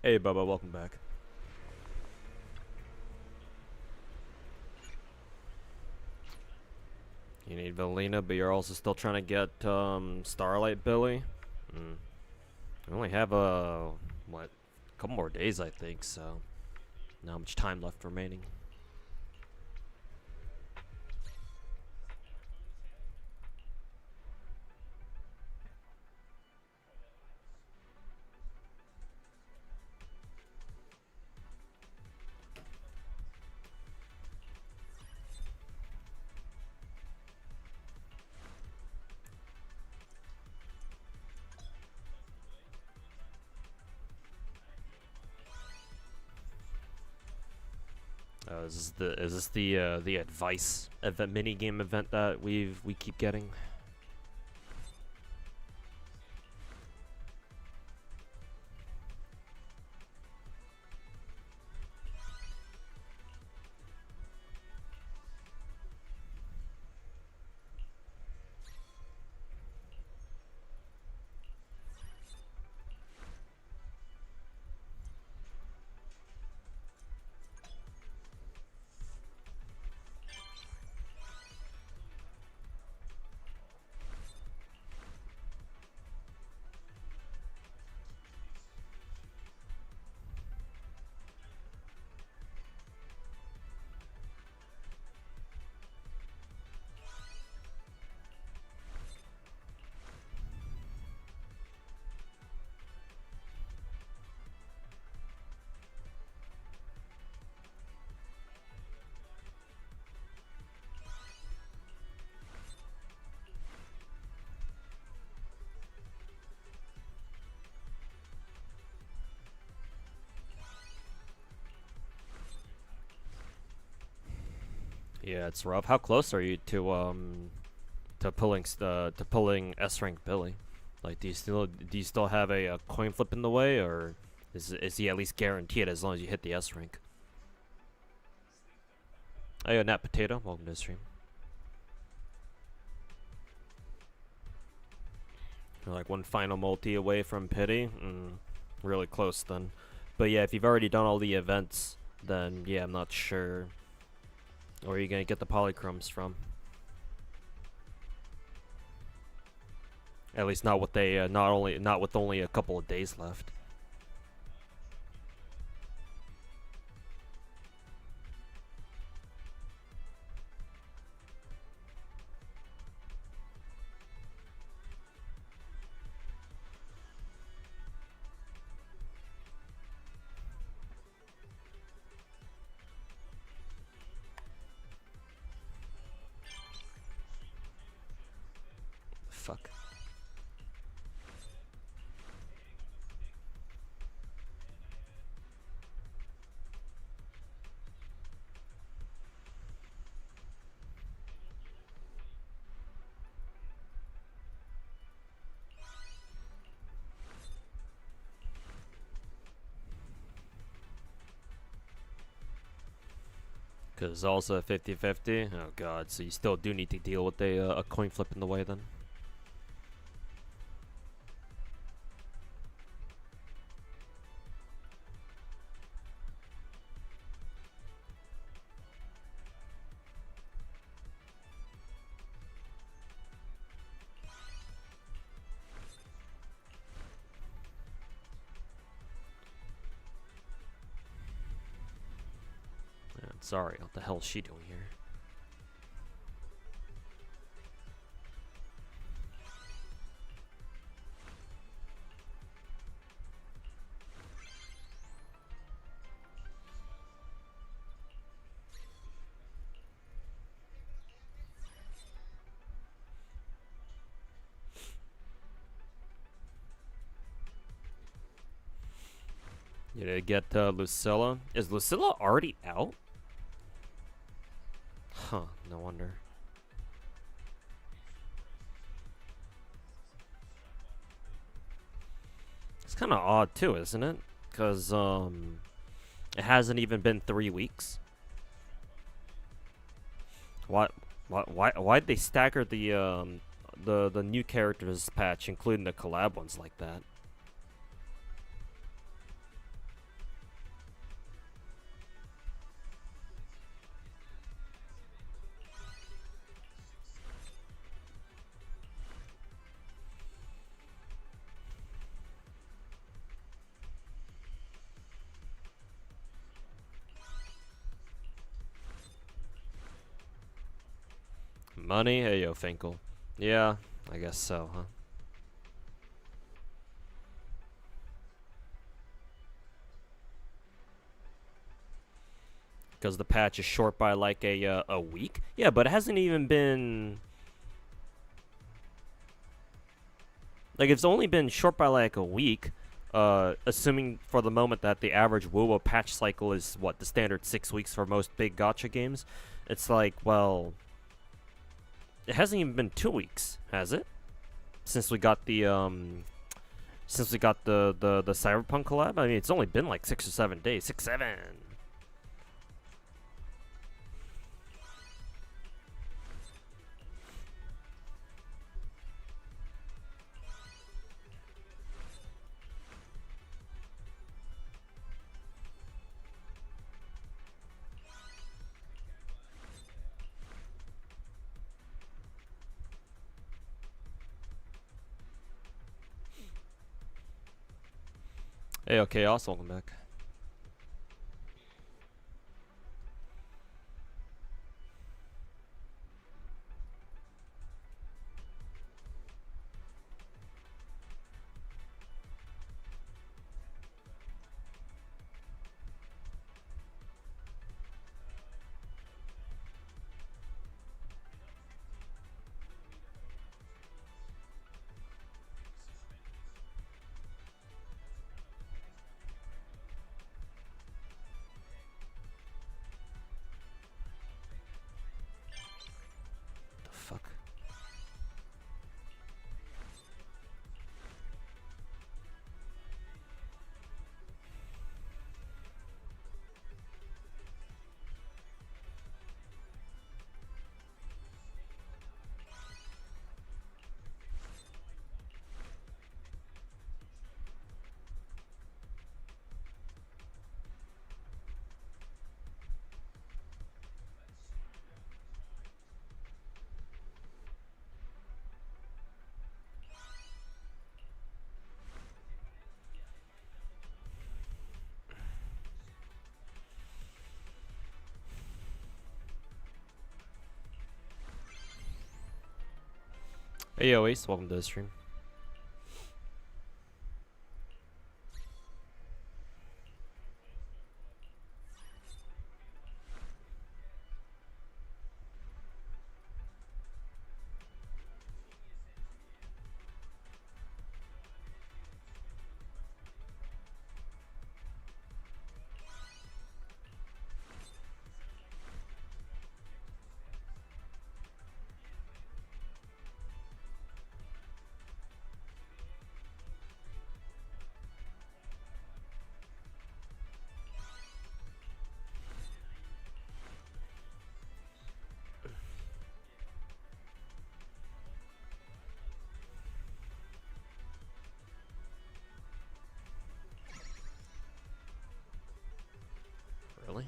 Hey, Bubba, welcome back. You need Valina, but you're also still trying to get Starlight Billy. Mm. We only have what, a couple more days, I think. So, not much time left remaining. Is this the advice event mini game event that we keep getting? Yeah, it's rough. How close are you to pulling S rank Billy? Like, do you still have a coin flip in the way, or is he at least guaranteed as long as you hit the S rank? Oh, yeah, Nat Potato, welcome to the stream. You're like one final multi away from pity. Really close then. But yeah, if you've already done all the events, then yeah, I'm not sure. Where are you gonna get the polychromes from? At least not with not with only a couple of days left. Fuck. Because also 50-50. Oh god, so you still do need to deal with a coin flip in the way then. Yeah, sorry, what the hell is she doing here? You did get Lucilla. Is Lucilla already out? Huh, no wonder. It's kind of odd too, isn't it? Because it hasn't even been 3 weeks. Why, why'd they stagger the new characters patch, including the collab ones like that? Money? Hey, yo, Finkel. Yeah, I guess so, huh? Because the patch is short by like a week? Yeah, but it hasn't even been... Like, it's only been short by like a week, assuming for the moment that the average WoWo patch cycle is, what, the standard 6 weeks for most big gacha games. It's like, well... It hasn't even been 2 weeks, has it? Since we got the, the Cyberpunk collab? I mean, it's only been like 6 or 7 days. 6, 7! Hey, okay, also welcome back. The fuck? Hey, yo, Ace, welcome to the stream. Really?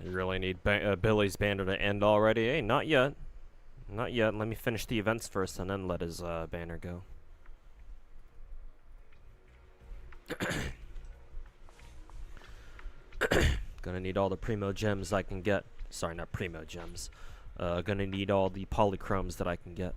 You really need Billy's banner to end already? Hey, not yet. Not yet. Let me finish the events first and then let his banner go. Gonna need all the primo gems I can get. Sorry, not primo gems. Gonna need all the polychromes that I can get.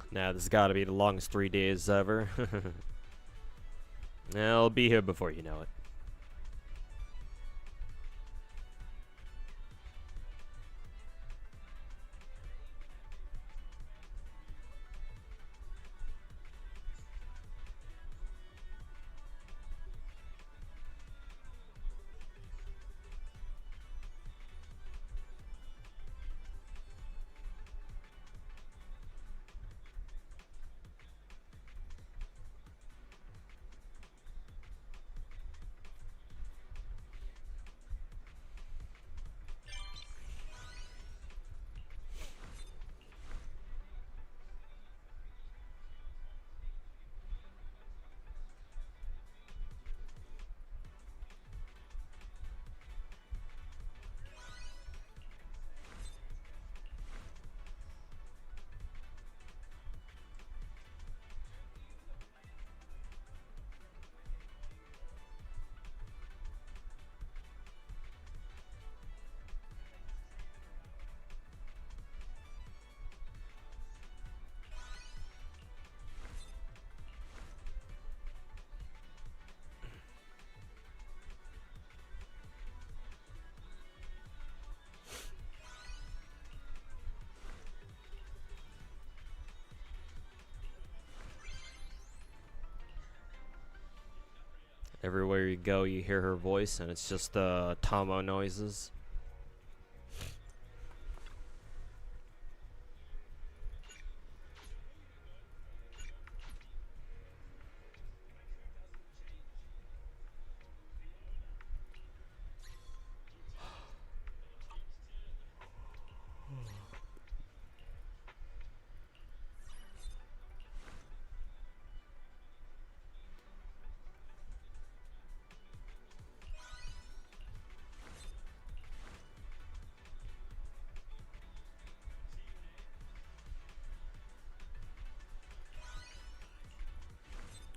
Now, this has got to be the longest 3 days ever. I'll be here before you know it. Everywhere you go, you hear her voice, and it's just Tomo noises.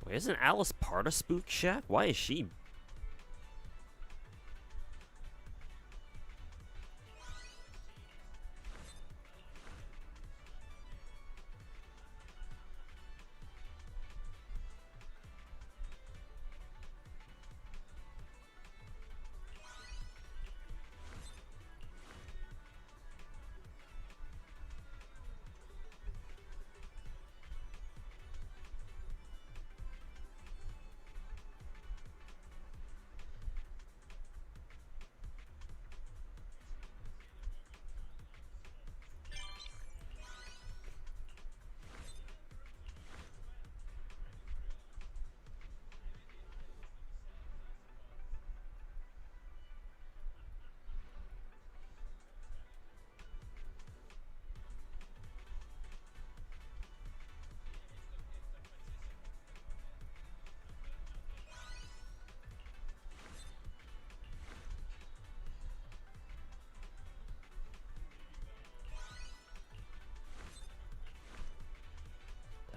Wait, isn't Alice part of Spook Shack? Why is she?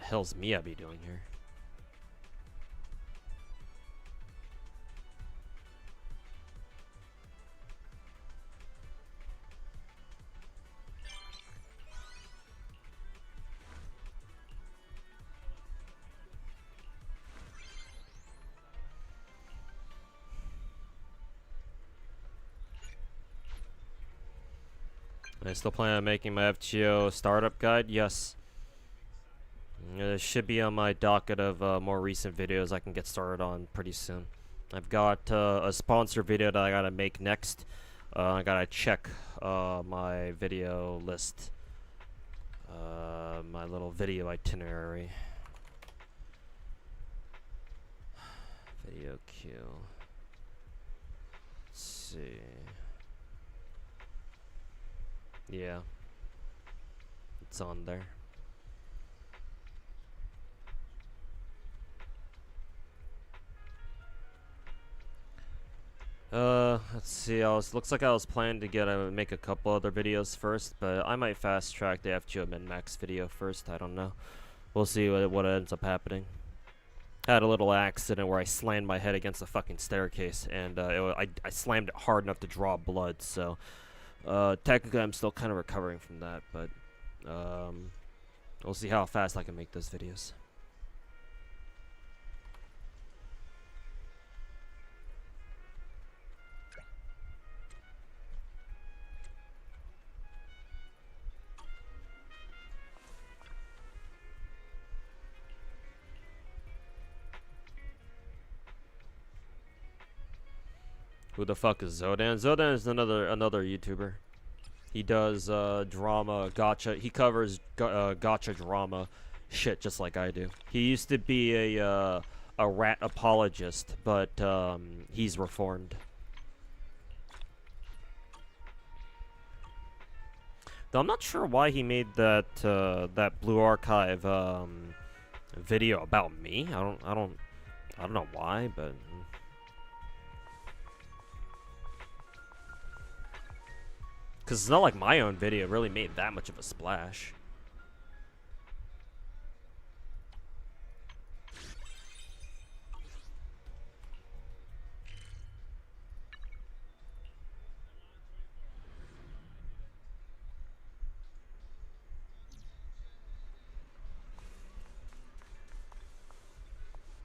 The hell's Miyabi doing here? I still plan on making my FGO startup guide. Yes. It should be on my docket of more recent videos I can get started on pretty soon. I've got a sponsor video that I gotta make next. I gotta check my video list. My little video itinerary. Video queue. Let's see. Yeah. It's on there. Let's see. Looks like I was planning to make a couple other videos first, but I might fast track the FGO min-max video first. I don't know. We'll see what ends up happening. Had a little accident where I slammed my head against a fucking staircase, and I slammed it hard enough to draw blood. So, technically, I'm still kind of recovering from that, but we'll see how fast I can make those videos. Who the fuck is Zodan? Zodan is another YouTuber. He does drama, gacha. He covers gacha drama shit just like I do. He used to be a rat apologist, but he's reformed. Though I'm not sure why he made that that Blue Archive video about me. I don't know why, but. Because it's not like my own video really made that much of a splash.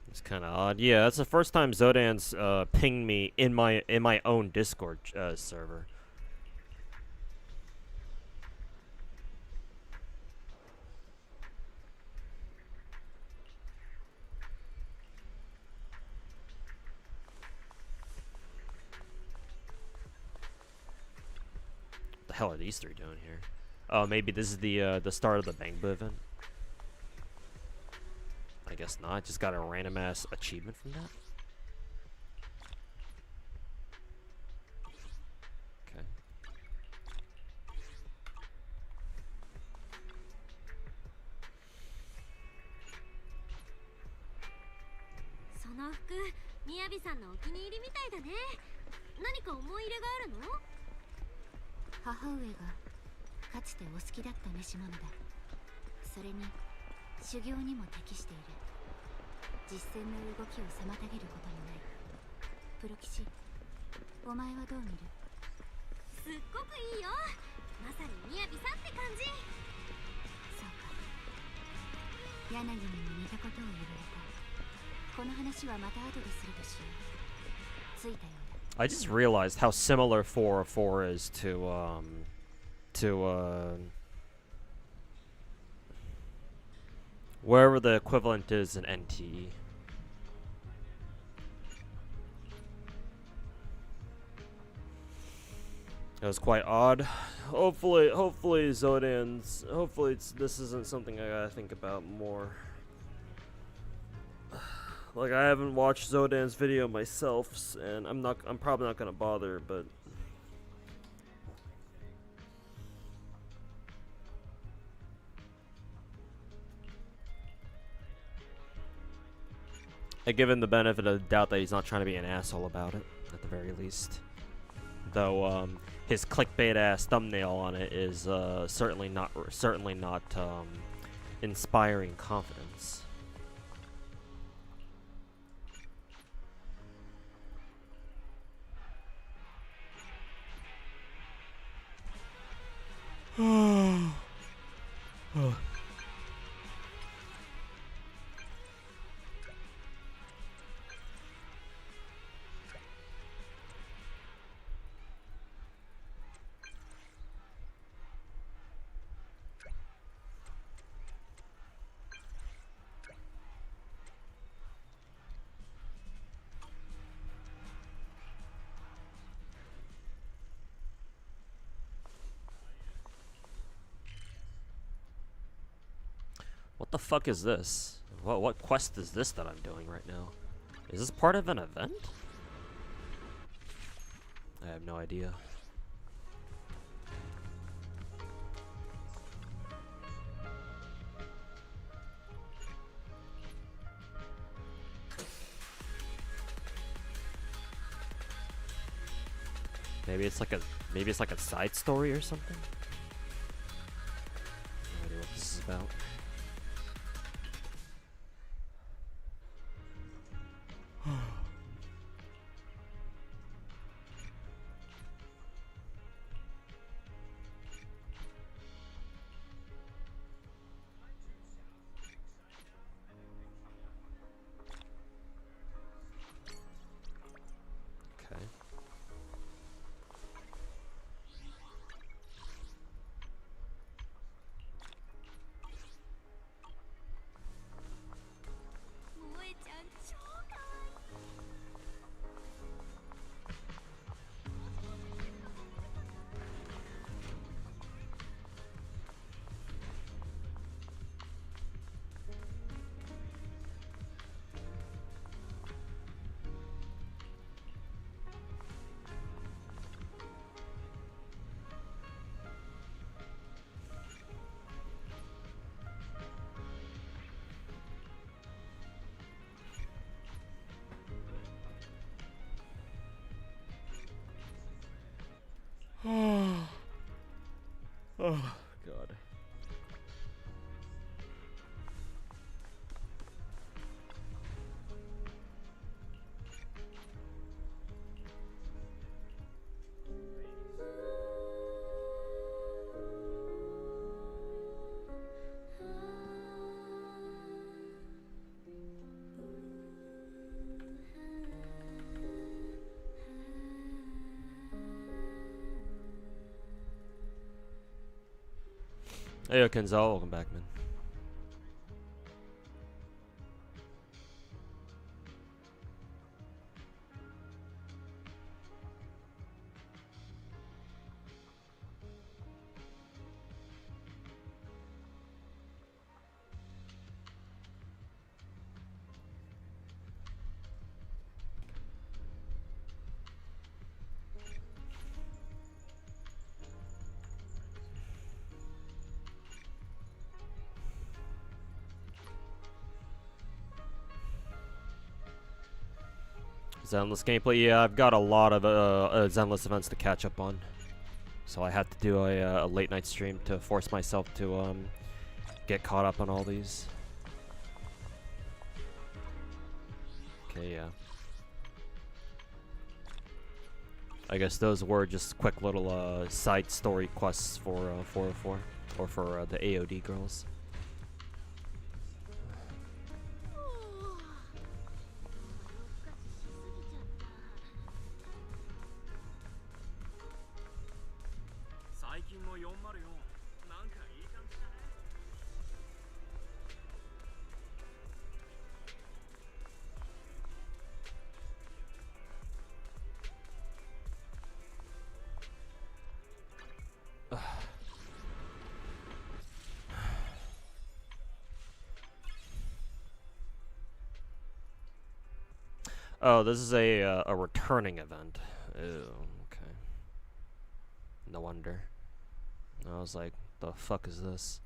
It's kind of odd. Yeah, that's the first time Zodan's pinged me in my own Discord server. The hell are these three doing here? Oh, maybe this is the start of the Bangba event. I guess not. Just got a random ass achievement from that. Okay. その服、みやびさんのお気に入りみたいだね。何か思い入れがあるの？母上がかつてお好きだった召し物だ。それに修行にも適している。実践の動きを妨げることもない。プロ騎士、お前はどう見る？すっごくいいよ。まさにみやびさんって感じ。そうか。柳にも似たことを言われた。この話はまた後でするとしよう。ついたようだ。I just realized how similar 404 is to wherever the equivalent is in NTE. It was quite odd. Hopefully Zodan's. Hopefully this isn't something I gotta think about more. Like, I haven't watched Zodan's video myself, and I'm probably not gonna bother, but I give him the benefit of the doubt that he's not trying to be an asshole about it, at the very least. Though his clickbait ass thumbnail on it is certainly not inspiring confidence. What the fuck is this? What quest is this that I'm doing right now? Is this part of an event? I have no idea. Maybe it's like a side story or something? No idea what this is about. Okay. Oh, God. Hey, Kenzel, welcome back, man. Zenless gameplay, yeah, I've got a lot of Zenless events to catch up on. So I had to do a late night stream to force myself to get caught up on all these. Okay, yeah. I guess those were just quick little side story quests for 404, or for the AOD girls. Oh, this is a returning event. Ew, okay. No wonder. I was like, the fuck is this?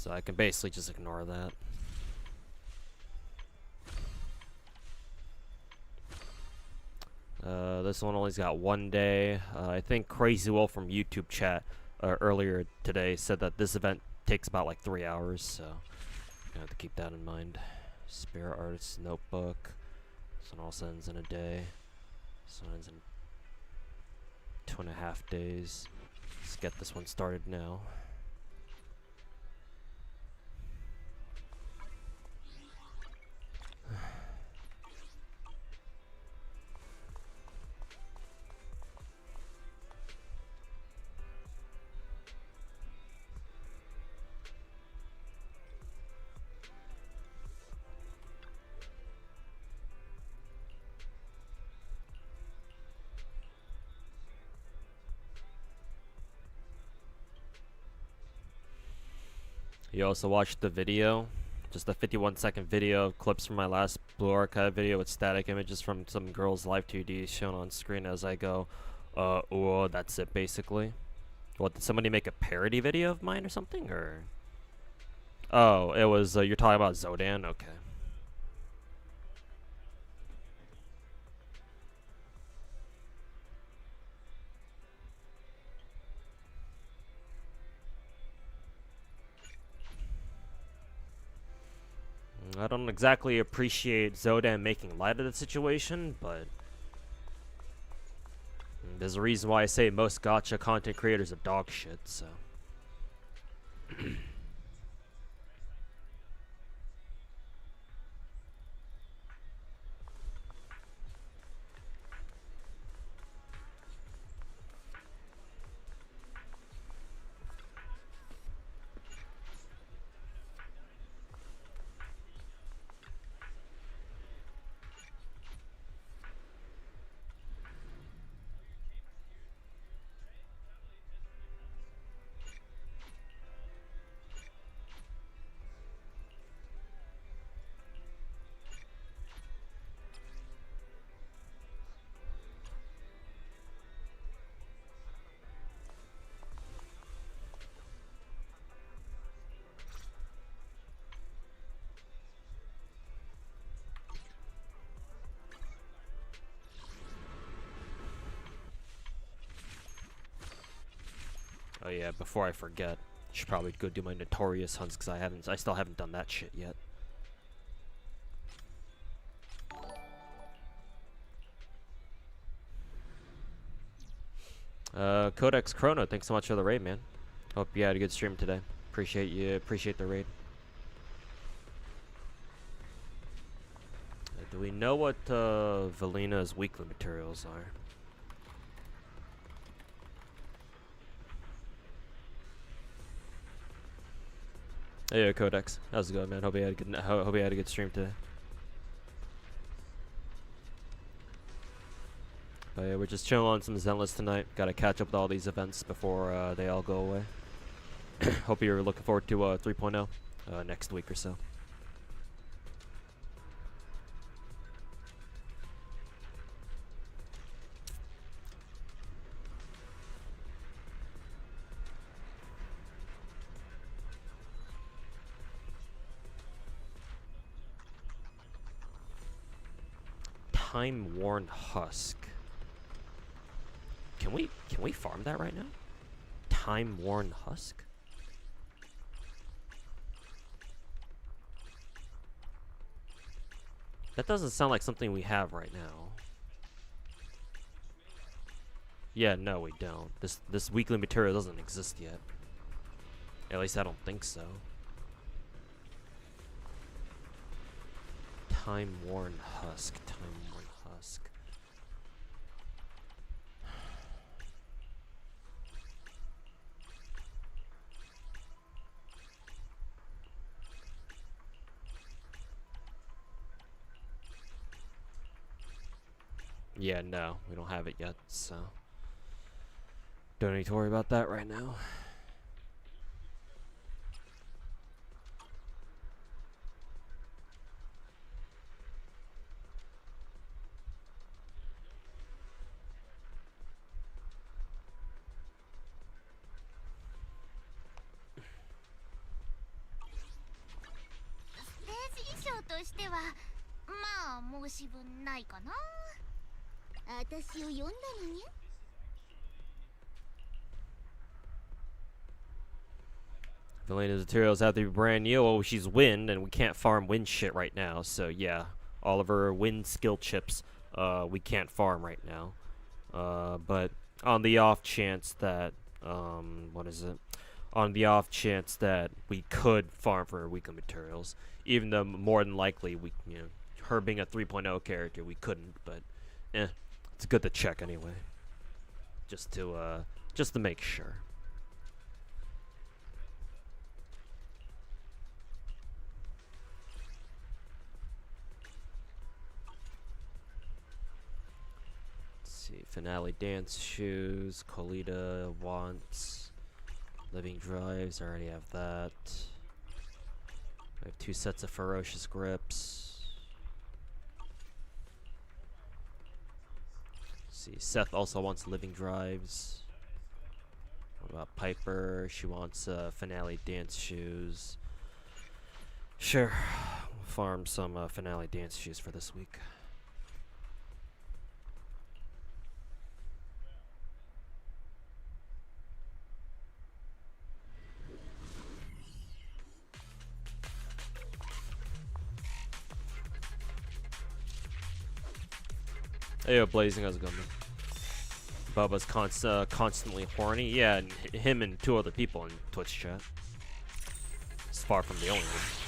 So I can basically just ignore that. This one only's got 1 day. I think Crazy Wolf from YouTube chat earlier today said that this event takes about like 3 hours, so you have to keep that in mind. Spirit Artist's Notebook. This one also ends in a day. This one ends in 2.5 days. Let's get this one started now. You also watched the video, just a 51-second video, clips from my last Blue Archive video with static images from some girl's live 2D shown on screen as I go, oh, that's it basically. What, did somebody make a parody video of mine or something, or? Oh, it was, you're talking about Zodan? Okay. I don't exactly appreciate Zodan making light of the situation, but there's a reason why I say most gacha content creators are dog shit, so. Oh yeah, before I forget, I should probably go do my Notorious hunts because I still haven't done that shit yet. Codex Chrono, thanks so much for the raid, man. Hope you had a good stream today. Appreciate the raid. Do we know what Valina's weekly materials are? Hey, Codex. How's it going, man? Hope you had a good stream today. But yeah, we're just chilling on some Zenless tonight. Gotta catch up with all these events before they all go away. Hope you're looking forward to 3.0 next week or so. Time-worn husk. Can we farm that right now? Time-worn husk? That doesn't sound like something we have right now. Yeah, no, we don't. This weekly material doesn't exist yet. At least I don't think so. Time-worn husk. Time-worn husk. Yeah, no, we don't have it yet, so don't need to worry about that right now. し分ないかな。私を呼んだのに。Velena's materials have to be brand new. Oh, she's wind, and we can't farm wind shit right now. So yeah, all of her wind skill chips, we can't farm right now. But on the off chance that, what is it? On the off chance that we could farm for her weekly materials, even though more than likely we, her being a 3.0 character, we couldn't. But, it's good to check anyway, just to make sure. See, finale dance shoes, Colita wants living drives, I already have that. I have 2 sets of ferocious grips. See, Seth also wants living drives. What about Piper? She wants finale dance shoes. Sure, we'll farm some finale dance shoes for this week. Hey, yo, Blazing, how's it going, man? Bubba's constantly horny. Yeah, and him and 2 other people in Twitch chat. It's far from the only one.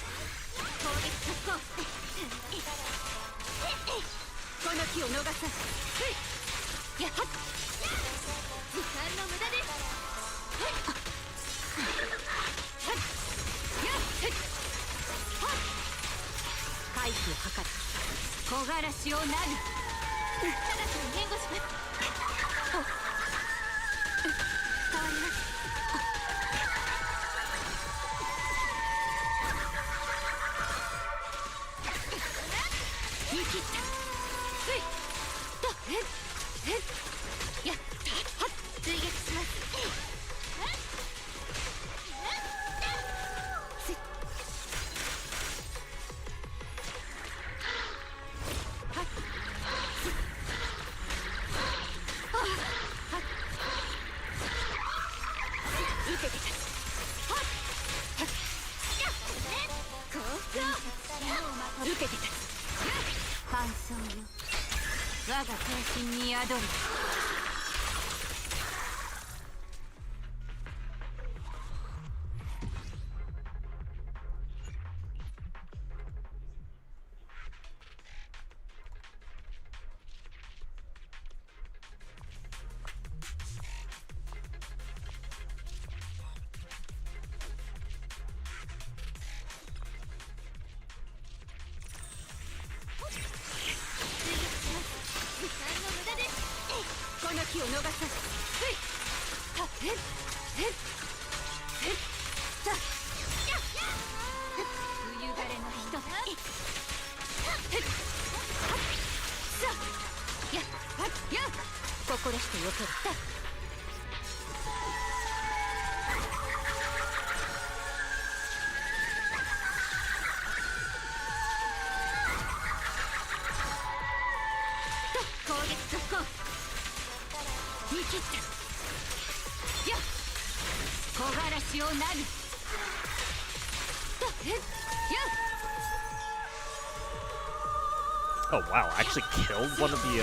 Oh wow, I actually killed one of the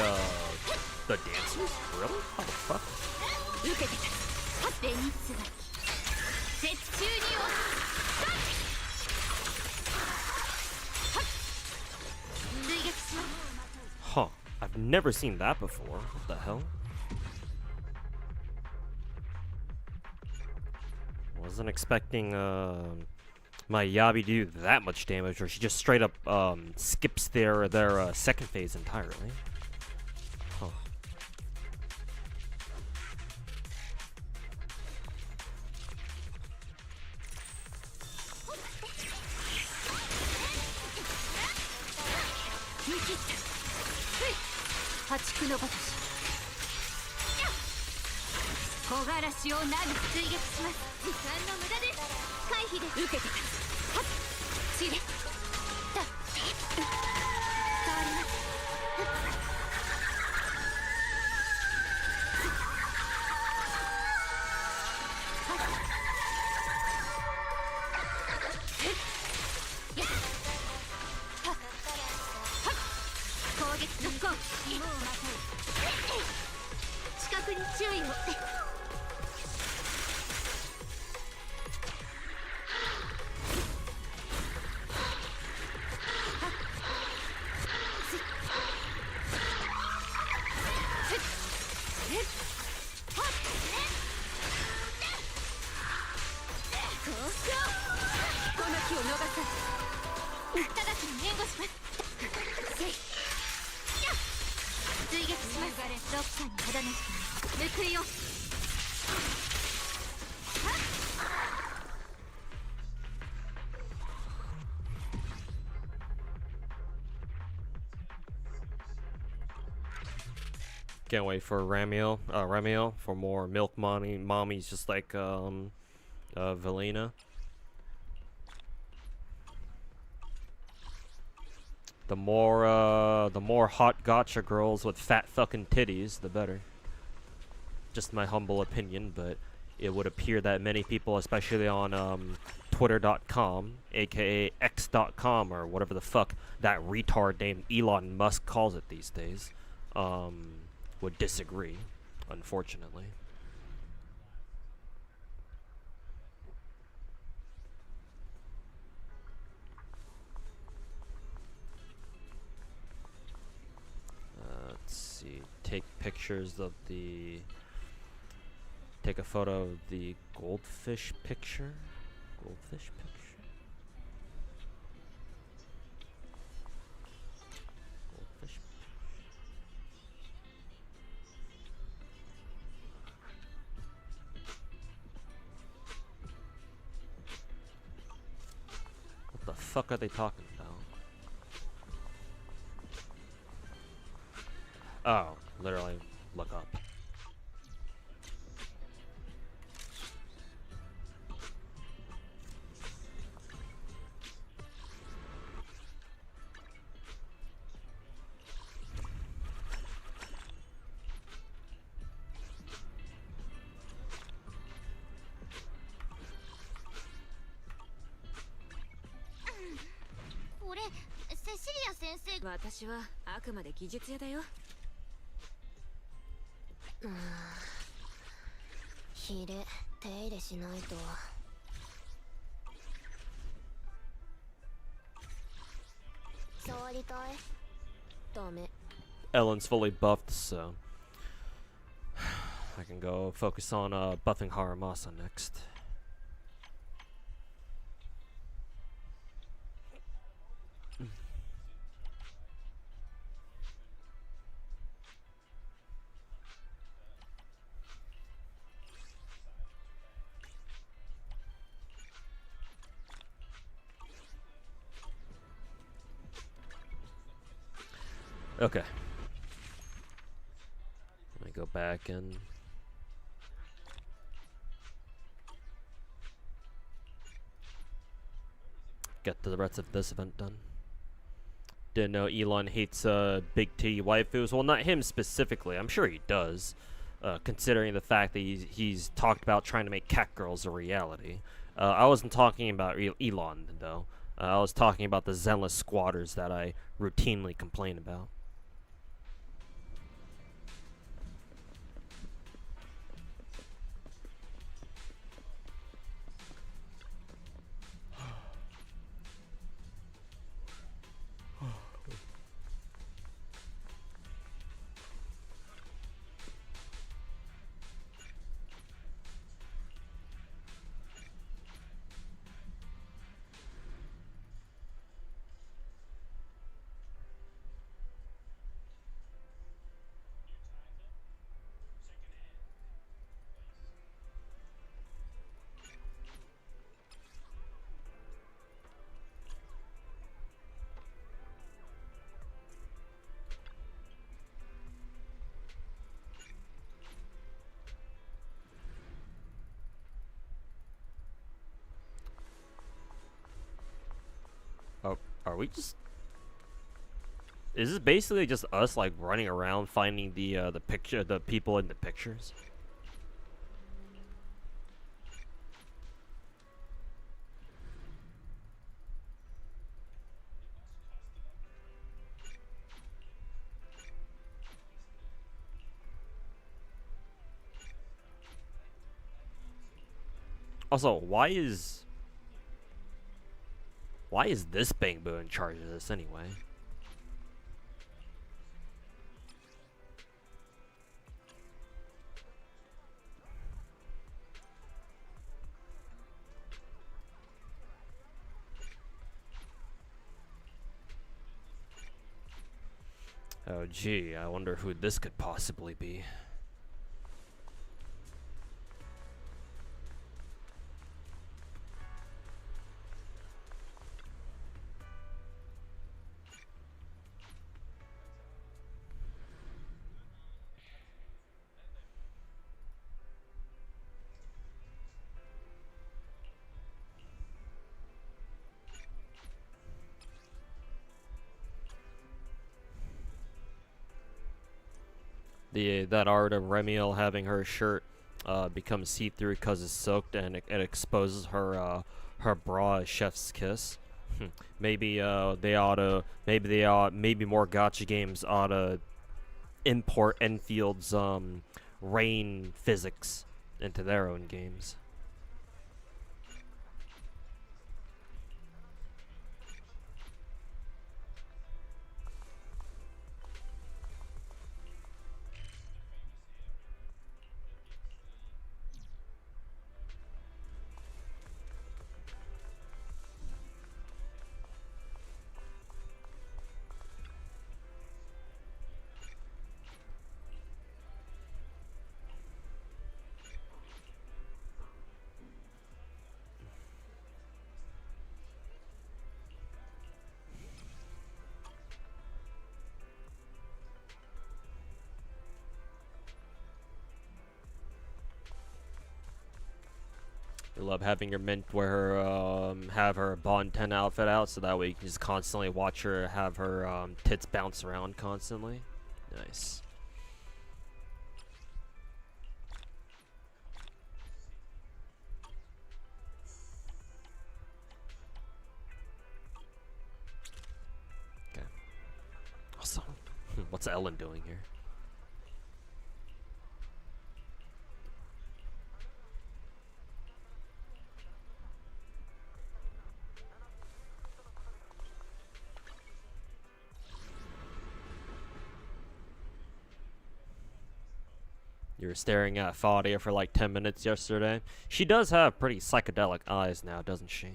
dancers? Really? How the fuck? Huh. I've never seen that before. What the hell? Wasn't expecting my Yabi to do that much damage, or she just straight up skips their second phase entirely. Huh. Can't wait for Ramiel for more milk mommies just like Velena. The more hot gacha girls with fat fucking titties, the better. Just my humble opinion, but it would appear that many people, especially on Twitter.com, aka X.com, or whatever the fuck that retard named Elon Musk calls it these days, would disagree, unfortunately. Let's see. Take pictures of the. Take a photo of the goldfish picture. Goldfish picture. Goldfish. What the fuck are they talking about? Oh, literally, look up. Ellen's fully buffed, so I can go focus on buffing Haramasa next. Okay. Let me go back and get to the rest of this event done. Didn't know Elon hates big T waifus. Well, not him specifically. I'm sure he does, considering the fact that he's talked about trying to make cat girls a reality. I wasn't talking about Elon, though. I was talking about the Zenless squatters that I routinely complain about. Are we just? Is this basically just us like running around finding the people in the pictures? Also, why is this Bangbo in charge of this anyway? Oh gee, I wonder who this could possibly be. That art of Remiel having her shirt become see-through because it's soaked and it exposes her her bra as chef's kiss. Maybe maybe more gacha games ought to import Enfield's rain physics into their own games. I love having your mint wear her, have her Bond 10 outfit out, so that way you can just constantly watch her have her tits bounce around constantly. Nice. Okay. Awesome. What's Ellen doing here? You were staring at Fadia for like 10 minutes yesterday. She does have pretty psychedelic eyes now, doesn't she?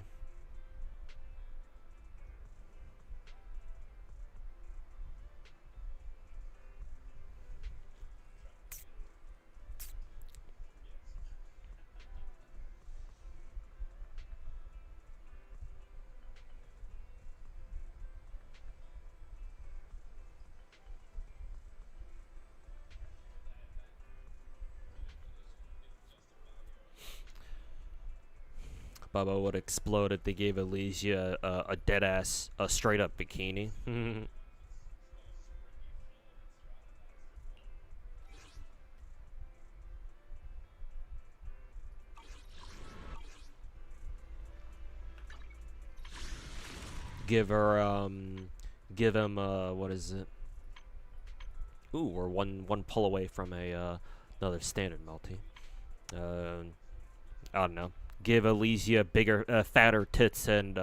Bubba would explode if they gave Elysia a dead ass, a straight up bikini. Give her, give him, what is it? Ooh, we're one pull away from a, another standard multi. I don't know. Give Elysia bigger, fatter tits, and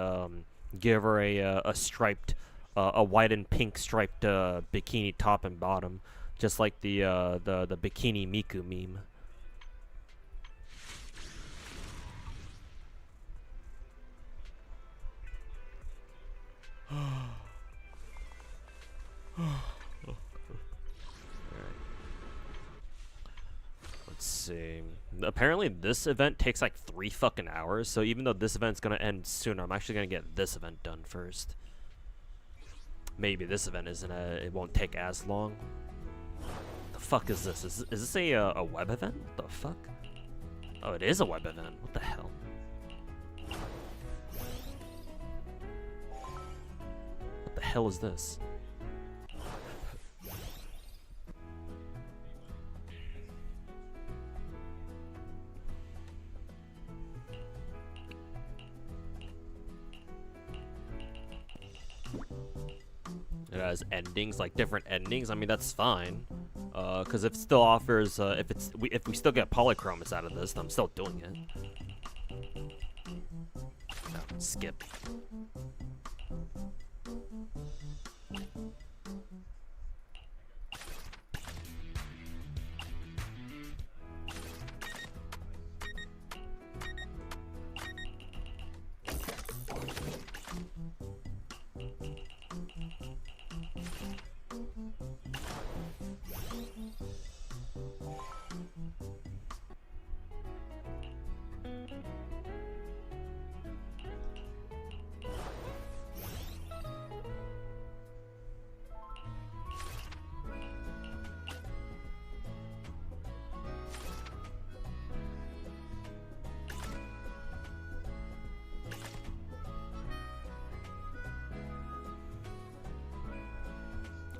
give her a striped, a white and pink striped bikini top and bottom, just like the bikini Miku meme. Let's see. Apparently this event takes like 3 fucking hours, so even though this event's gonna end sooner, I'm actually gonna get this event done first. Maybe this event isn't it won't take as long. The fuck is this? Is this a web event? What the fuck? Oh, it is a web event. What the hell? What the hell is this? It has endings, like different endings. I mean, that's fine, because if it still offers, if we still get polychromates out of this, then I'm still doing it. Skip.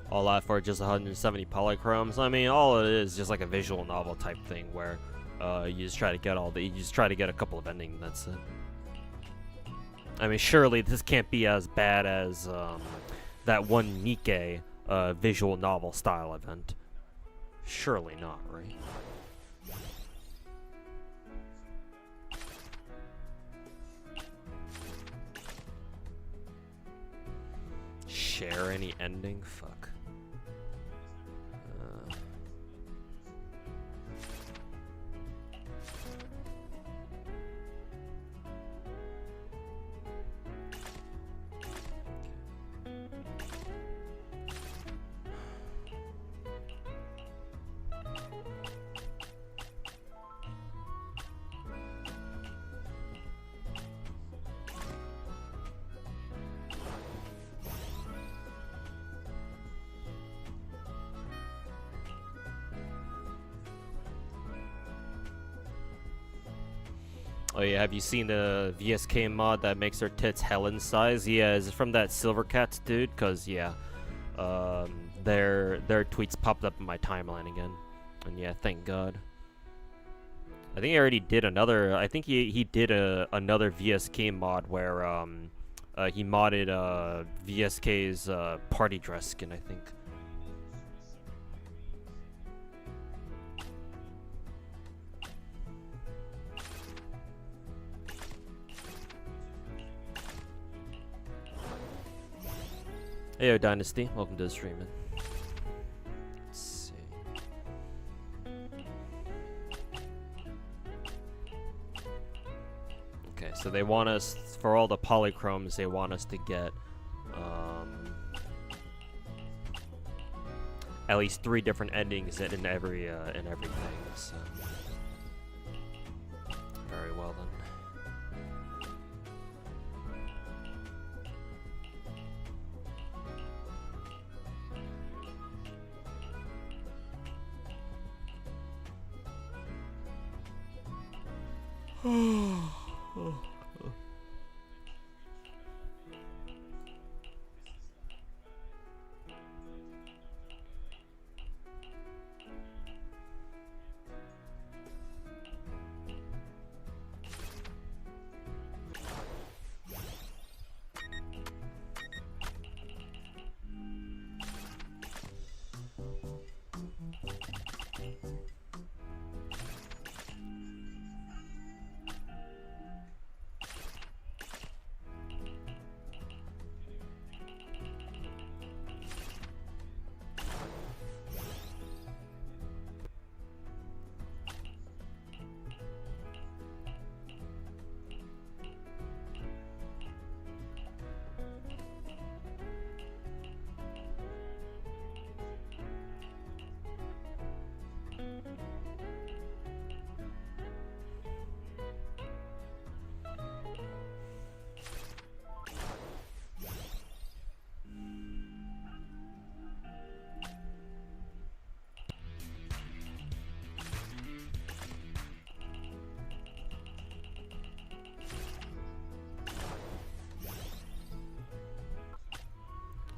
All that for just 170 polychromes. I mean, all it is just like a visual novel type thing where you just try to get a couple of endings. That's it. I mean, surely this can't be as bad as that one Nikkei visual novel style event. Surely not, right? Share any ending? Fuck. Oh yeah, have you seen the VSK mod that makes her tits Helen size? Yeah, is it from that Silvercats dude? Cause yeah, their tweets popped up in my timeline again, and yeah, thank God. I think he already did another. I think he did another VSK mod where he modded VSK's party dress skin, I think. Hey, yo, Dynasty, welcome to the stream, man. Let's see. Okay, so they want us, for all the polychromes, they want us to get at least 3 different endings in everything. So very well then.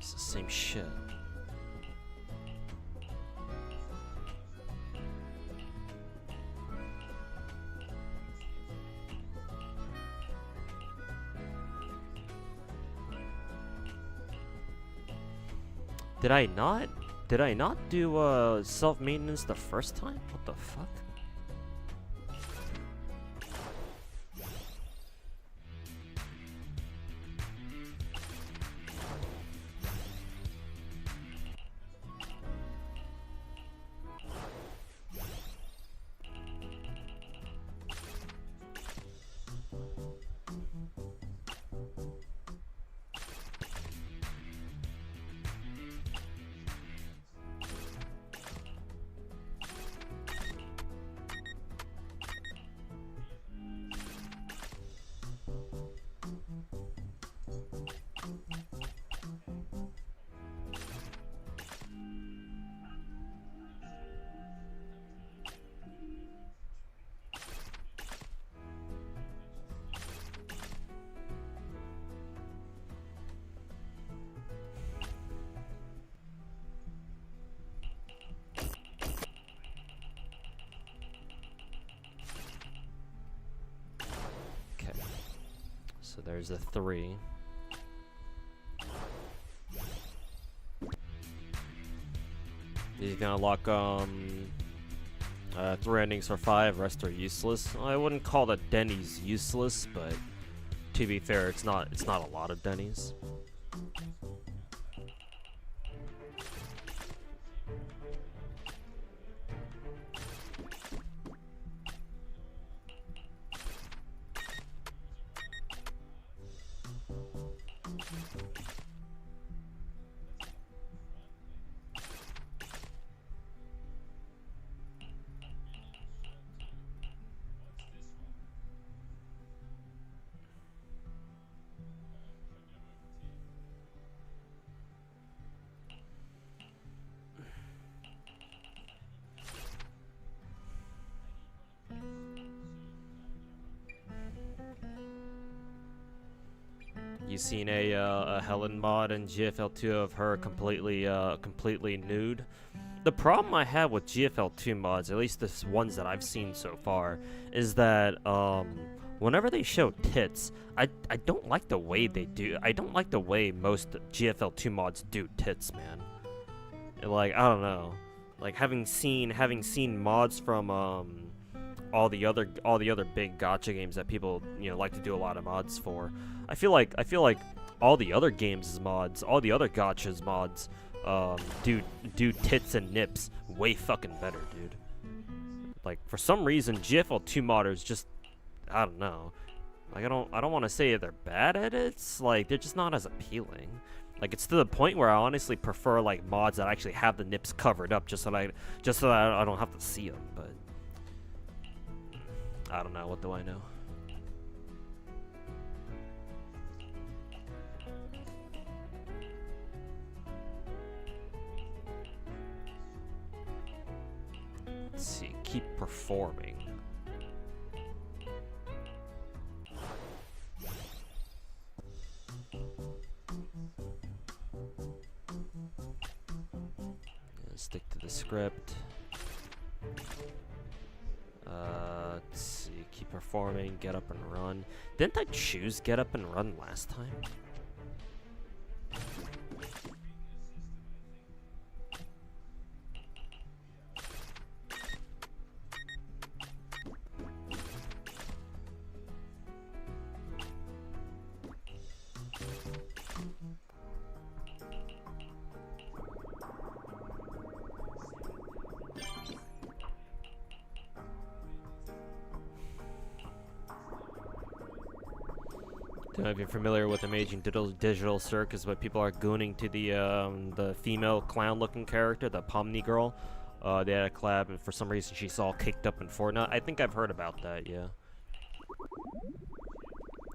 It's the same shit. Did I not? Did I not do self-maintenance the first time? What the fuck? So there's a 3. He's gonna lock 3 endings for 5, rest are useless. I wouldn't call the Denny's useless, but to be fair, it's not a lot of Denny's. You seen a Helen mod in GFL2 of her completely nude? The problem I have with GFL2 mods, at least the ones that I've seen so far, is that whenever they show tits, I don't like the way they do. I don't like the way most GFL2 mods do tits, man. Like, I don't know. Like having seen mods from all the other big gacha games that people, you know, like to do a lot of mods for. I feel like all the other games mods, all the other gachas mods, do tits and nips way fucking better, dude. Like for some reason, GFL2 modders just, I don't know. Like I don't want to say they're bad at it. It's like they're just not as appealing. Like it's to the point where I honestly prefer like mods that actually have the nips covered up, just so that I don't have to see them. But I don't know. What do I know? Let's see. Keep performing. Stick to the script. Let's see. Keep performing. Get up and run. Didn't I choose get up and run last time? Don't know if you're familiar with Amazing Digital Circus, but people are gooning to the female clown-looking character, the Pomni girl. They had a collab, and for some reason she's all caked up in Fortnite. I think I've heard about that, yeah.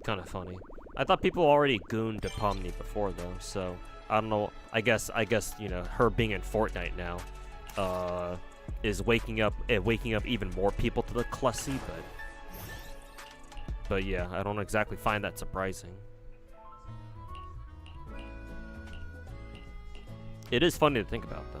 Kind of funny. I thought people already gooned to Pomni before, though, so I don't know. I guess you know, her being in Fortnite now is waking up even more people to the Clussy, but yeah, I don't exactly find that surprising. It is funny to think about, though.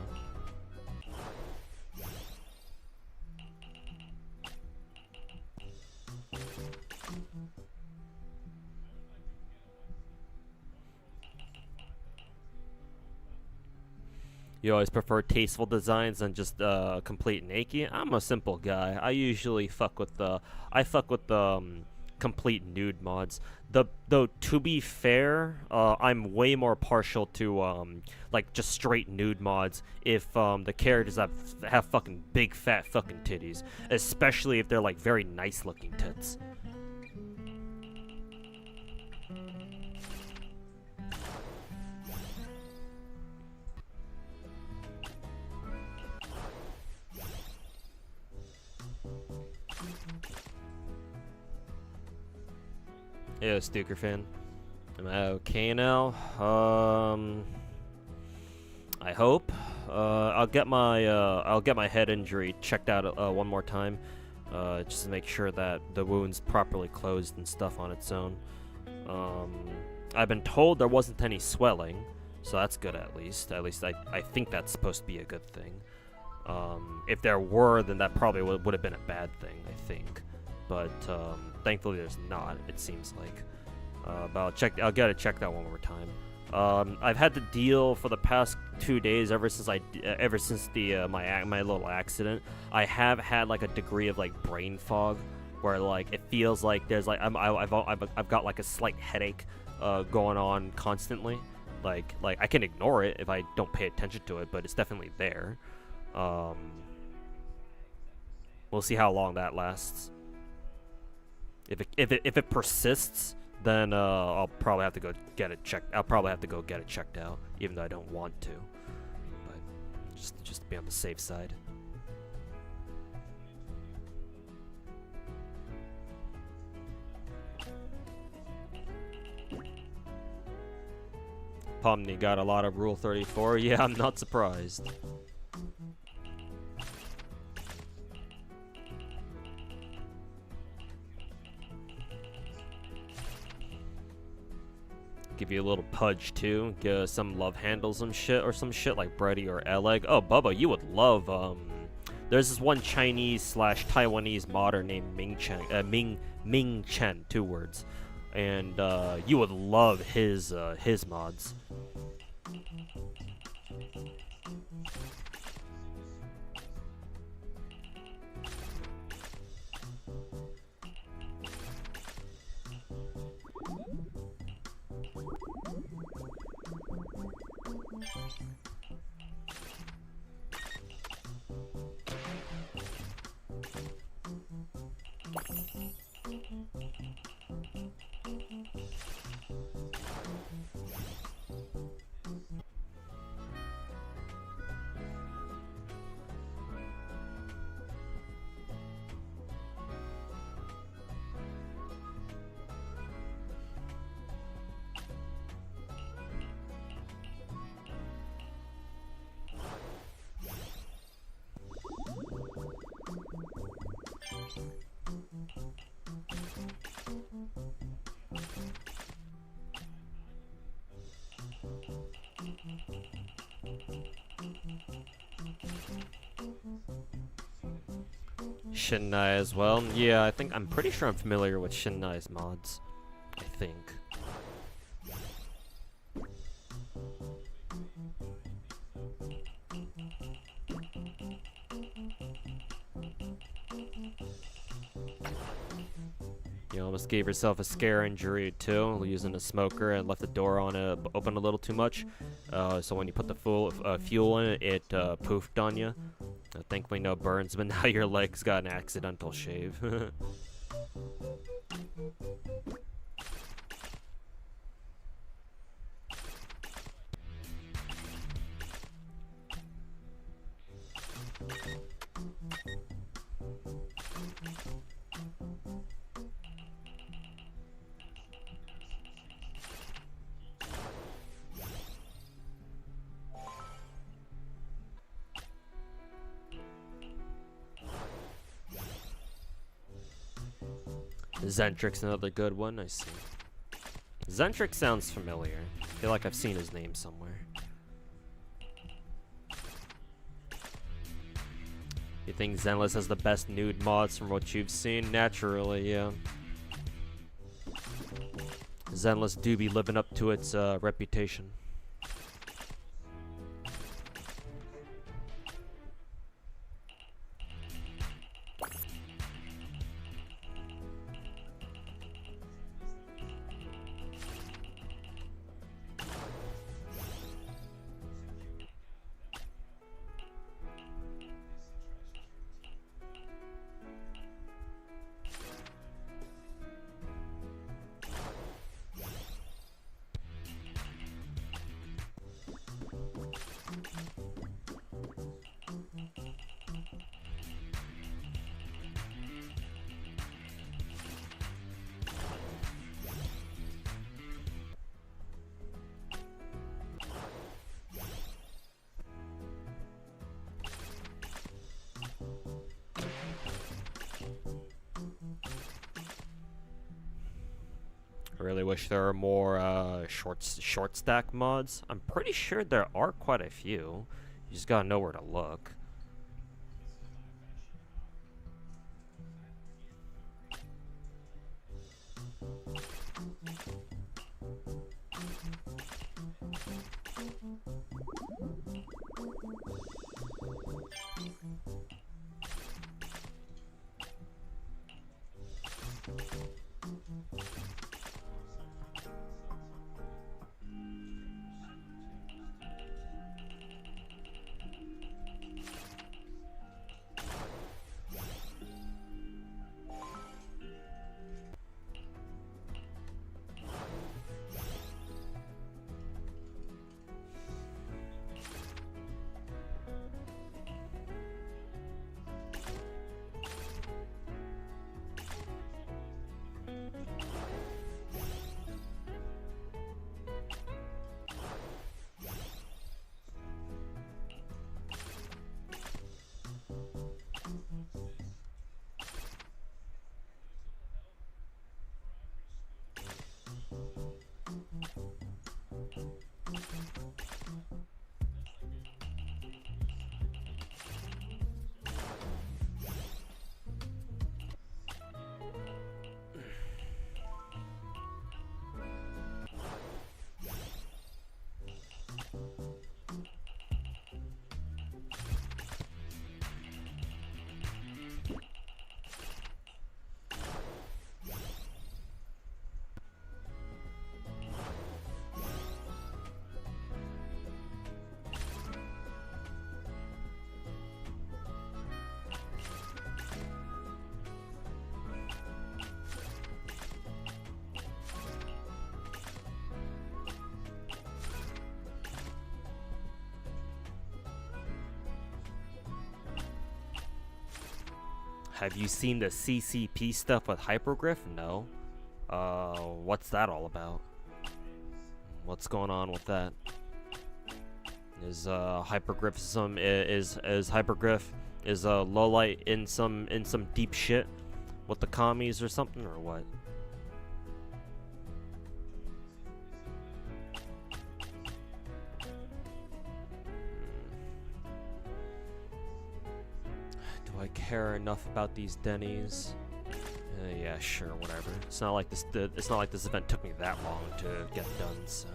You always prefer tasteful designs than just complete naked. I'm a simple guy. I usually fuck with the complete nude mods. Though to be fair, I'm way more partial to like just straight nude mods if the characters have fucking big fat fucking titties, especially if they're like very nice looking tits. Yo, Stuker fan. Am I okay now? I hope. I'll get my head injury checked out one more time, just to make sure that the wound's properly closed and stuff on its own. I've been told there wasn't any swelling, so that's good at least. At least I think that's supposed to be a good thing. If there were, then that probably would have been a bad thing, I think. But thankfully there's not, it seems like. But I'll gotta check that one more time. I've had the deal for the past 2 days ever since my little accident. I have had like a degree of like brain fog, where like it feels like there's like I've got like a slight headache going on constantly. Like I can ignore it if I don't pay attention to it, but it's definitely there. We'll see how long that lasts. If it persists, then I'll probably have to go get it checked. I'll probably have to go get it checked out, even though I don't want to. But just to be on the safe side. Pomni got a lot of Rule 34. Yeah, I'm not surprised. Give you a little pudge too. Get some love handles and shit, or some shit like Brady or Eleg. Oh, Bubba, you would love there's this one Chinese/Taiwanese modder named Ming Chen, 2 words, and you would love his mods. Shinai as well. Yeah, I'm pretty sure I'm familiar with Shinai's mods. I think. You almost gave yourself a scare injury too, using a smoker and left the door open a little too much. So when you put the fuel in it, it poofed on you. Thankfully no burns, but now your leg's got an accidental shave. Zentrix, another good one, I see. Zentrix sounds familiar. I feel like I've seen his name somewhere. You think Zenless has the best nude mods from what you've seen? Naturally, yeah. Zenless do be living up to its reputation. I really wish there were more short stack mods. I'm pretty sure there are quite a few. You just gotta know where to look. Have you seen the CCP stuff with hypergriff? No. What's that all about? What's going on with that? Is hypergriffism is hypergriff is lowlight in some deep shit with the commies or something, or what? Do I care enough about these Denny's? Yeah, sure, whatever. It's not like this. It's not like this event took me that long to get done. So.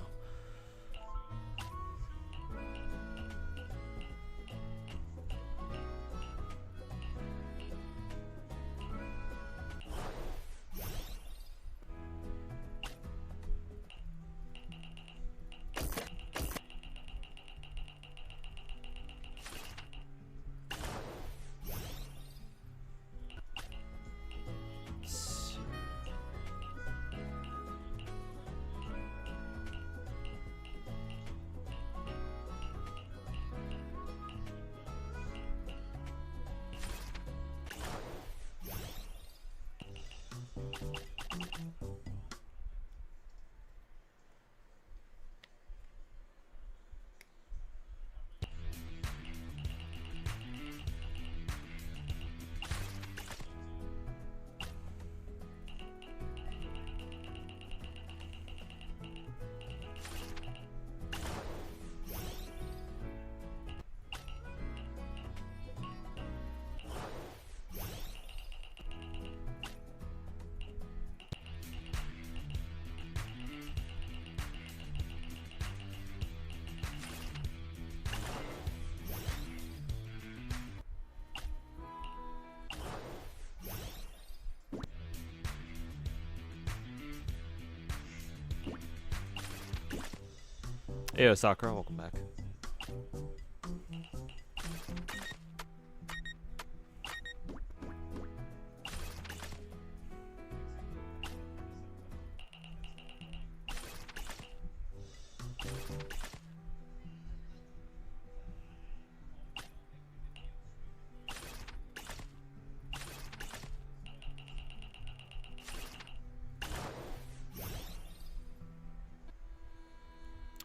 Hey, Sakura, welcome back.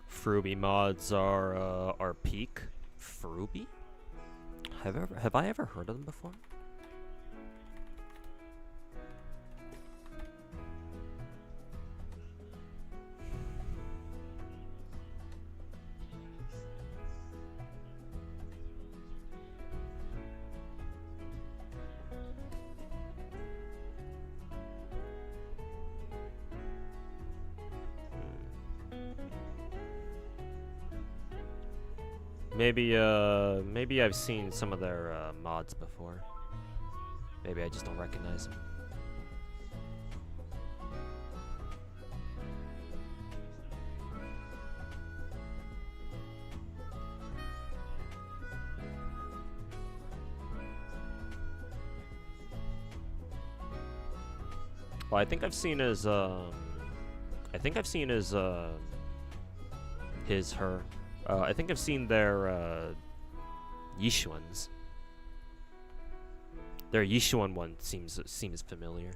Fruby mods are peak. Fruby? Have I ever heard of them before? Maybe I've seen some of their mods before. Maybe I just don't recognize them. Well, I think I've seen his her. I think I've seen their Yishuans. Their Yishuan one seems familiar.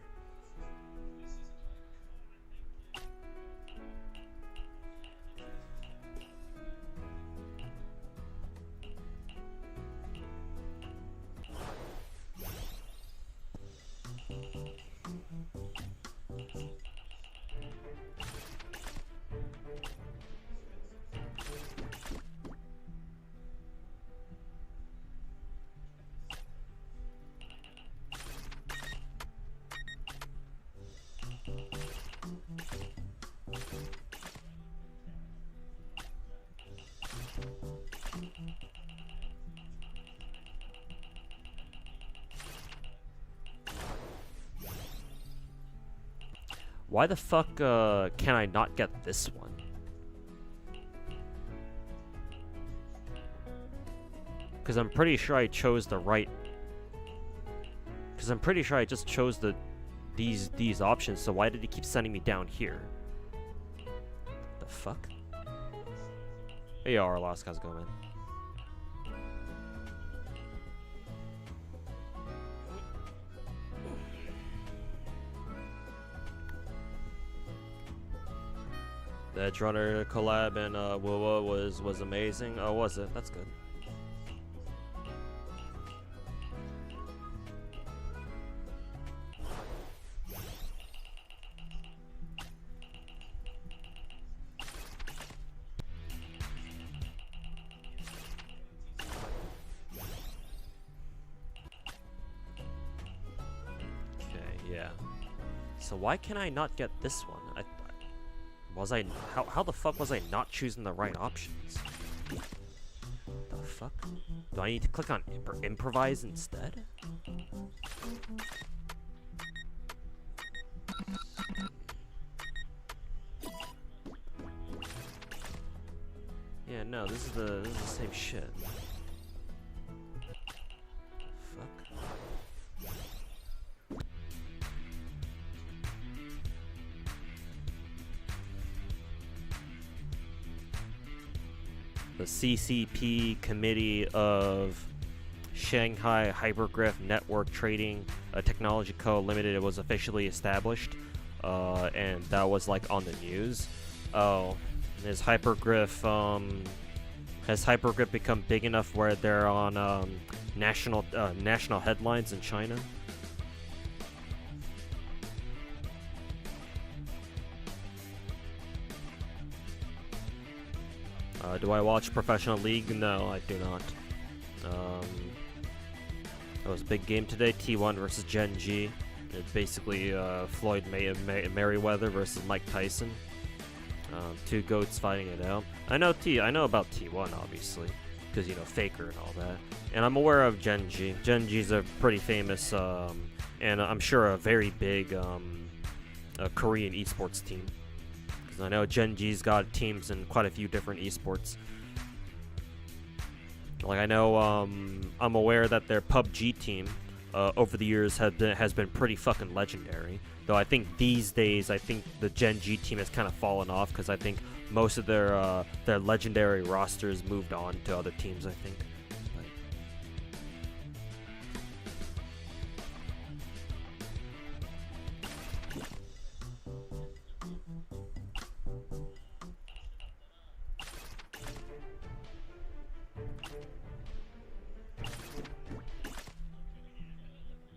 Why the fuck can I not get this one? Because I'm pretty sure I chose the right. Because I'm pretty sure I just chose these options. So why did he keep sending me down here? The fuck? Hey, Arlosk, how's it going, man? The Edge Runner collab and Wuwa was amazing. Oh, was it? That's good. Yeah. So why can I not get this one? How the fuck was I not choosing the right options? The fuck? Do I need to click on improvise instead? Yeah, no, this is the same shit. Fuck. The CCP Committee of Shanghai Hypergraph Network Trading Technology Co. Limited was officially established, and that was like on the news. Oh, has Hypergraph become big enough where they're on national headlines in China? Do I watch Professional League? No, I do not. It was a big game today, T1 versus Gen G. It's basically Floyd Mayweather versus Mike Tyson. Two goats fighting it out. I know about T1 obviously, because you know Faker and all that. And I'm aware of Gen G. Gen G's a pretty famous, and I'm sure a very big Korean esports team. I know Gen G's got teams in quite a few different esports. Like I know, I'm aware that their PUBG team over the years has been pretty fucking legendary. Though I think these days, I think the Gen G team has kind of fallen off because I think most of their legendary rosters moved on to other teams. I think.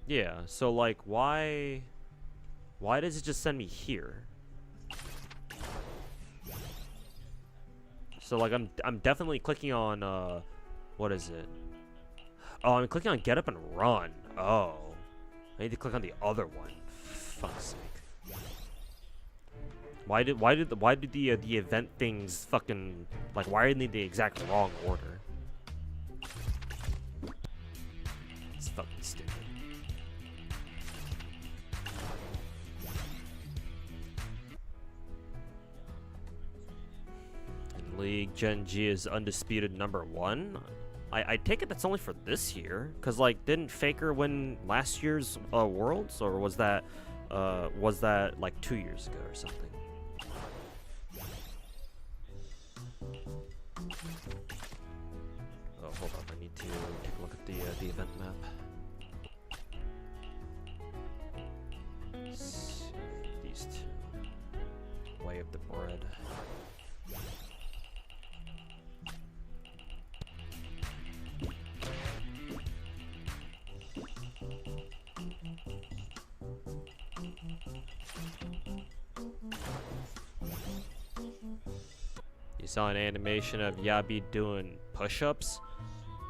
Yeah, so like why does it just send me here? So like I'm definitely clicking on what is it? Oh, I'm clicking on get up and run. Oh. I need to click on the other one. Fuck's sake. Why did the event things fucking like why are they the exact wrong order? It's fucking stupid. League, Gen G is undisputed #1. I take it that's only for this year, cause like didn't Faker win last year's Worlds, or was that like 2 years ago or something? Oh, hold on, I need to take a look at the event map. These two, way of the bread. You saw an animation of Yabi doing push-ups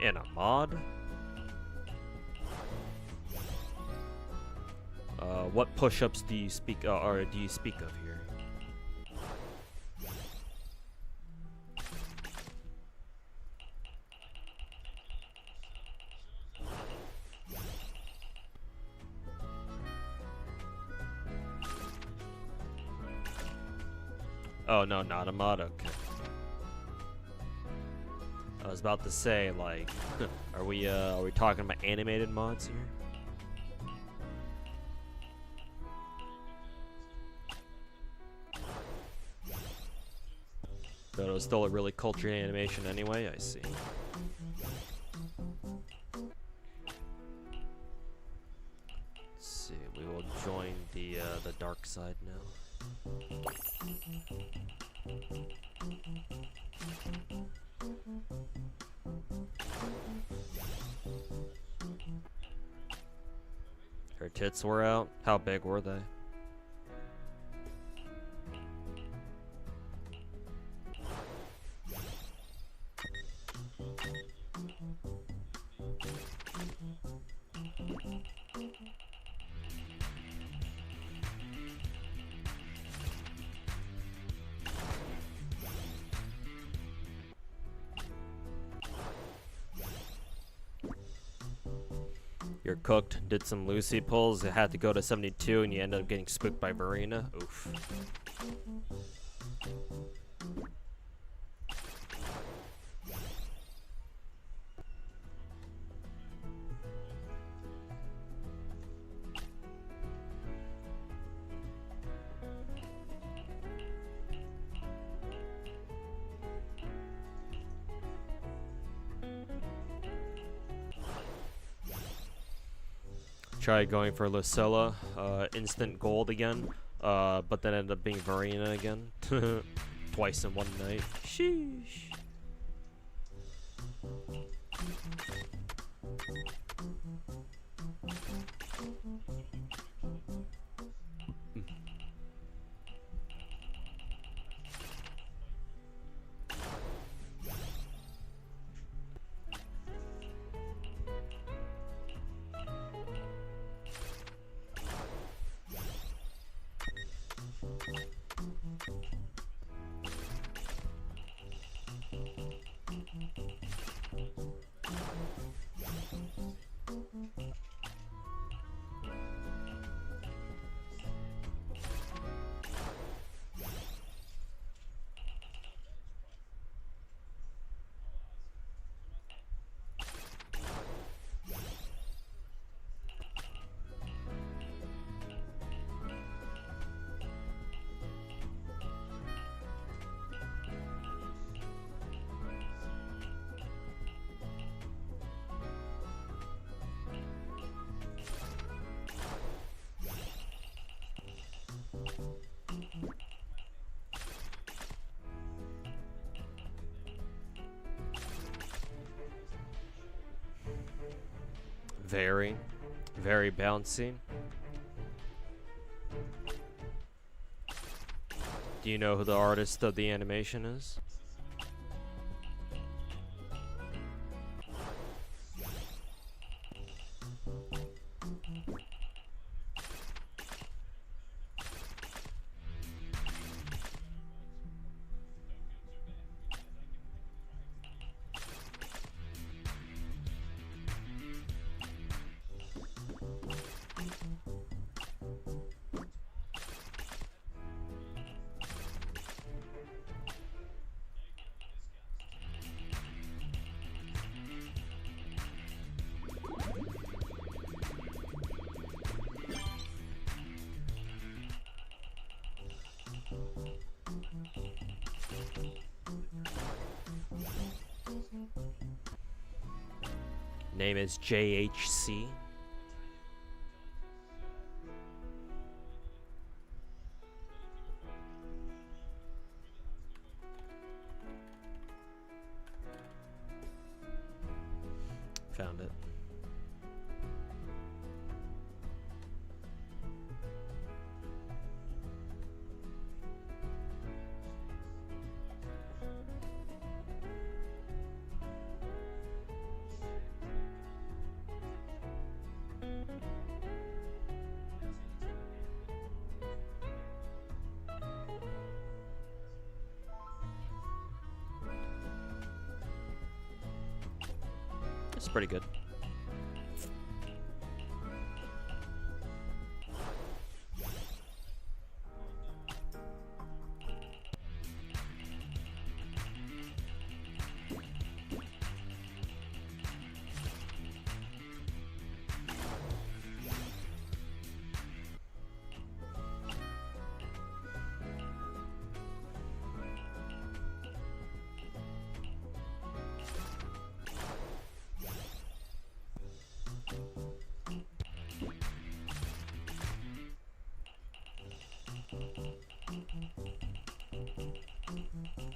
in a mod? What push-ups do you speak of here? Oh no, not a mod. Okay. I was about to say, like, are we talking about animated mods here? But it was still a really cultured animation anyway. I see. Let's see. We will join the dark side now. Her tits were out. How big were they? You're cooked. Did some Lucy pulls. It had to go to 72, and you ended up getting spooked by Verena. Oof. Tried going for Lucilla, instant gold again, but then ended up being Verena again. Twice in one night. Sheesh. Very, very bouncy. Do you know who the artist of the animation is? Name is JHC. Found it. It's pretty good.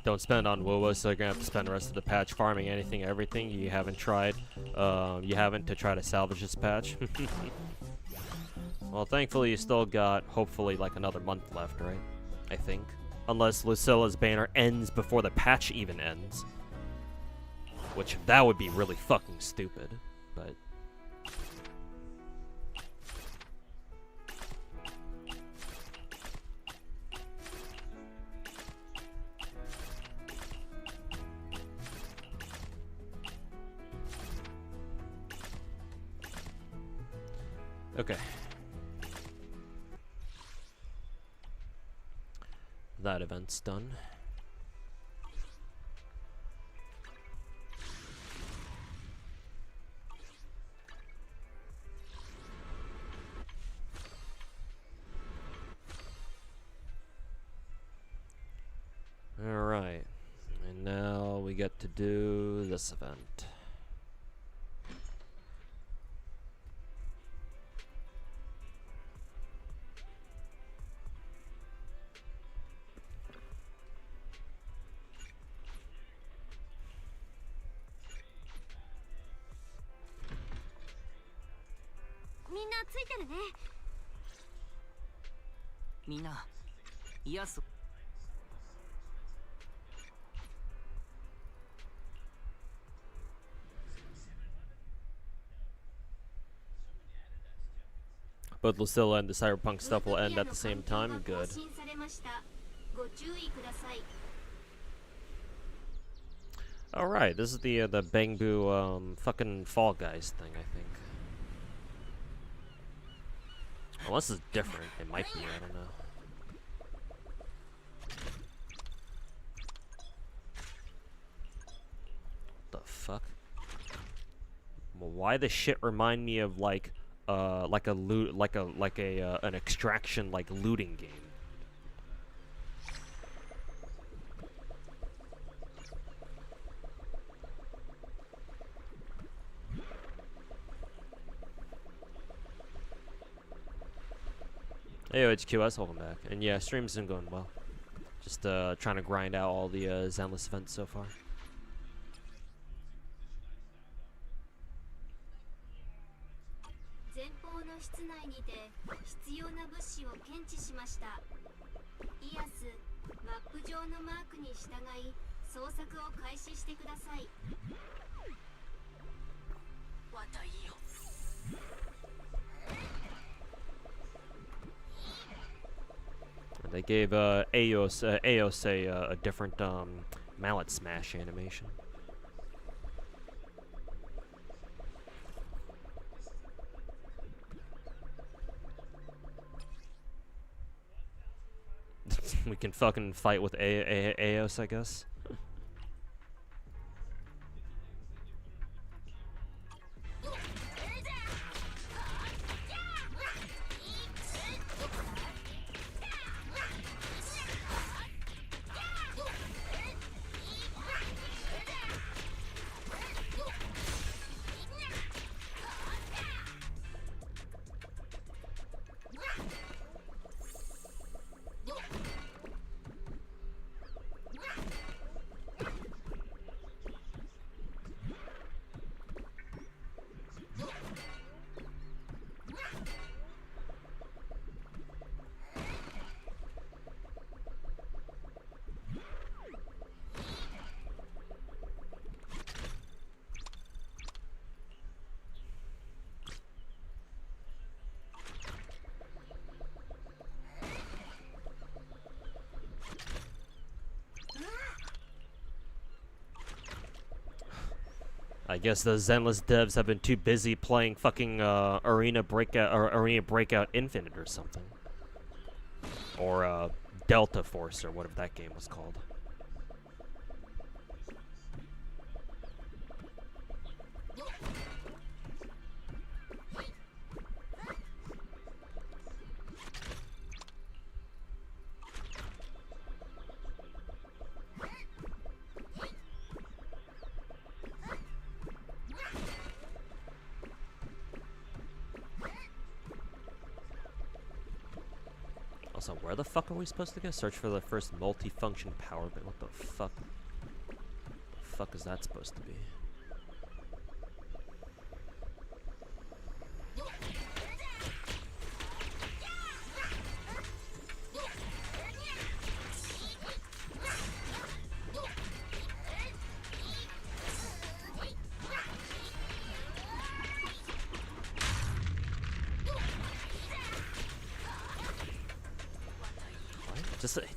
Don't spend on WoWo, so you're gonna have to spend the rest of the patch farming anything, everything you haven't tried. You haven't to try to salvage this patch. Well, thankfully you still got, hopefully, like another month left, right? I think. Unless Lucilla's banner ends before the patch even ends. Which, that would be really fucking stupid, but... Okay. That event's done. Alright. And now we get to do this event. Both Lucilla and the Cyberpunk stuff will end at the same time. Good. Alright, this is the Bangbu fucking Fall Guys thing, I think. Unless it's different, it might be, I don't know. What the fuck? Well, why does shit remind me of like a loot, an extraction like looting game? Hey HQS, welcome back. And yeah, stream's been going well. Just trying to grind out all the Zenless events so far. They gave Eos a different mallet smash animation. We can fucking fight with Eos, I guess. I guess the Zenless devs have been too busy playing fucking Arena Breakout Infinite or something. Or Delta Force or whatever that game was called. Also, where the fuck are we supposed to go? Search for the first multi-function power bit. What the fuck? The fuck is that supposed to be?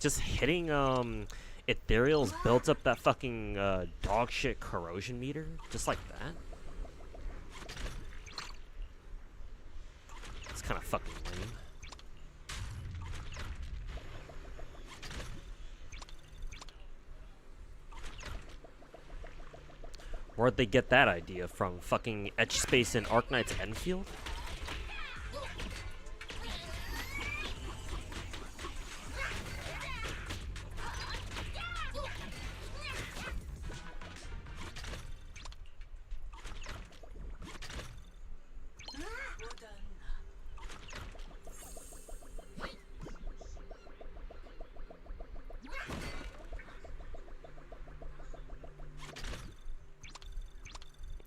Just hitting ethereals builds up that fucking dog shit corrosion meter just like that. It's kind of fucking lame. Where'd they get that idea from? Fucking Etch Space in Arknight's Enfield?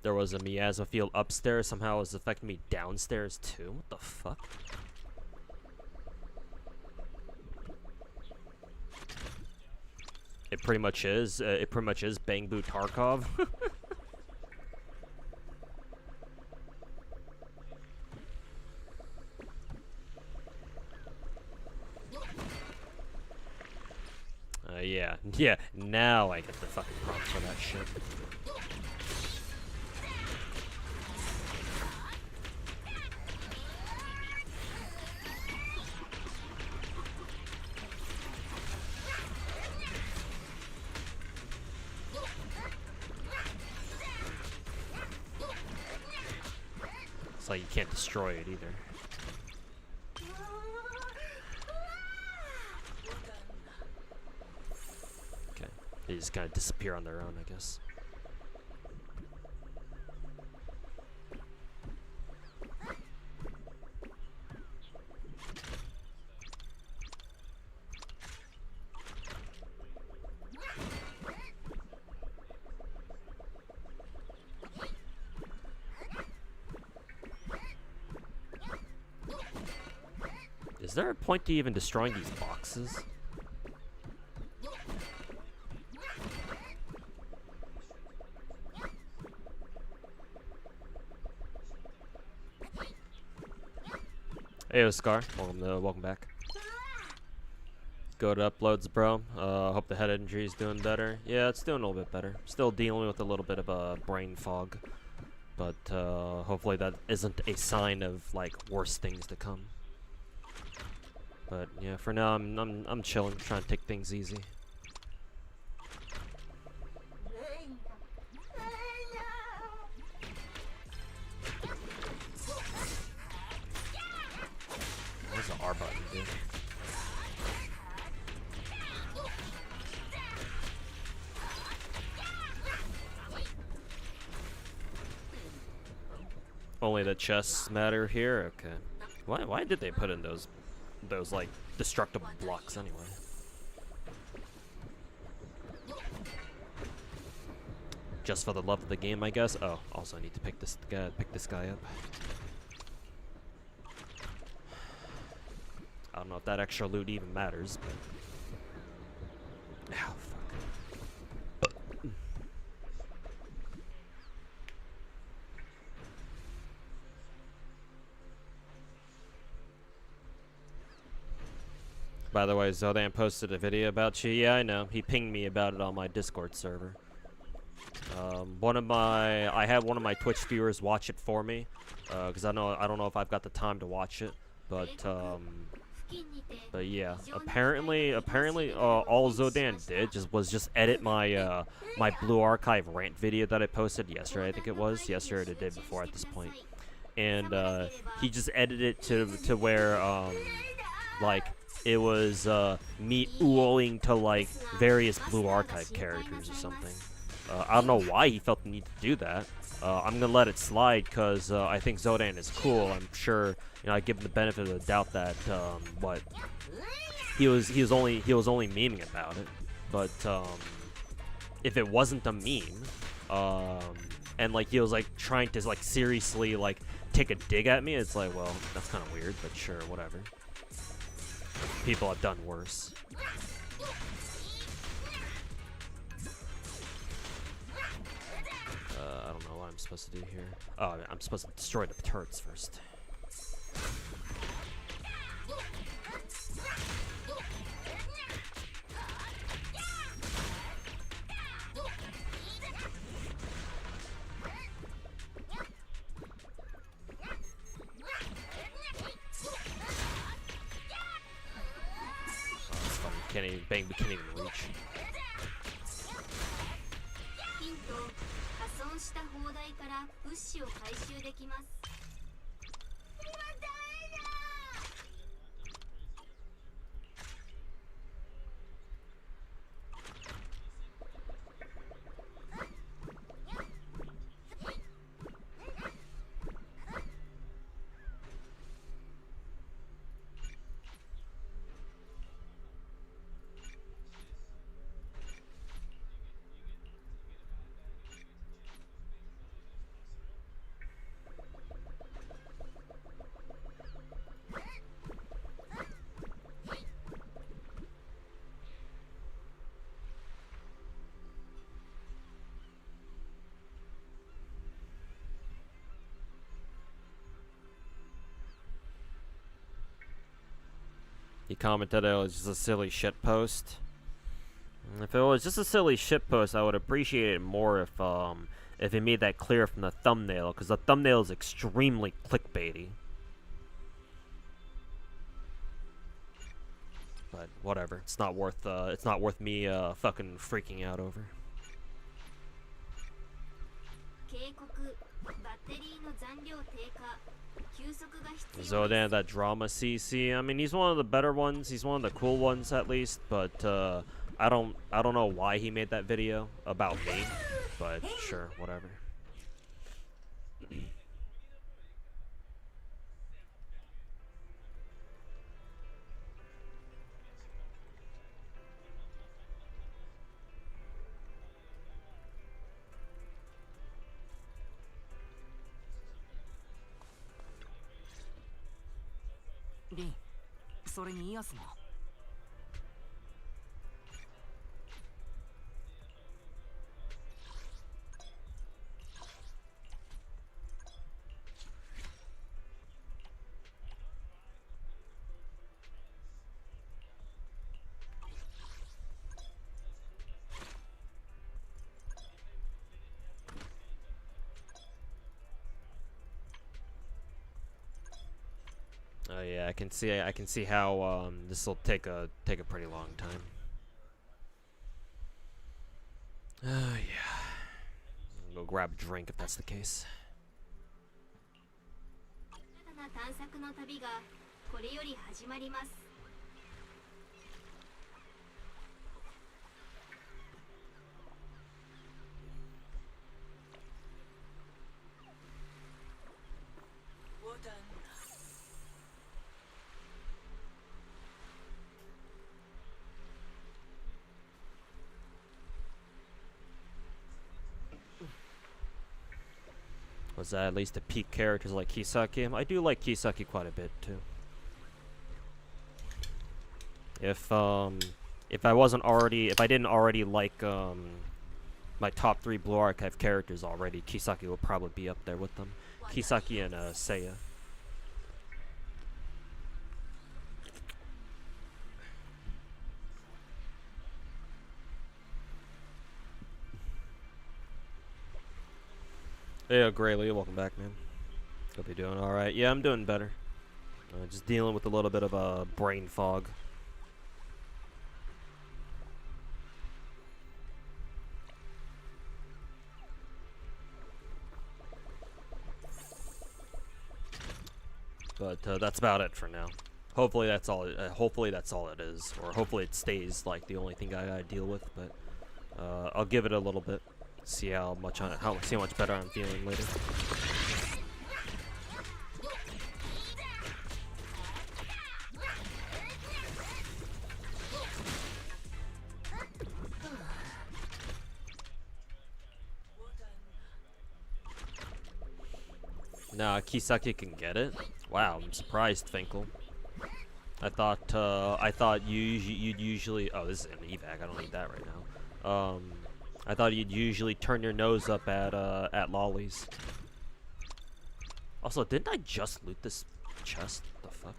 There was a miasma field upstairs, somehow it was affecting me downstairs too? What the fuck? It pretty much is Bang Boot Tarkov. Yeah, now I get the fucking prompt for that shit. It's like you can't destroy it either. Okay, they just kind of disappear on their own, I guess. Is there a point to even destroying these boxes? Hey, Scar. Welcome back. Good uploads, bro. Hope the head injury is doing better. Yeah, it's doing a little bit better. Still dealing with a little bit of a brain fog, but hopefully that isn't a sign of like worse things to come. But yeah, for now I'm chilling, trying to take things easy. Where's the R button, dude? Only the chests matter here? Okay. Why did they put in those like destructible blocks anyway? Just for the love of the game, I guess. Oh, also I need to pick this guy up. I don't know if that extra loot even matters, but ow, fuck. By the way, Zodan posted a video about you. Yeah, I know. He pinged me about it on my Discord server. I had one of my Twitch viewers watch it for me, because I don't know if I've got the time to watch it, but yeah, apparently, all Zodan did was just edit my my Blue Archive rant video that I posted yesterday. I think it was yesterday or the day before at this point, and he just edited it to where like it was me oohing to like various Blue Archive characters or something. I don't know why he felt the need to do that. I'm gonna let it slide because I think Zodan is cool. I'm sure, you know, I give him the benefit of the doubt that he was only memeing about it. But if it wasn't a meme, and like he was like trying to like seriously like take a dig at me, it's like, well, that's kind of weird, but sure, whatever. People have done worse. I don't know what I'm supposed to do here. Oh, I'm supposed to destroy the turrets first. Can't even bang, we can't even reach. ヒント、破損した砲台から物資を回収できます。 He commented it was just a silly shit post. If it was just a silly shit post, I would appreciate it more if it made that clear from the thumbnail, because the thumbnail is extremely clickbaity. But whatever, it's not worth me fucking freaking out over. Zodan, that drama CC. I mean, he's one of the better ones. He's one of the cool ones, at least. But I don't know why he made that video about me. But sure, whatever. Lin, それにイアスも。Oh yeah, I can see how this will take a pretty long time. Oh yeah. I'll go grab a drink if that's the case. Was that at least to peak characters like Kisaki? I do like Kisaki quite a bit too. If I didn't already like my top 3 Blue Archive characters already, Kisaki will probably be up there with them. Kisaki and Seiya. Hey, Grayley, welcome back, man. Hope you're doing alright. Yeah, I'm doing better. Just dealing with a little bit of brain fog. But that's about it for now. Hopefully that's all. Hopefully that's all it is, or hopefully it stays like the only thing I gotta deal with. But I'll give it a little bit. See how much better I'm feeling later. Nah, Kisaki can get it. Wow, I'm surprised, Finkel. I thought you'd usually. Oh, this is an evac. I don't need that right now. I thought you'd usually turn your nose up at lollies. Also, didn't I just loot this chest? The fuck?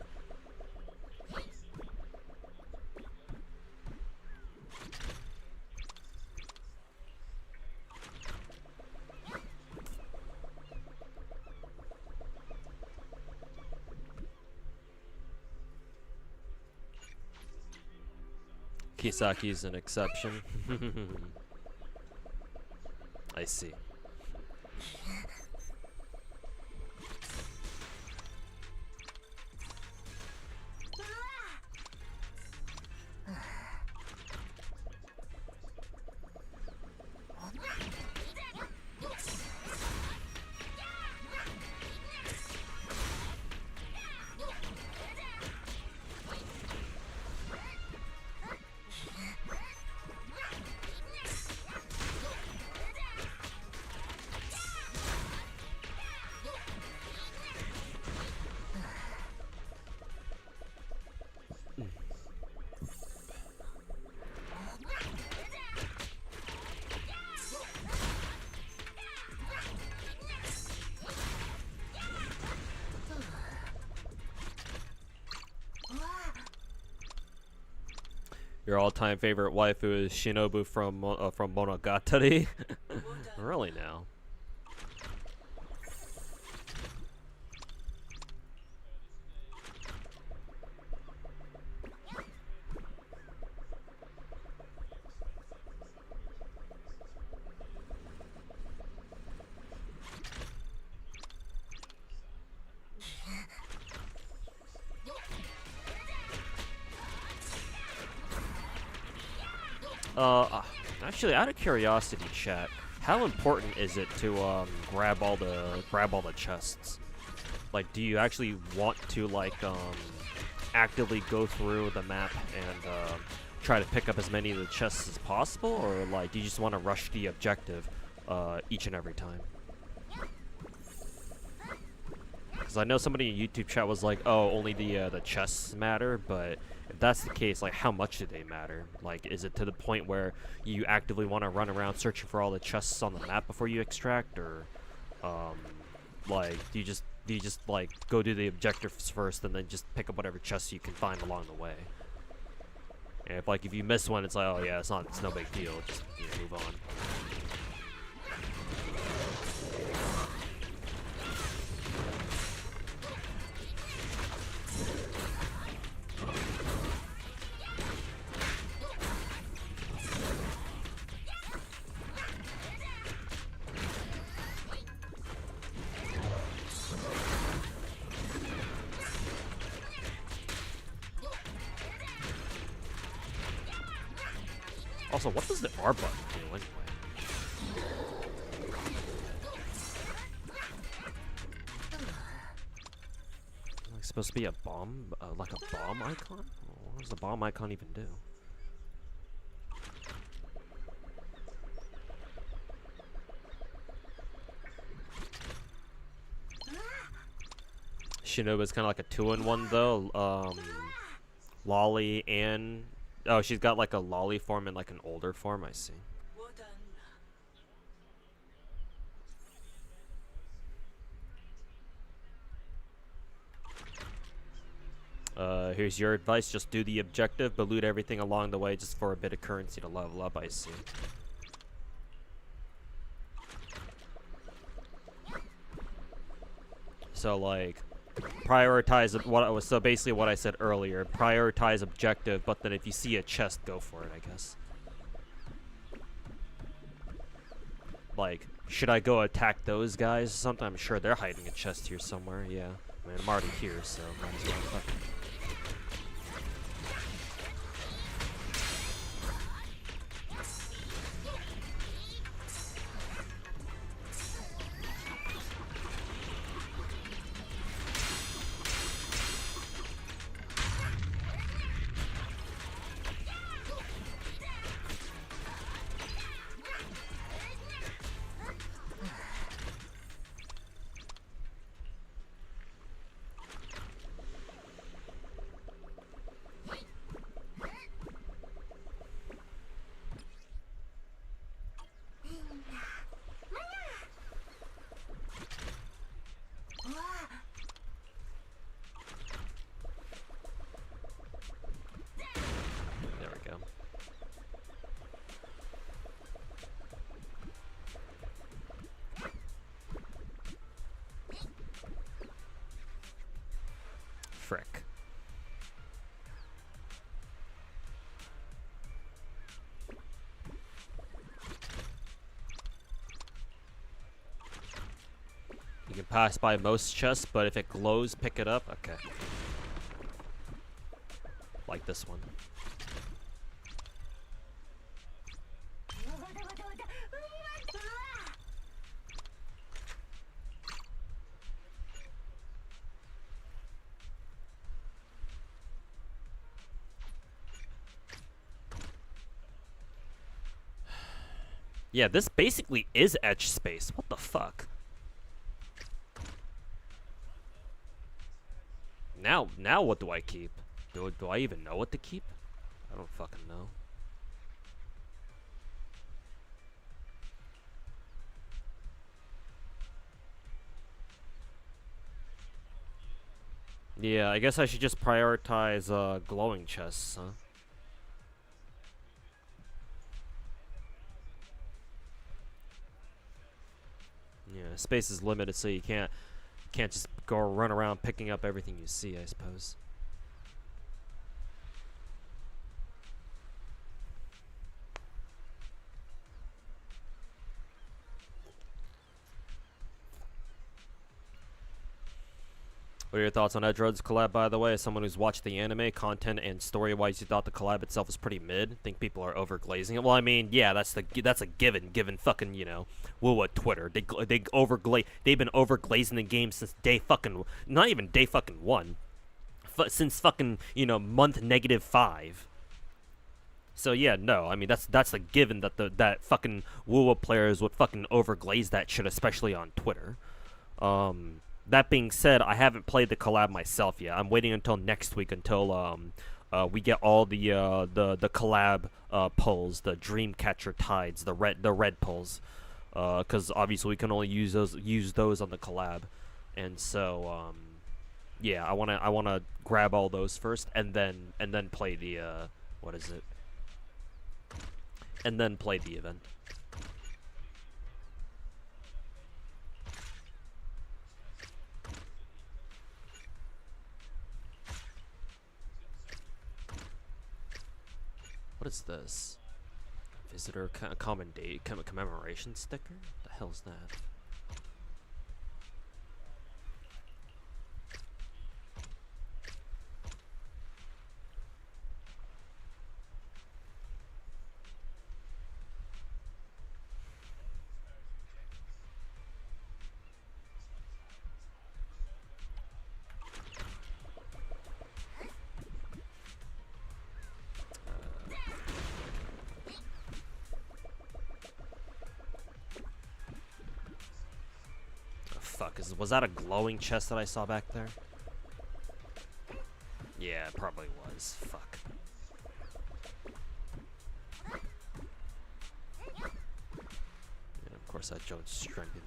Kisaki's an exception. I see. Your all-time favorite waifu is Shinobu from Monogatari. Really now? Actually, out of curiosity, chat, how important is it to grab all the chests? Like, do you actually want to actively go through the map and try to pick up as many of the chests as possible, or like do you just want to rush the objective each and every time? Because I know somebody in YouTube chat was like, "Oh, only the chests matter," but if that's the case, like, how much do they matter? Like, is it to the point where you actively want to run around searching for all the chests on the map before you extract, or like, do you just like go do the objectives first and then just pick up whatever chests you can find along the way? And if you miss one, it's like, oh yeah, it's no big deal, just move on. Also, what does the R button do anyway? Like, supposed to be a bomb, like a bomb icon? What does the bomb icon even do? Shinobu's kind of like a 2-in-1 though. Lolly and oh, she's got like a lolly form and like an older form. I see. Here's your advice: just do the objective, but loot everything along the way just for a bit of currency to level up. I see. So like, prioritize so basically what I said earlier, prioritize objective, but then if you see a chest, go for it, I guess. Like, should I go attack those guys? Sometimes I'm sure they're hiding a chest here somewhere. Yeah, I mean, I'm already here, so might as well fucking. pass by most chests, but if it glows, pick it up. Okay. Like this one. Yeah, this basically is etch space. What the fuck? Now what do I keep? Do I even know what to keep? I don't fucking know. Yeah, I guess I should just prioritize glowing chests, huh? Yeah, space is limited, so you can't just go run around picking up everything you see, I suppose. What are your thoughts on Edgeroad's collab, by the way? As someone who's watched the anime, content and story-wise, you thought the collab itself was pretty mid? Think people are overglazing it? Well, I mean, yeah, that's a given fucking, you know, what Twitter. They've been overglazing the game since day fucking, not even day fucking one. Since fucking, you know, month -5. So yeah, no, I mean that's a given that that fucking WoW players would fucking overglaze that shit, especially on Twitter. That being said, I haven't played the collab myself yet. I'm waiting until next week until we get all the collab pulls, the Dreamcatcher tides, the red pulls, because obviously we can only use those on the collab, and so yeah, I wanna grab all those first, and then play the what is it? And then play the event. What is this? Visitor common date commemoration sticker? What the hell's that? Was that a glowing chest that I saw back there? Yeah, it probably was. Fuck. And of course that Jones strengthened.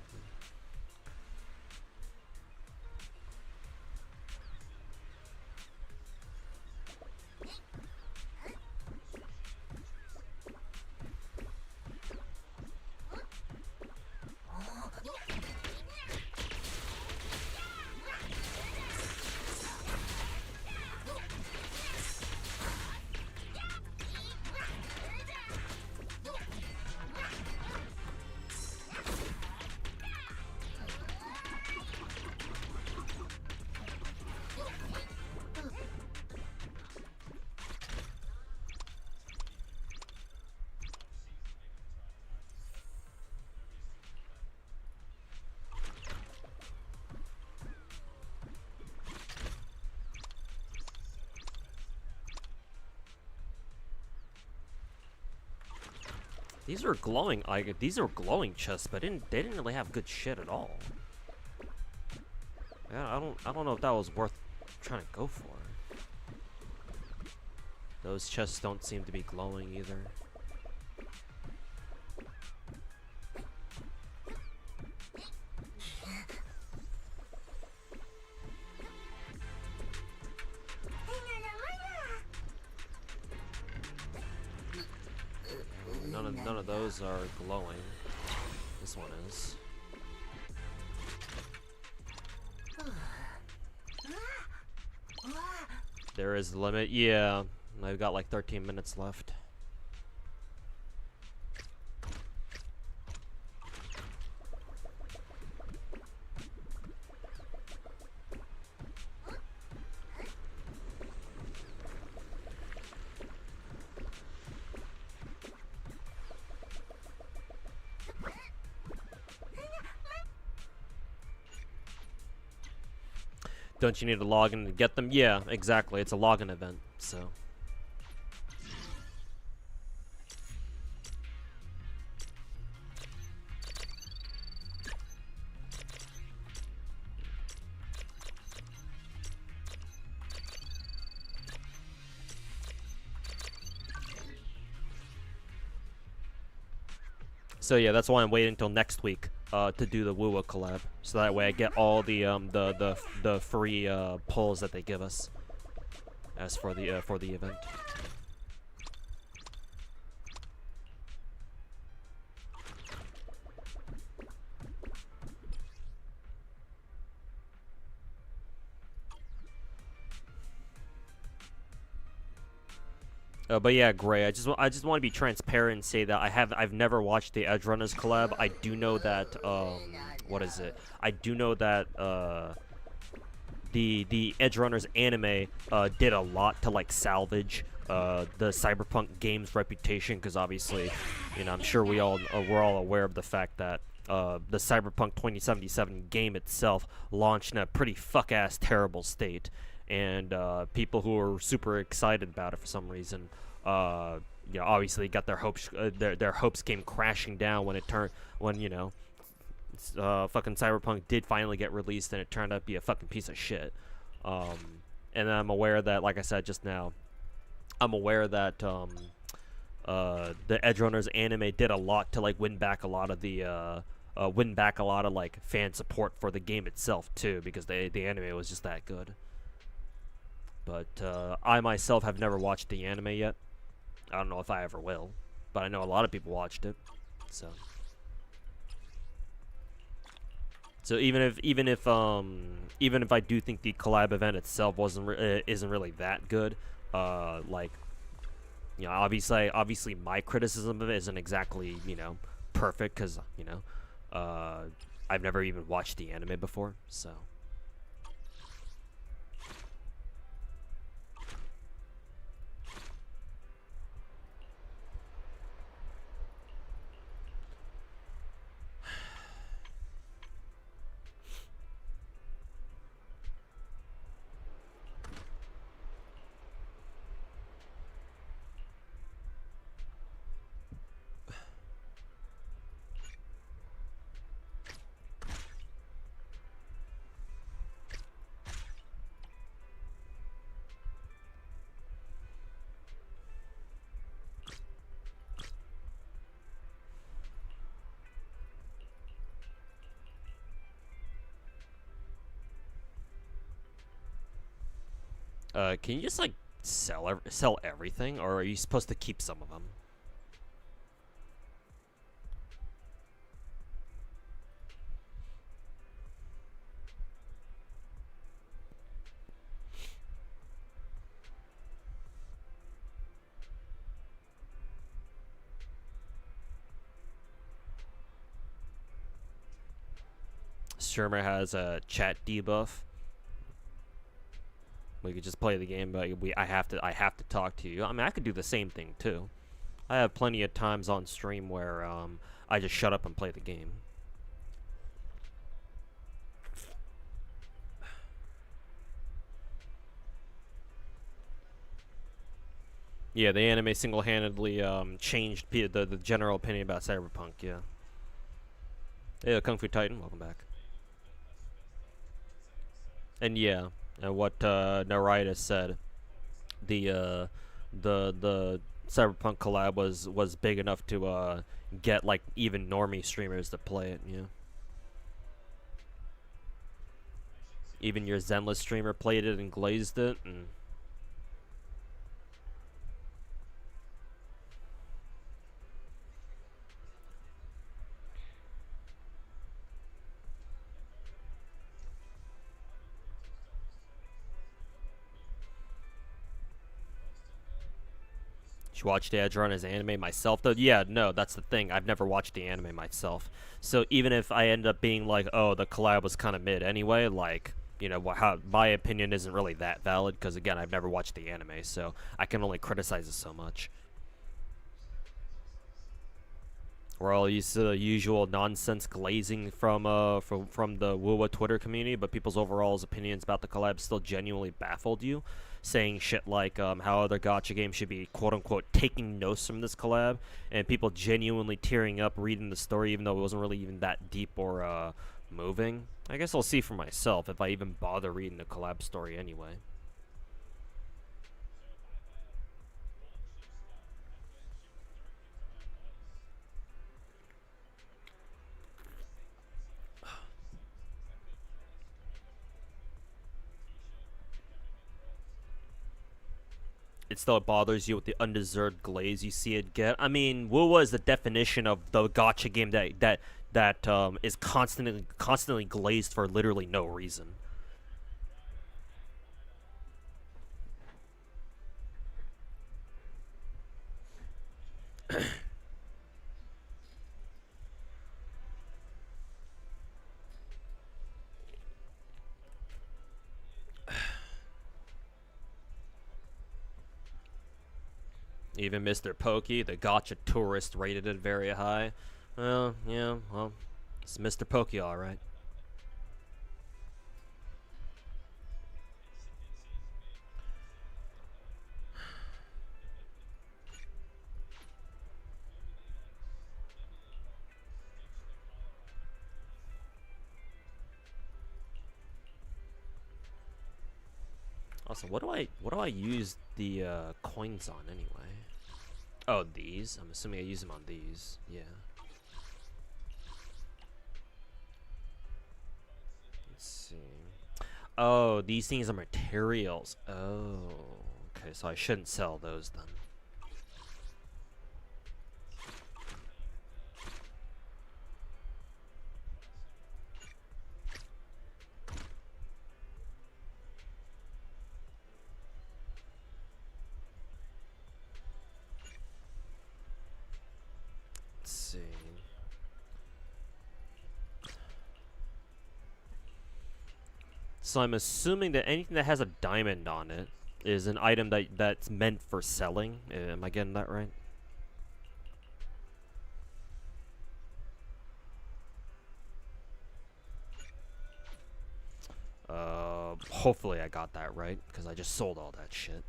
These are glowing. These are glowing chests, but they didn't really have good shit at all. Yeah, I don't know if that was worth trying to go for. Those chests don't seem to be glowing either. None of those are glowing. This one is. There is a limit. Yeah, I've got like 13 minutes left. Don't you need to log in to get them? Yeah, exactly. It's a login event, so. So yeah, that's why I'm waiting until next week to do the Woowa collab, so that way I get all the free pulls that they give us as for the event. But yeah, Gray. I just want to be transparent and say that I've never watched the Edge Runners collab. I do know that what is it? I do know that the Edge Runners anime did a lot to like salvage the Cyberpunk game's reputation, because obviously, you know, I'm sure we're all aware of the fact that the Cyberpunk 2077 game itself launched in a pretty fuck-ass terrible state. And people who were super excited about it for some reason, you know, obviously got their hopes came crashing down when you know, fucking Cyberpunk did finally get released, and it turned out to be a fucking piece of shit. And I'm aware that, like I said just now, I'm aware that the Edge Runners anime did a lot to like win back a lot of like fan support for the game itself too, because the anime was just that good. But I myself have never watched the anime yet. I don't know if I ever will, but I know a lot of people watched it. So even if I do think the collab event itself isn't really that good, like, you know, obviously my criticism of it isn't exactly, you know, perfect, because, you know, I've never even watched the anime before, so. Can you just like sell everything, or are you supposed to keep some of them? Streamer has a chat debuff. We could just play the game, but I have to talk to you. I mean, I could do the same thing too. I have plenty of times on stream where I just shut up and play the game. Yeah, the anime single-handedly changed the general opinion about Cyberpunk. Yeah. Hey, Kung Fu Titan, welcome back. And yeah, and what Narita said, the Cyberpunk collab was big enough to get like even normie streamers to play it. Yeah. Even your Zenless streamer played it and glazed it, and you watched the Edge Runners anime myself though? Yeah, no, that's the thing. I've never watched the anime myself. So even if I end up being like, oh, the collab was kind of mid anyway, like, you know, how my opinion isn't really that valid, because again, I've never watched the anime, so I can only criticize it so much. or all these usual nonsense glazing from the Wuwa Twitter community, but people's overall opinions about the collab still genuinely baffled you, saying shit like how other gacha games should be quote unquote taking notes from this collab, and people genuinely tearing up reading the story even though it wasn't really even that deep or moving. I guess I'll see for myself if I even bother reading the collab story anyway. It still bothers you with the undeserved glaze you see it get. I mean, Wuwa is the definition of the gacha game that is constantly glazed for literally no reason. Even Mr. Pokey, the gacha tourist, rated it very high. Well, yeah, well, it's Mr. Pokey, alright. Also, what do I use the coins on anyway? Oh, these? I'm assuming I use them on these. Yeah. Let's see. Oh, these things are materials. Oh, okay, so I shouldn't sell those then. So I'm assuming that anything that has a diamond on it is an item that's meant for selling. Am I getting that right? Hopefully I got that right, because I just sold all that shit.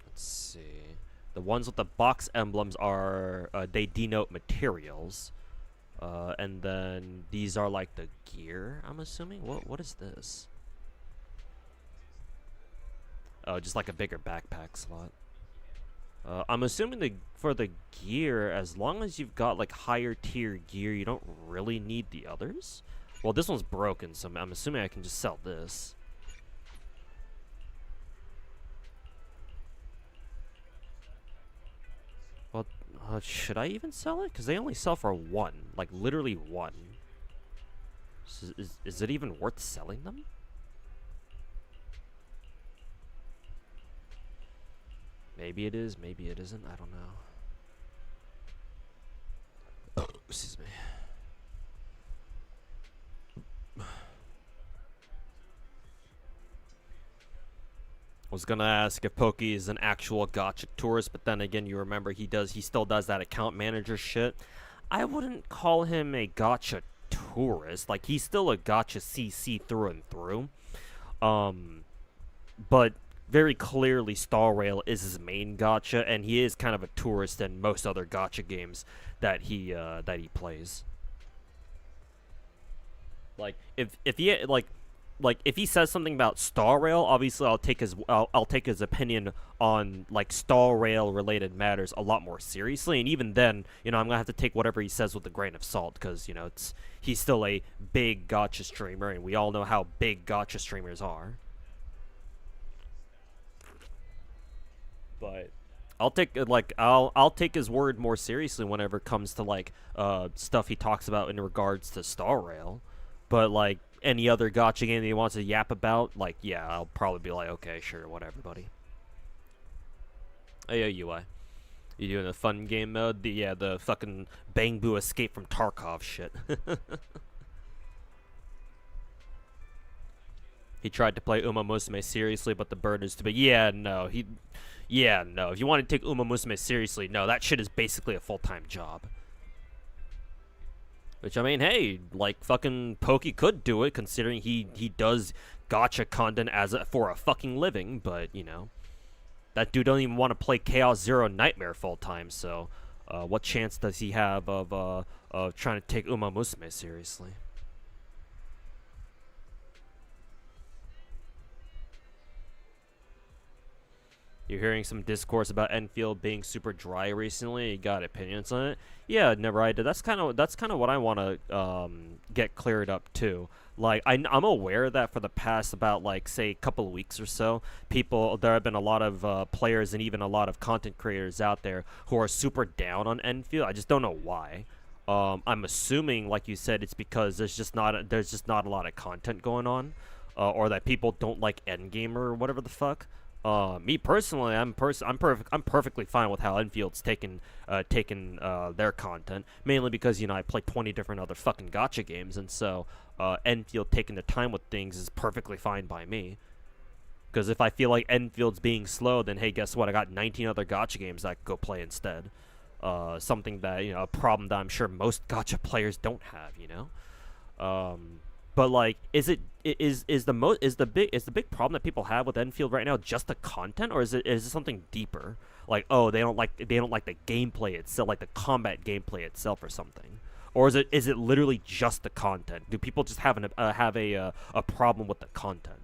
Let's see. The ones with the box emblems are, they denote materials. And then these are like the gear, I'm assuming. What is this? Oh, just like a bigger backpack slot. I'm assuming for the gear, as long as you've got like higher tier gear, you don't really need the others. Well, this one's broken, so I'm assuming I can just sell this. Well, should I even sell it? Because they only sell for one. Like, literally one. So is it even worth selling them? Maybe it is, maybe it isn't. I don't know. Oh, excuse me. Was gonna ask if Pokey is an actual gacha tourist, but then again, you remember he still does that account manager shit. I wouldn't call him a gacha tourist. Like, he's still a gacha CC through and through. But very clearly Star Rail is his main gacha, and he is kind of a tourist in most other gacha games that he plays. Like, if he says something about Star Rail, obviously I'll take his opinion on like Star Rail related matters a lot more seriously, and even then, I'm gonna have to take whatever he says with a grain of salt, because he's still a big gacha streamer, and we all know how big gacha streamers are. But I'll take his word more seriously whenever it comes to like stuff he talks about in regards to Star Rail. But like any other gacha game that he wants to yap about, like, yeah, I'll probably be like, okay, sure, whatever, buddy. Hey, UI. You doing a fun game mode? The fucking Bangbu Escape from Tarkov shit. He tried to play Uma Musume seriously, but the bird is too big. Yeah, no, Yeah, no. If you want to take Uma Musume seriously, no, that shit is basically a full-time job. Which, I mean, hey, like, fucking Pokey could do it, considering he does gacha content for a fucking living, but, you know, that dude don't even want to play Chaos Zero Nightmare full-time, so, what chance does he have of trying to take Uma Musume seriously? You're hearing some discourse about Enfield being super dry recently. You got opinions on it? Yeah, never I did. That's kind of what I want to get cleared up too. Like I'm aware that for the past about like say a couple of weeks or so, there have been a lot of players and even a lot of content creators out there who are super down on Enfield. I just don't know why. I'm assuming, like you said, it's because there's just not a lot of content going on, or that people don't like Endgame or whatever the fuck. Me personally, I'm perfectly fine with how Enfield's taken their content, mainly because, you know, I play 20 different other fucking gacha games, and so Enfield taking the time with things is perfectly fine by me. Because if I feel like Enfield's being slow, then hey, guess what? I got 19 other gacha games that I could go play instead. Something that, you know, a problem that I'm sure most gacha players don't have, you know. But like, is the big problem that people have with Enfield right now just the content, or is it something deeper? Like, oh, they don't like the gameplay itself, like the combat gameplay itself, or something, or is it literally just the content? Do people just have a problem with the content?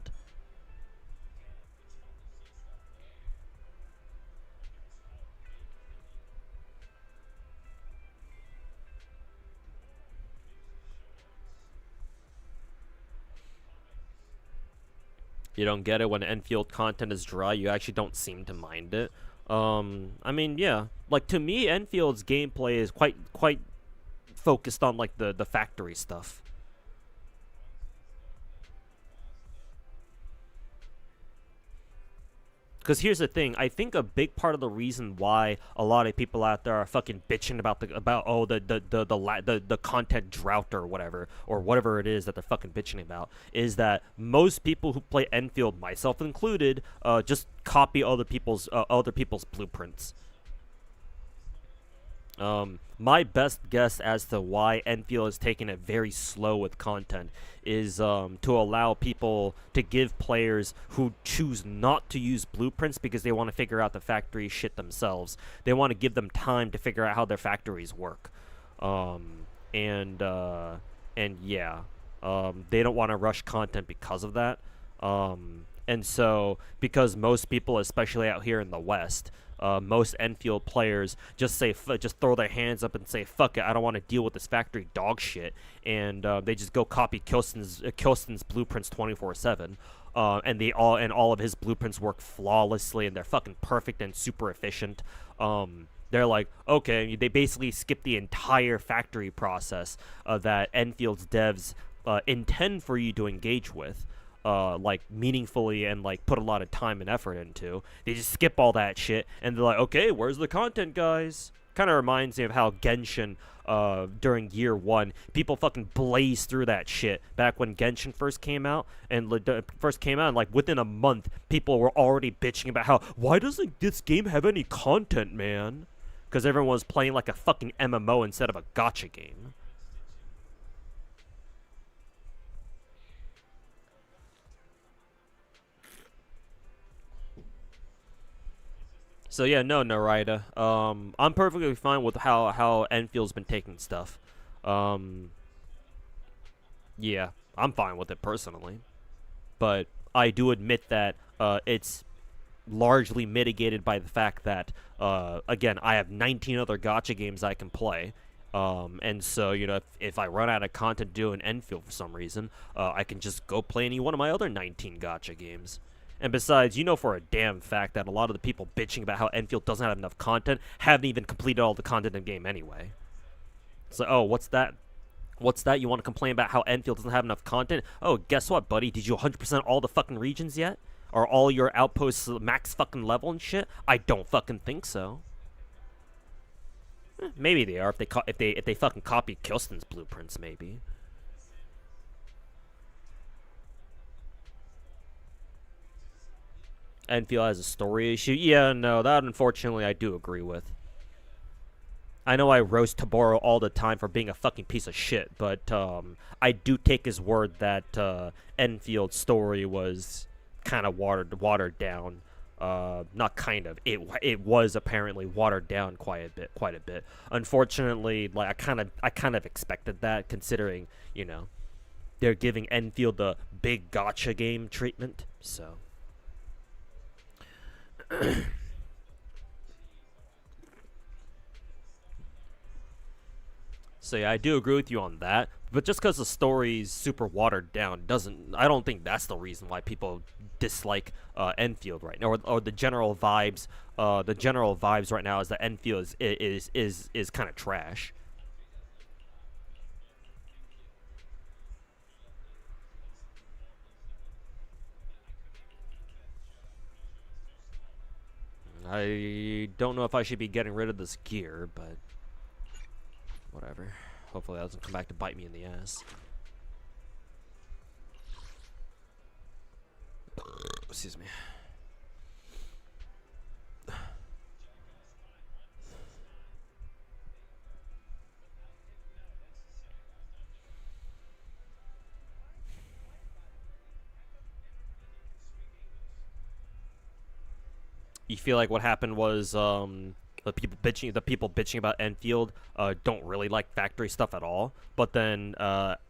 You don't get it when Enfield content is dry. You actually don't seem to mind it. I mean, yeah. Like, to me, Enfield's gameplay is quite focused on like the factory stuff. Because here's the thing, I think a big part of the reason why a lot of people out there are fucking bitching about the content drought or whatever it is that they're fucking bitching about, is that most people who play Enfield, myself included, just copy other people's blueprints. My best guess as to why Enfield is taking it very slow with content is to allow people to give players who choose not to use blueprints because they want to figure out the factory shit themselves. They want to give them time to figure out how their factories work. And yeah, they don't want to rush content because of that. And so, because most people, especially out here in the West, most Enfield players just throw their hands up and say, "Fuck it, I don't want to deal with this factory dog shit," and they just go copy Kilston's blueprints 24/7, and all of his blueprints work flawlessly, and they're fucking perfect and super efficient. They're like, okay, they basically skip the entire factory process that Enfield's devs intend for you to engage with. Like meaningfully and like put a lot of time and effort into. They just skip all that shit and they're like, okay, where's the content, guys? Kind of reminds me of how Genshin, during year one, people fucking blazed through that shit back when Genshin first came out, and like within a month, people were already bitching about how, why doesn't this game have any content, man? Because everyone was playing like a fucking MMO instead of a gacha game. So yeah, no, Narita. I'm perfectly fine with how Enfield's been taking stuff. Yeah, I'm fine with it personally, but I do admit that it's largely mitigated by the fact that again, I have 19 other gacha games I can play. And so, you know, if I run out of content to do in Enfield for some reason, I can just go play any one of my other 19 gacha games. And besides, you know for a damn fact that a lot of the people bitching about how Enfield doesn't have enough content haven't even completed all the content in the game anyway. So, oh, what's that? What's that? You want to complain about how Enfield doesn't have enough content? Oh, guess what, buddy? Did you 100% all the fucking regions yet? Are all your outposts max fucking level and shit? I don't fucking think so. Maybe they are if they fucking copy Kilston's blueprints, maybe. Enfield has a story issue. Yeah, no, that unfortunately I do agree with. I know I roast Taboro all the time for being a fucking piece of shit, but I do take his word that Enfield's story was kind of watered down. Not kind of. It was apparently watered down quite a bit. Unfortunately, like I kind of expected that, considering, you know, they're giving Enfield the big gotcha game treatment. So. So yeah, I do agree with you on that. But just because the story's super watered down I don't think that's the reason why people dislike Enfield right now, or the general vibes. The general vibes right now is that Enfield is kind of trash. I don't know if I should be getting rid of this gear, but whatever. Hopefully that doesn't come back to bite me in the ass. Excuse me. You feel like what happened was the people bitching about Enfield don't really like factory stuff at all. But then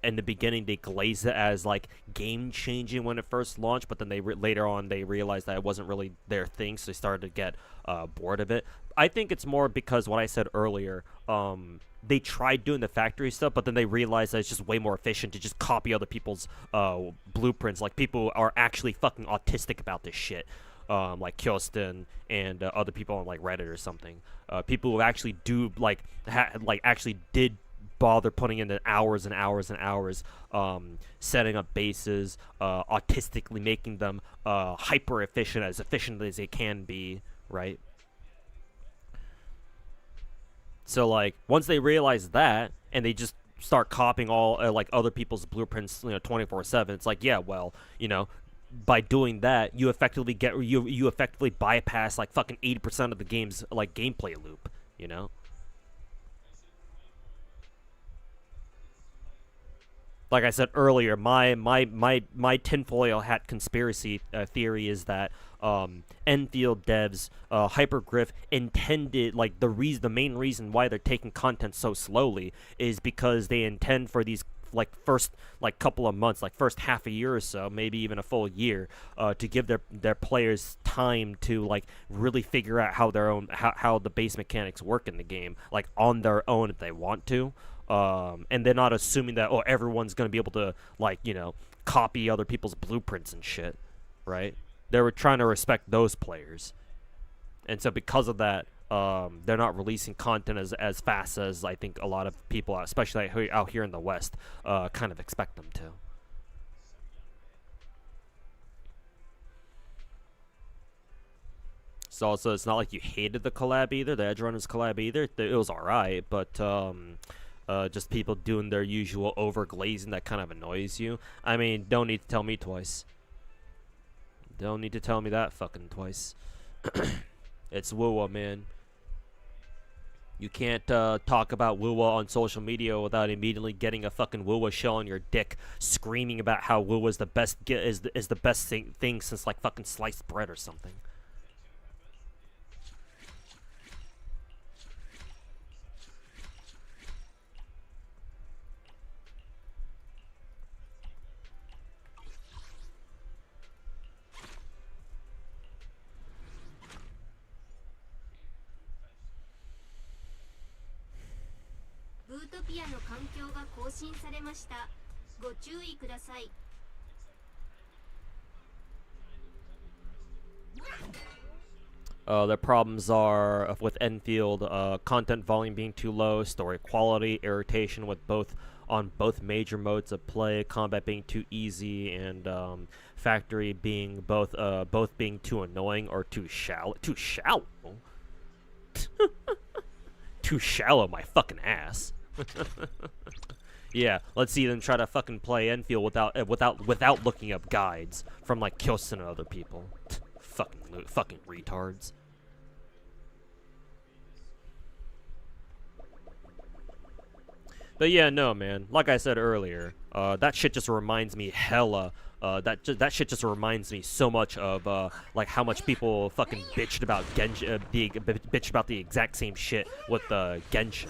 in the beginning they glazed it as like game changing when it first launched. But then later on they realized that it wasn't really their thing, so they started to get bored of it. I think it's more because what I said earlier. They tried doing the factory stuff, but then they realized that it's just way more efficient to just copy other people's blueprints. Like, people are actually fucking autistic about this shit. Like Kyostin and other people on like Reddit or something. People who actually do actually did bother putting in the hours and hours and hours, setting up bases, autistically making them hyper efficient as they can be, right? So like once they realize that, and they just start copying all like other people's blueprints, 24/7. It's like, yeah, well, by doing that, you effectively you effectively bypass like fucking 80% of the game's like gameplay loop, Like I said earlier, my tinfoil hat conspiracy theory is that Enfield devs, Hypergriff intended, like the main reason why they're taking content so slowly is because they intend for these like first like couple of months, like first half a year or so, maybe even a full year, to give their players time to like really figure out how the base mechanics work in the game, like on their own if they want to. And they're not assuming that everyone's gonna be able to like copy other people's blueprints and shit, right? They were trying to respect those players, and so because of that, they're not releasing content as fast as I think a lot of people, especially out here in the West, kind of expect them to. So also, it's not like you hated the collab either, the Edge Runners collab either. It was alright, but just people doing their usual overglazing that kind of annoys you. I mean, don't need to tell me twice. Don't need to tell me that fucking twice. It's Wuwa, man. You can't talk about Wuwa on social media without immediately getting a fucking Wuwa shell on your dick, screaming about how Wuwa's the best is the best thing since like fucking sliced bread or something. Their problems are with Enfield, content volume being too low, story quality, irritation with both major modes of play, combat being too easy, and factory being both being too annoying or too shallow. Too shallow. Too shallow, my fucking ass. Yeah, let's see them try to fucking play Enfield without looking up guides from like Kyosen and other people. Fucking retards. But yeah, no, man. Like I said earlier, that shit just reminds me hella. That shit just reminds me so much of like how much people fucking bitched about bitched about the exact same shit with Genshin.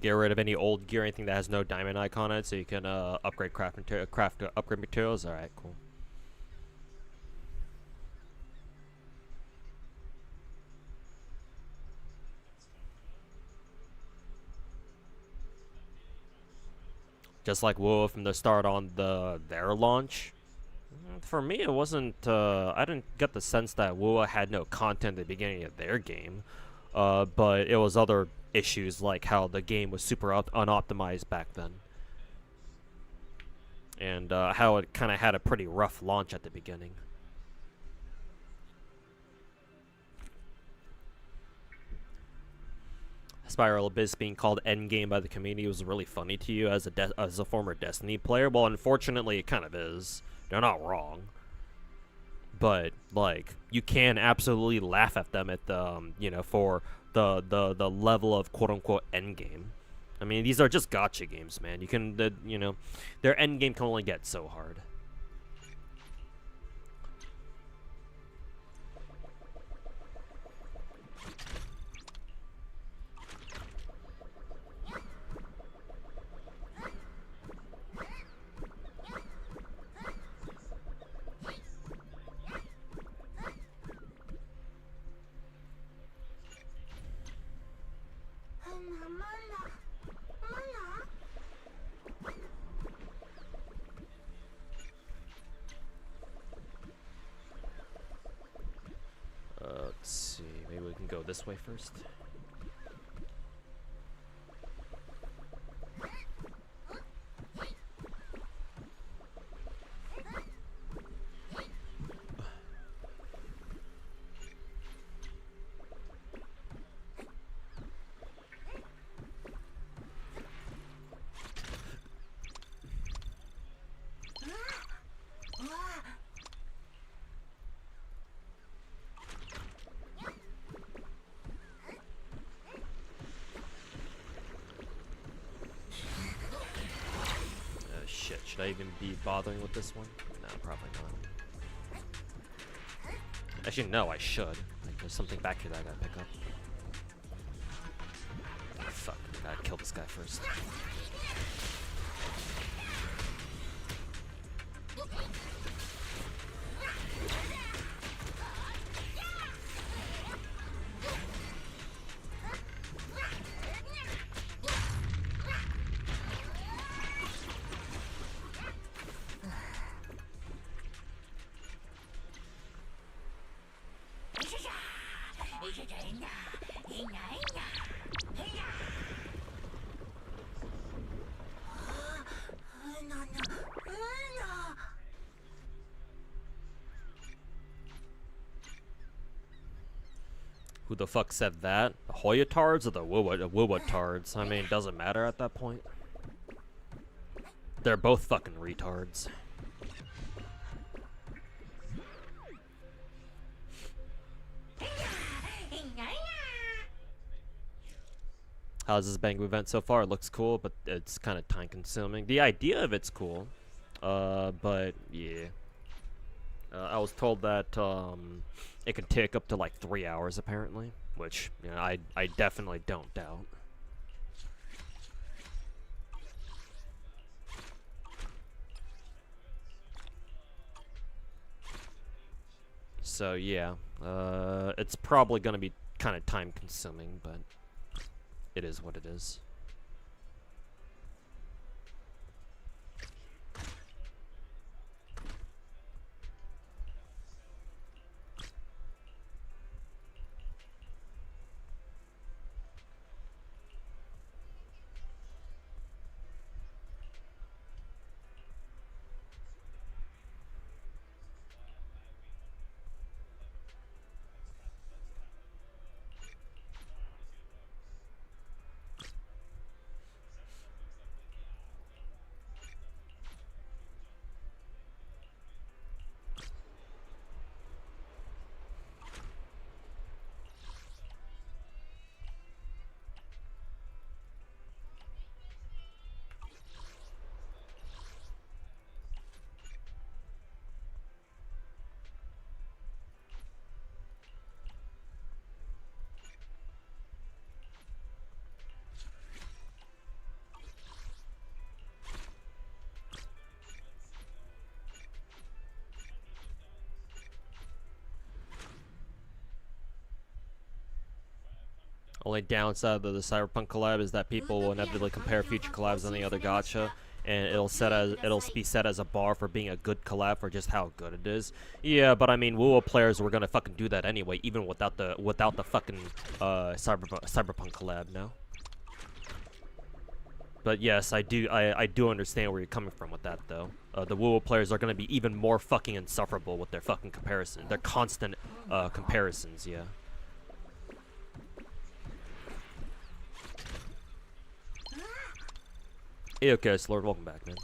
Get rid of any old gear, anything that has no diamond icon on it, so you can upgrade upgrade materials. All right, cool. Just like WoW from the start on their launch. For me, it wasn't. I didn't get the sense that WoW had no content at the beginning of their game, but it was other issues like how the game was super unoptimized back then, and how it kind of had a pretty rough launch at the beginning. Spiral Abyss being called endgame by the community was really funny to you as a former Destiny player. Well, unfortunately, it kind of is. They're not wrong, but like you can absolutely laugh at them at the for the level of quote unquote endgame. I mean, these are just gacha games, man. You can their endgame can only get so hard. Let's see. Maybe we can go this way first. Should I even be bothering with this one? No, probably not. Actually, no, I should. Like, there's something back here that I gotta pick up. Oh, fuck, I gotta kill this guy first. Who the fuck said that? The Hoyatards or the Wuwatards? I mean, doesn't matter at that point. They're both fucking retards. How's this Bangu event so far? It looks cool, but it's kind of time consuming. The idea of it's cool, but yeah. I was told that it can take up to like 3 hours apparently, which you know, I definitely don't doubt. So yeah, it's probably gonna be kind of time consuming, but it is what it is. Only downside of the Cyberpunk collab is that people will inevitably compare future collabs on the other gacha, and it'll be set as a bar for being a good collab for just how good it is. Yeah, but I mean, WoW players were gonna fucking do that anyway, even without the fucking Cyberpunk collab. No. But yes, I do understand where you're coming from with that though. The WoW players are gonna be even more fucking insufferable with their fucking comparison, their constant comparisons. Yeah. Hey, okay, Lord, welcome back, man.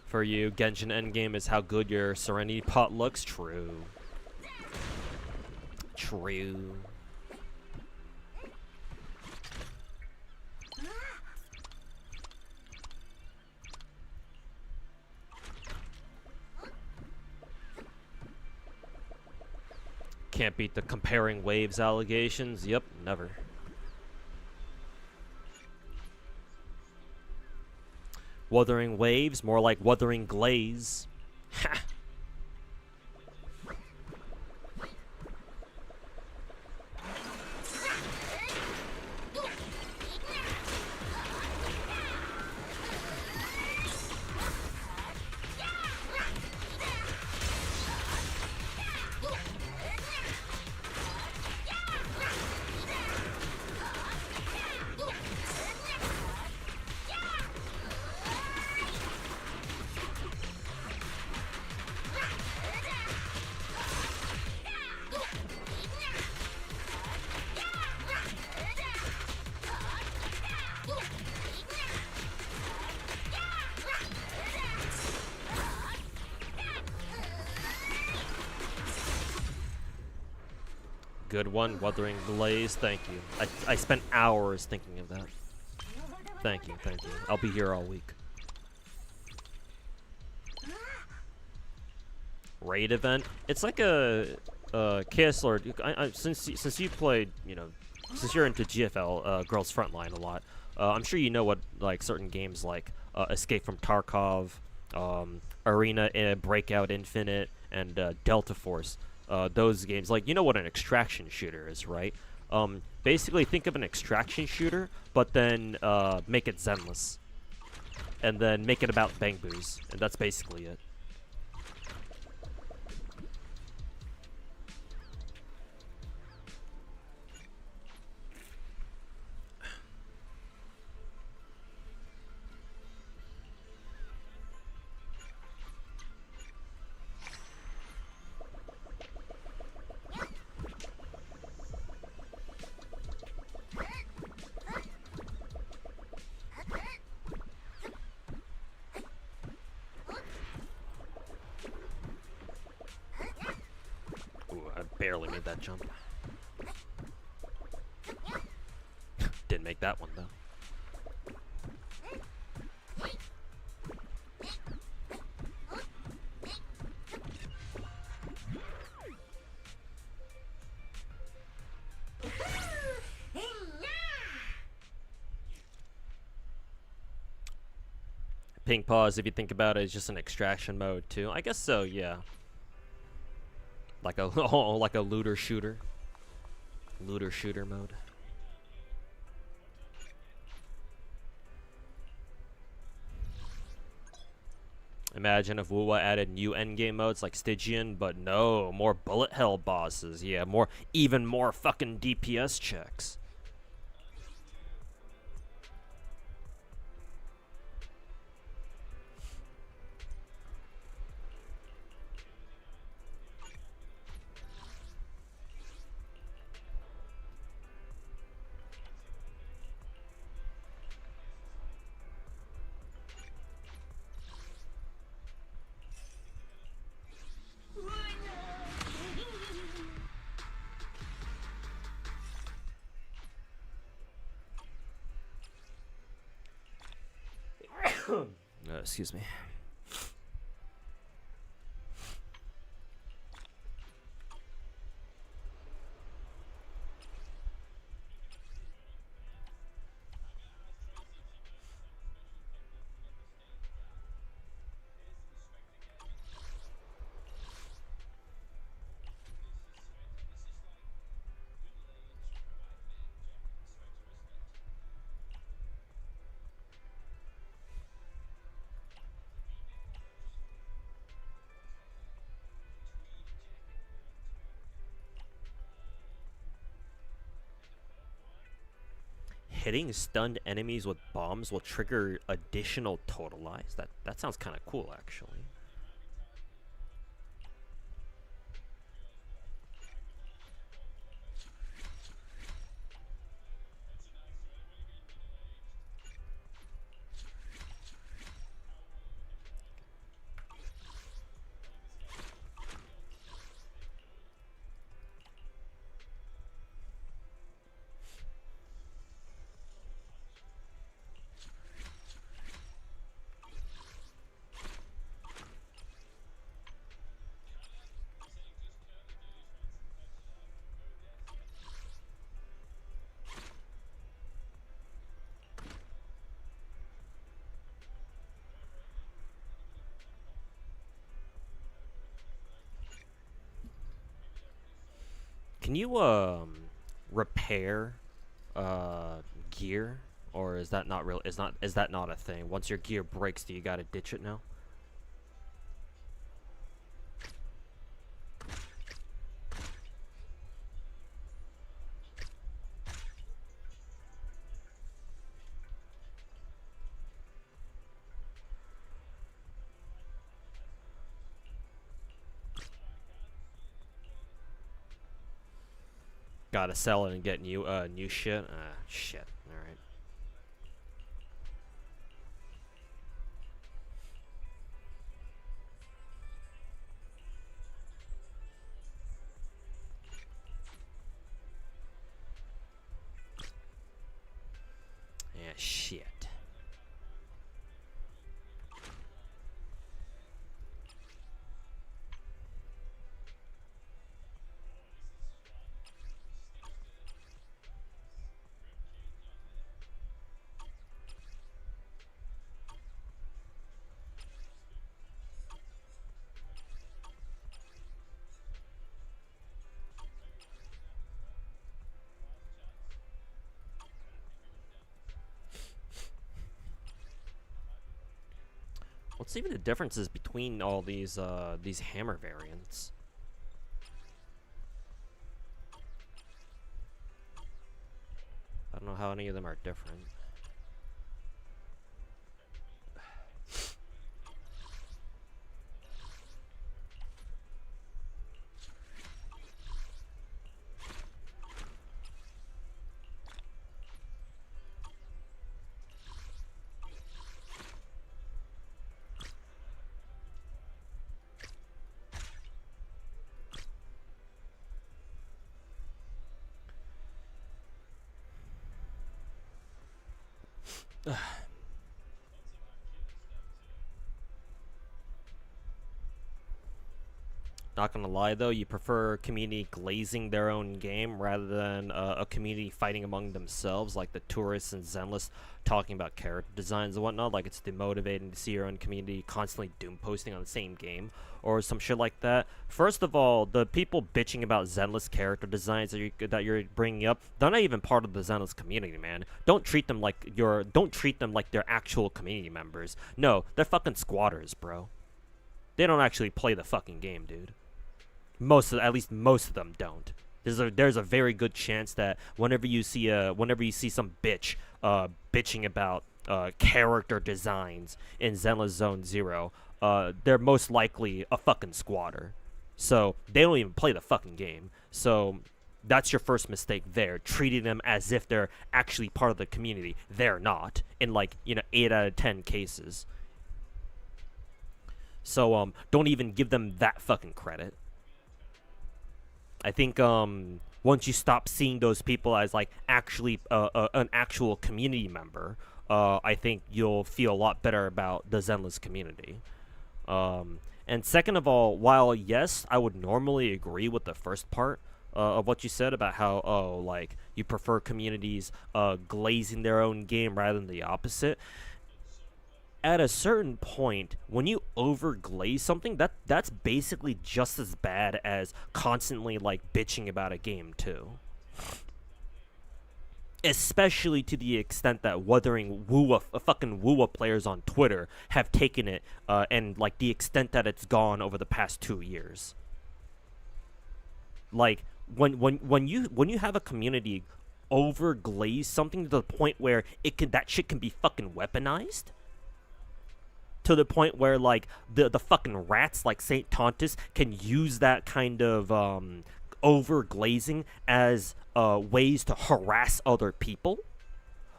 For you, Genshin Endgame is how good your Serenity pot looks. True. True. Can't beat the comparing waves allegations. Yep, never. Wuthering waves, more like wuthering glaze. Ha! Good one, Wuthering Blaze. Thank you. I spent hours thinking of that. Thank you, thank you. I'll be here all week. Raid event. It's like a KS Lord. Since you played, you know, since you're into GFL, Girls Frontline a lot. I'm sure you know what like certain games like Escape from Tarkov, Arena, Breakout Infinite, and Delta Force. Those games, like, you know what an extraction shooter is, right? Basically, think of an extraction shooter, but then make it zenless. And then make it about Bangbus, and that's basically it. made that jump. Didn't make that one though. Pink pause, if you think about it, is just an extraction mode too. I guess so, yeah. Like a like a looter shooter mode. Imagine if WoWa added new endgame modes like Stygian, but no, more bullet hell bosses. Yeah, even more fucking DPS checks. Excuse me. Hitting stunned enemies with bombs will trigger additional total lives. That sounds kind of cool, actually. Can you repair gear, or is that not real? Is that not a thing? Once your gear breaks, do you gotta ditch it now? Gotta sell it and get new shit. Shit. All right. Yeah, shit. What's even the differences between all these hammer variants? I don't know how any of them are different. Not gonna lie though, you prefer a community glazing their own game rather than a community fighting among themselves, like the tourists and Zenless talking about character designs and whatnot. Like it's demotivating to see your own community constantly doom posting on the same game or some shit like that. First of all, the people bitching about Zenless character designs that you're bringing up, they're not even part of the Zenless community, man. Don't treat them like they're actual community members. No, they're fucking squatters, bro. They don't actually play the fucking game, dude. At least most of them don't. There's a very good chance that whenever you see some bitch bitching about character designs in Zenless Zone Zero, they're most likely a fucking squatter. So they don't even play the fucking game. So that's your first mistake there, treating them as if they're actually part of the community. They're not, in 8 out of 10 cases. So don't even give them that fucking credit. I think once you stop seeing those people as actually an actual community member, I think you'll feel a lot better about the Zenless community. And second of all, while yes, I would normally agree with the first part of what you said about how you prefer communities glazing their own game rather than the opposite. At a certain point, when you overglaze something, that's basically just as bad as constantly bitching about a game too. Especially to the extent that fucking WoWa players on Twitter have taken it, and the extent that it's gone over the past 2 years. When you have a community overglaze something to the point where that shit can be fucking weaponized. To the point where the fucking rats like Saint Tontus can use that kind of overglazing as ways to harass other people,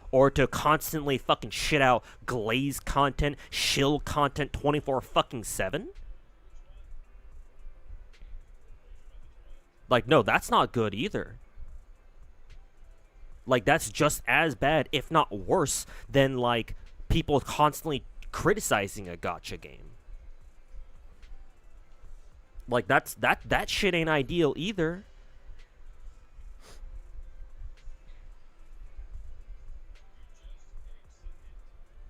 or to constantly fucking shit out glaze content, shill content 24/7. No, that's not good either. That's just as bad, if not worse, than people constantly criticizing a gacha game. That shit ain't ideal either.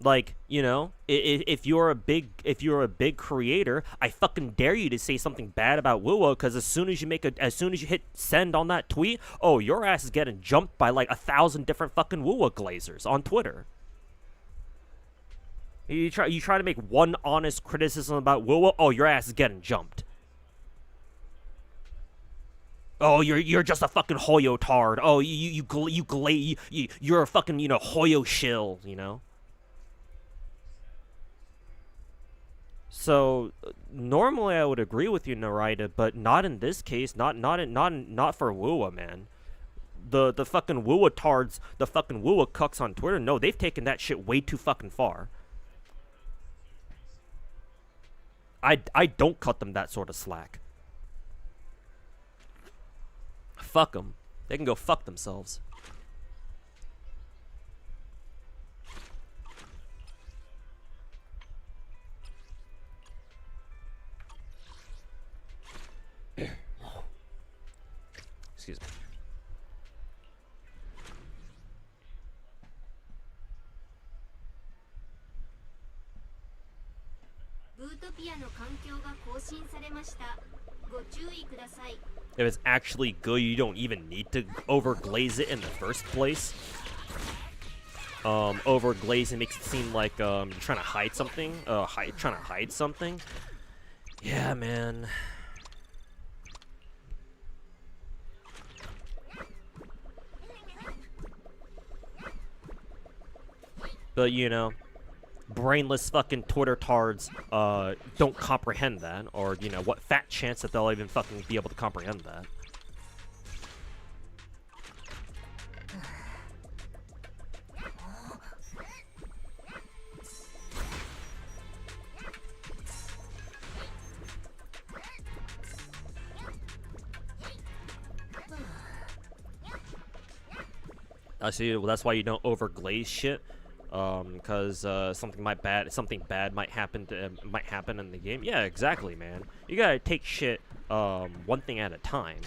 If you're a big creator, I fucking dare you to say something bad about WoWa, because as soon as you hit send on that tweet, oh, your ass is getting jumped by 1,000 different fucking WoWa glazers on Twitter. You try to make one honest criticism about WoWa, oh, your ass is getting jumped. Oh, you're just a fucking Hoyo tard. Oh, you're a fucking Hoyo shill, So normally I would agree with you, Narita, but not in this case. Not for WoWa, man. The fucking WoWa tards, the fucking WoWa cucks on Twitter. No, they've taken that shit way too fucking far. I don't cut them that sort of slack. Fuck them. They can go fuck themselves. Excuse me. ブートピアの環境が更新されました。ご注意ください。 If it's actually good, you don't even need to overglaze it in the first place. Overglazing makes it seem like you're trying to hide something. Trying to hide something. Yeah, man. But brainless fucking Twitter tards don't comprehend that, or what fat chance that they'll even fucking be able to comprehend that. I see. Well, that's why you don't overglaze shit. because something bad might happen in the game. Yeah, exactly, man. You gotta take shit one thing at a time.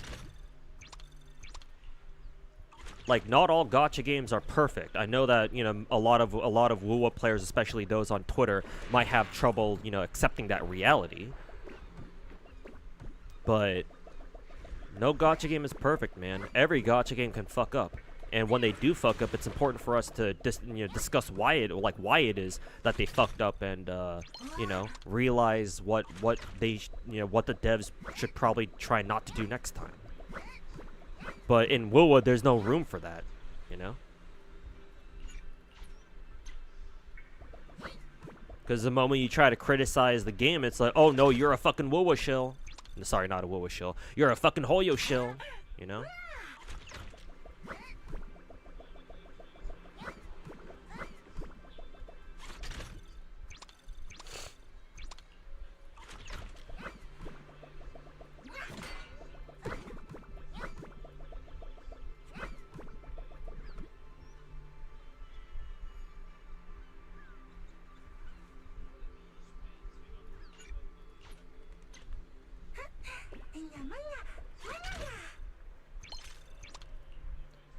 Like, not all gacha games are perfect. I know that, you know, a lot of WoW players, especially those on Twitter, might have trouble, you know, accepting that reality. But no gacha game is perfect, man. Every gacha game can fuck up. And when they do fuck up, it's important for us to discuss why it is that they fucked up, and you know, realize what the devs should probably try not to do next time. But in WoW, there's no room for that, you know? Because the moment you try to criticize the game, it's like, oh no, you're a fucking WoW shill. Sorry, not a WoW shill. You're a fucking Hoyo shill, you know?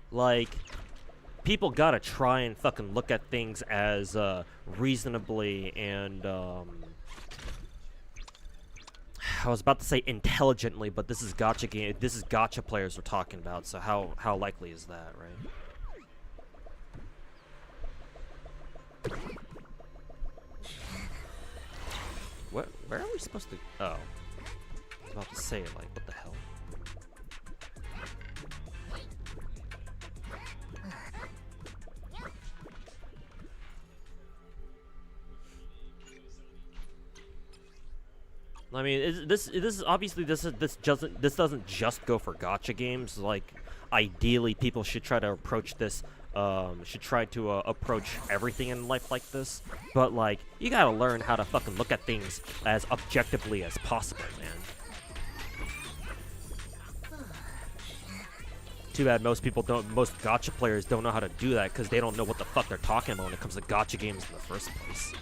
Like, people gotta try and fucking look at things as reasonably and I was about to say intelligently, but this is gacha game. This is gacha players we're talking about. So how likely is that, right? Where are we supposed to? Oh, I was about to say, like, what the hell? I mean, this doesn't just go for gacha games. Like, ideally, people should try to approach this. Approach everything in life like this. But like, you gotta learn how to fucking look at things as objectively as possible, man. Too bad most gacha players don't know how to do that, because they don't know what the fuck they're talking about when it comes to gacha games in the first place.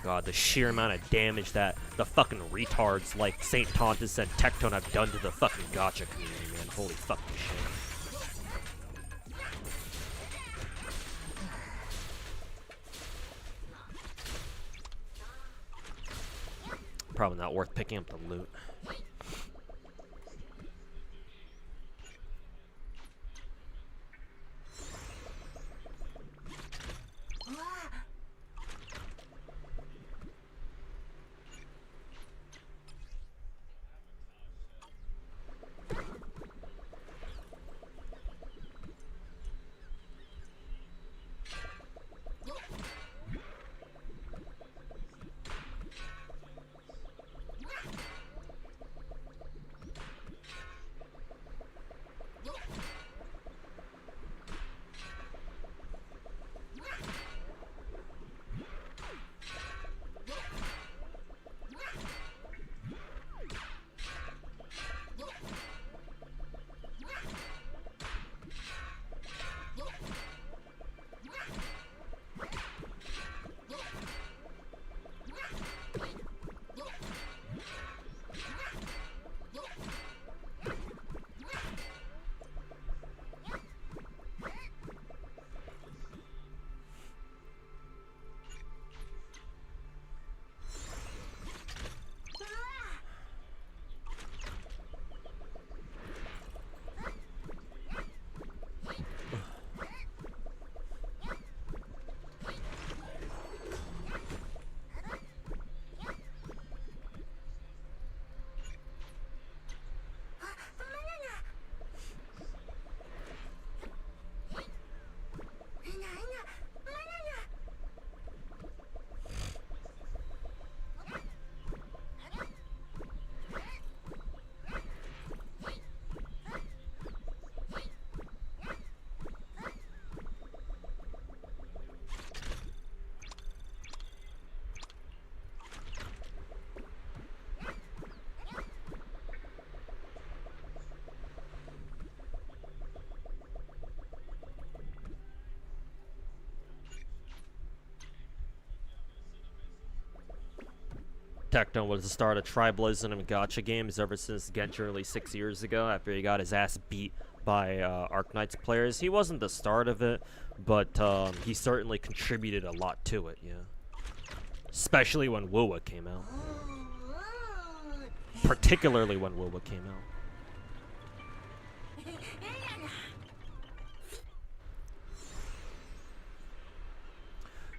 God, the sheer amount of damage that the fucking retards like St. Tontus and Tectone have done to the fucking gacha community, man. Holy fucking shit. Probably not worth picking up the loot. Tecton was the start of tribalism in gacha games ever since Genshin released 6 years ago after he got his ass beat by Arknights players. He wasn't the start of it, but he certainly contributed a lot to it, yeah. Especially when WoWa came out. Particularly when WoWa came out.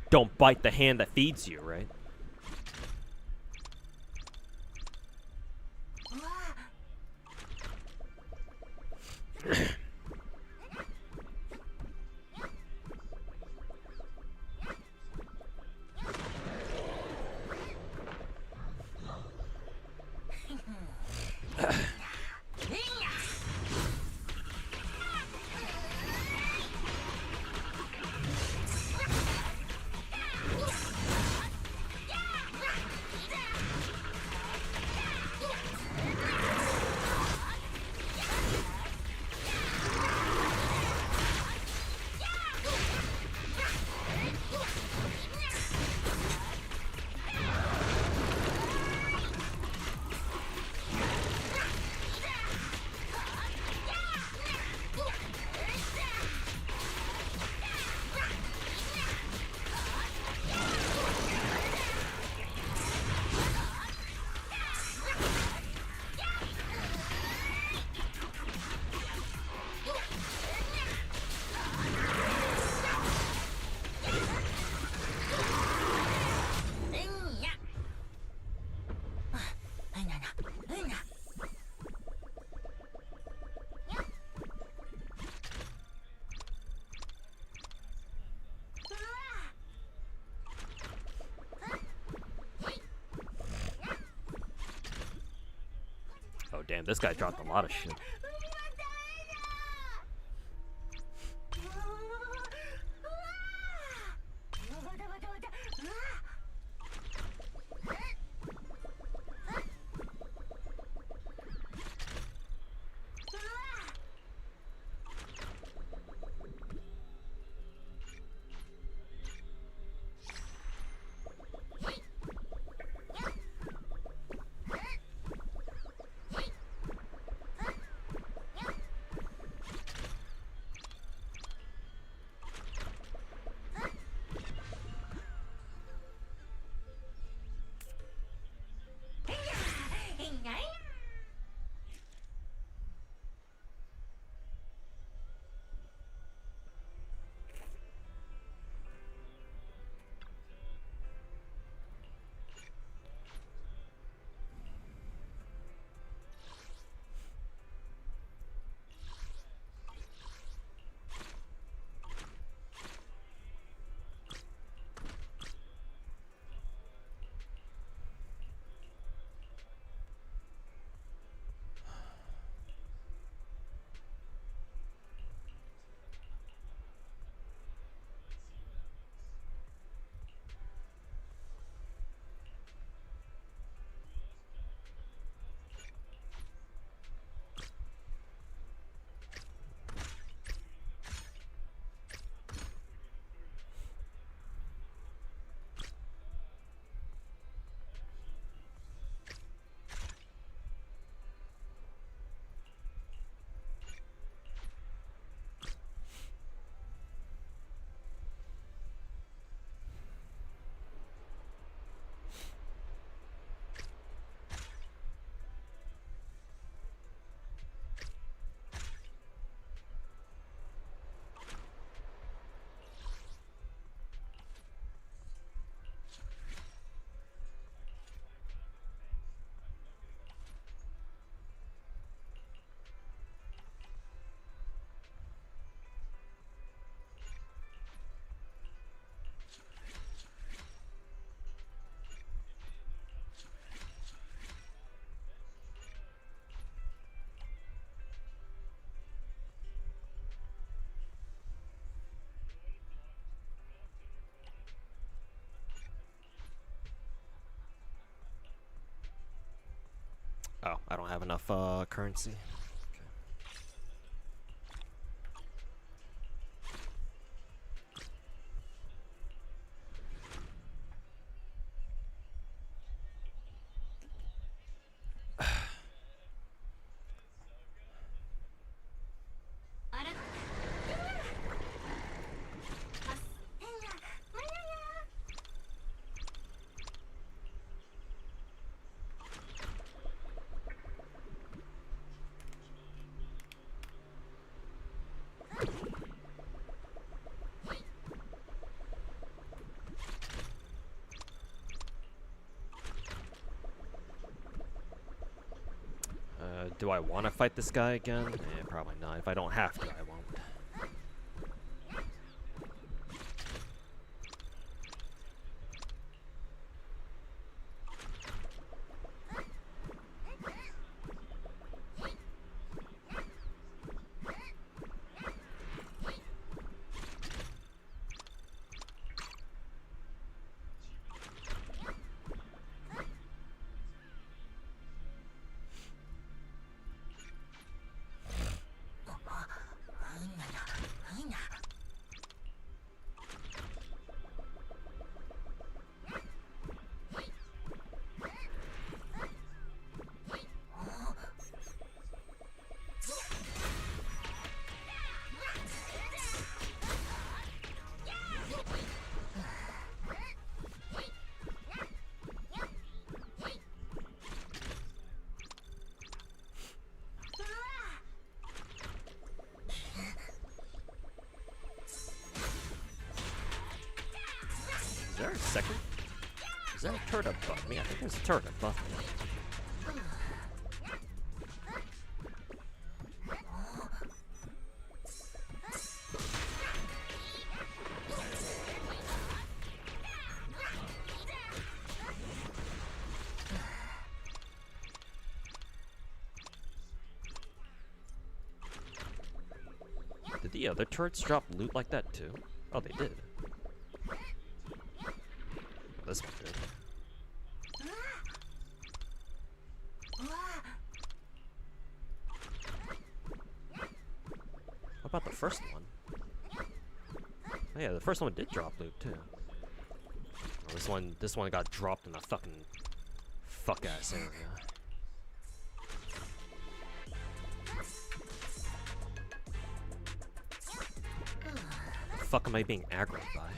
Don't bite the hand that feeds you, right? Oh damn, this guy dropped a lot of shit. Oh, I don't have enough currency. Do I want to fight this guy again? Eh, probably not. If I don't have to, I won't. Is there a second? Is there a turret above me? I think there's a turret above me. Did the other turrets drop loot like that too? Oh, they did. This one did. What about the first one? Oh yeah, the first one did drop loot too. Oh, this one got dropped in a fucking fuck-ass area. The fuck am I being aggroed by?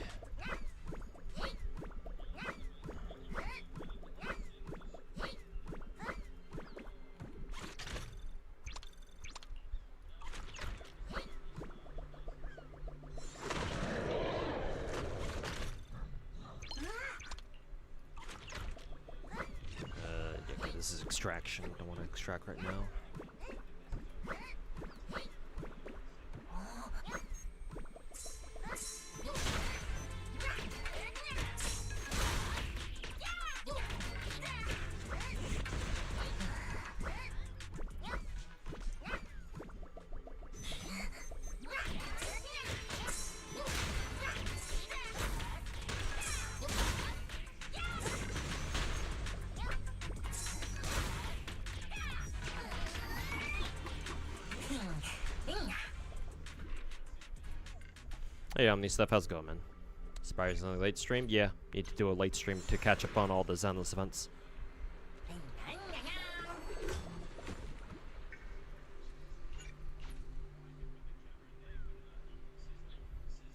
This is extraction. Don't want to extract right now. Hey, Omni Stuff, how's it going, man? Surprisingly late stream? Yeah, need to do a late stream to catch up on all the Zenless events.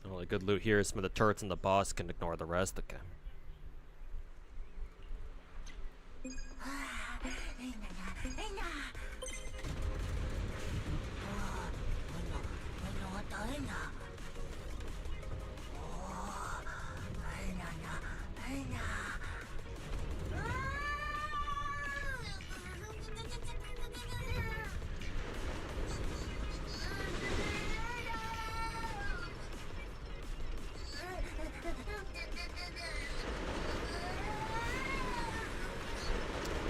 Only good loot here is some of the turrets and the boss, can ignore the rest, okay.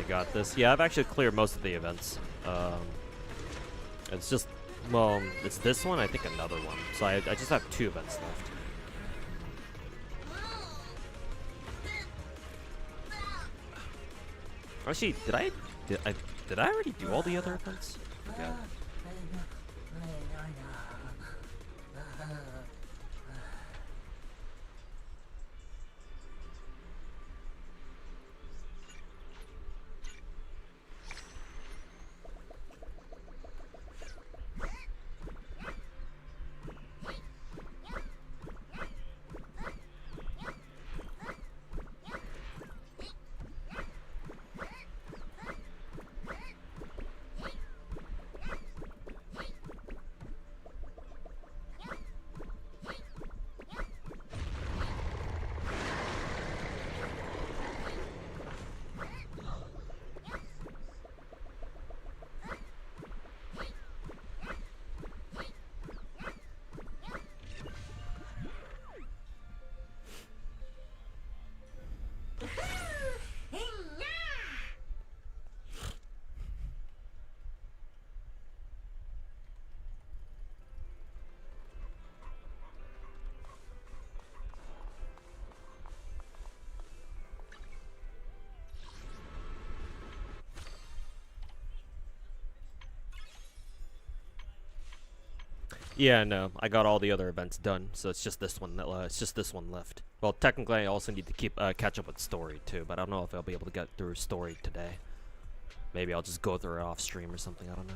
Got this. Yeah, I've actually cleared most of the events. It's just, well, it's this one, I think another one. So I just have 2 events left. Actually, did I already do all the other events? Yeah. Yeah, no, I got all the other events done, so it's just this one that it's just this one left. Well, technically, I also need to keep catch up with story too, but I don't know if I'll be able to get through story today. Maybe I'll just go through it off stream or something. I don't know.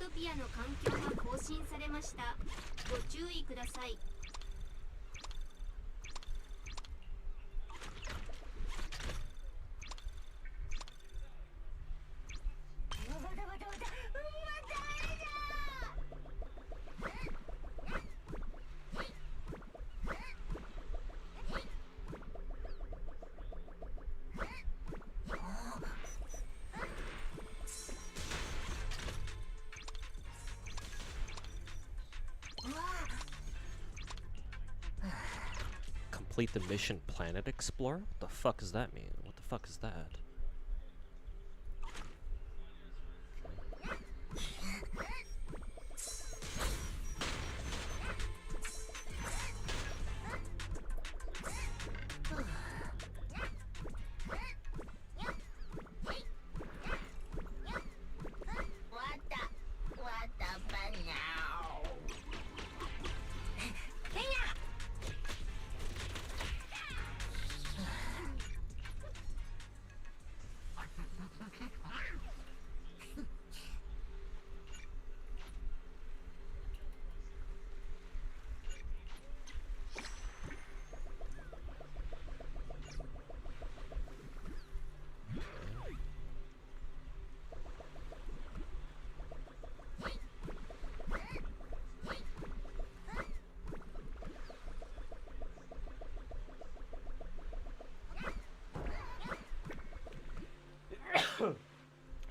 ユートピアの環境が更新されました。ご注意ください。Complete the mission Planet Explorer? What the fuck does that mean? What the fuck is that?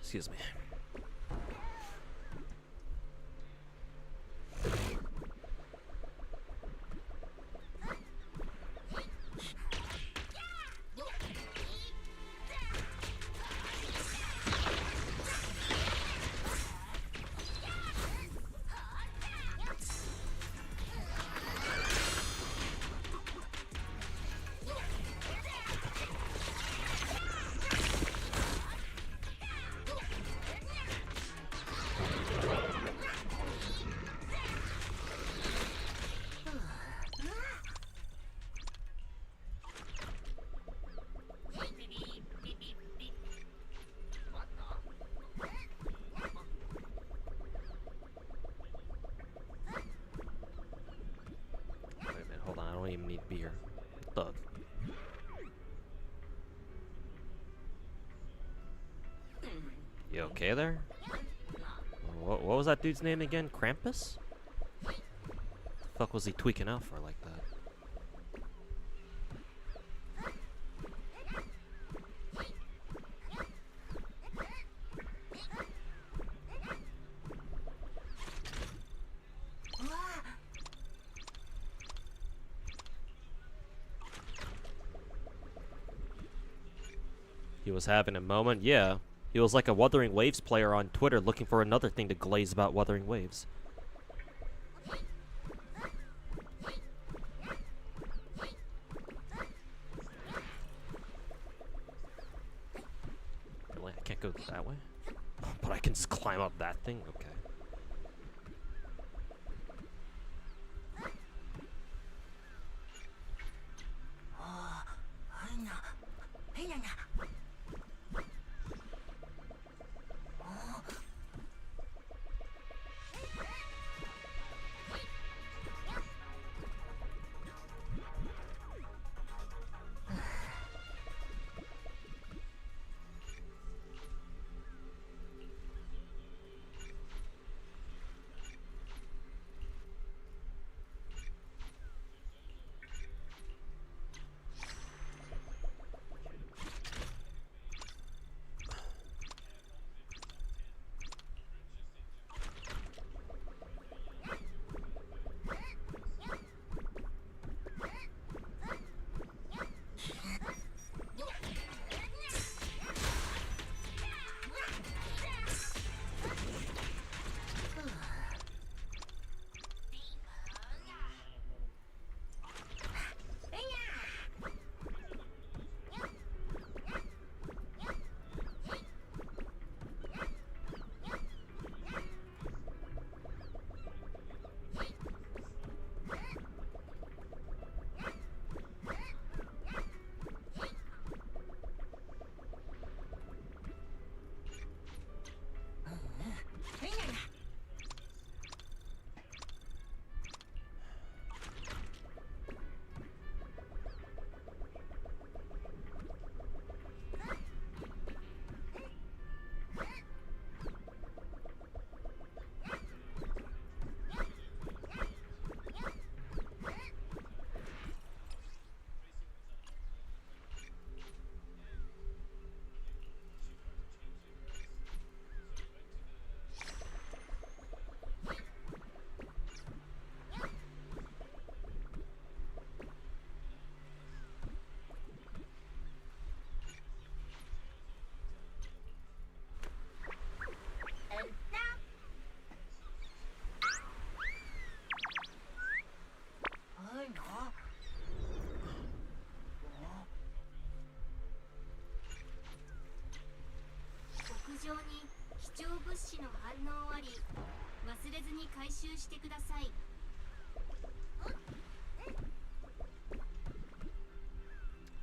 Excuse me. Even need beer. What the? You okay there? What was that dude's name again? Krampus? The fuck was he tweaking out for like that? He was having a moment, yeah. He was like a Wuthering Waves player on Twitter looking for another thing to glaze about Wuthering Waves. Really? I can't go that way? But I can just climb up that thing? Okay.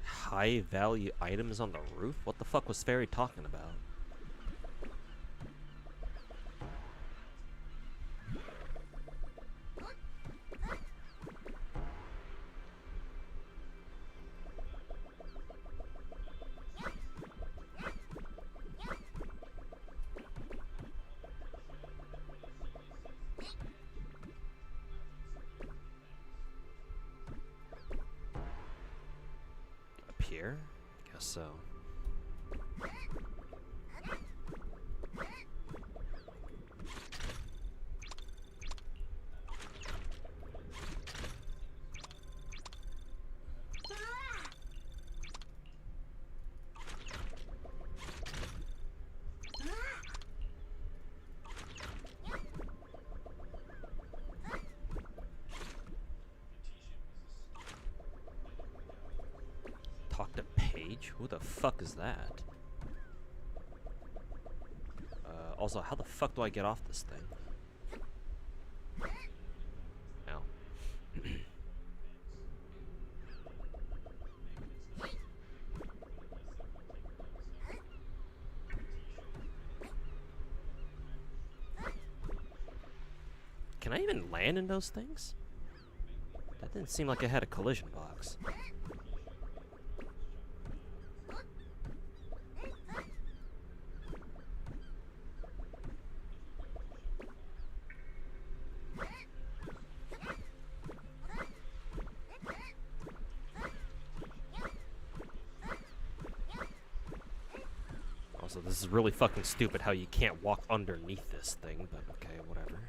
High value items on the roof? What the fuck was Fairy talking about? Here? Guess so. Talk to Paige? Who the fuck is that? Also, how the fuck do I get off this thing? Ow. Can I even land in those things? That didn't seem like it had a collision box. this is really fucking stupid how you can't walk underneath this thing, but okay, whatever.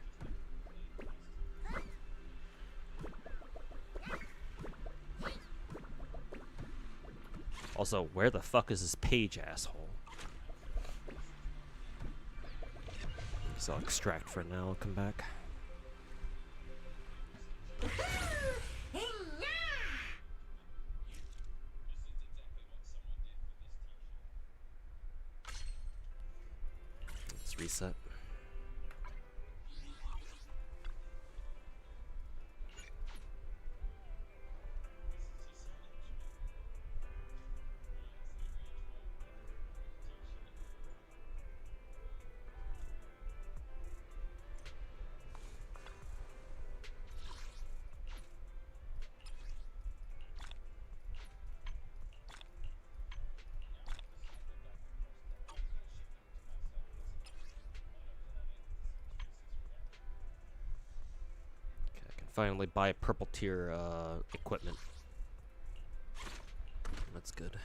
Also, where the fuck is this page, asshole? So I'll extract for now, I'll come back. Let's reset. Finally buy purple tier equipment. That's good.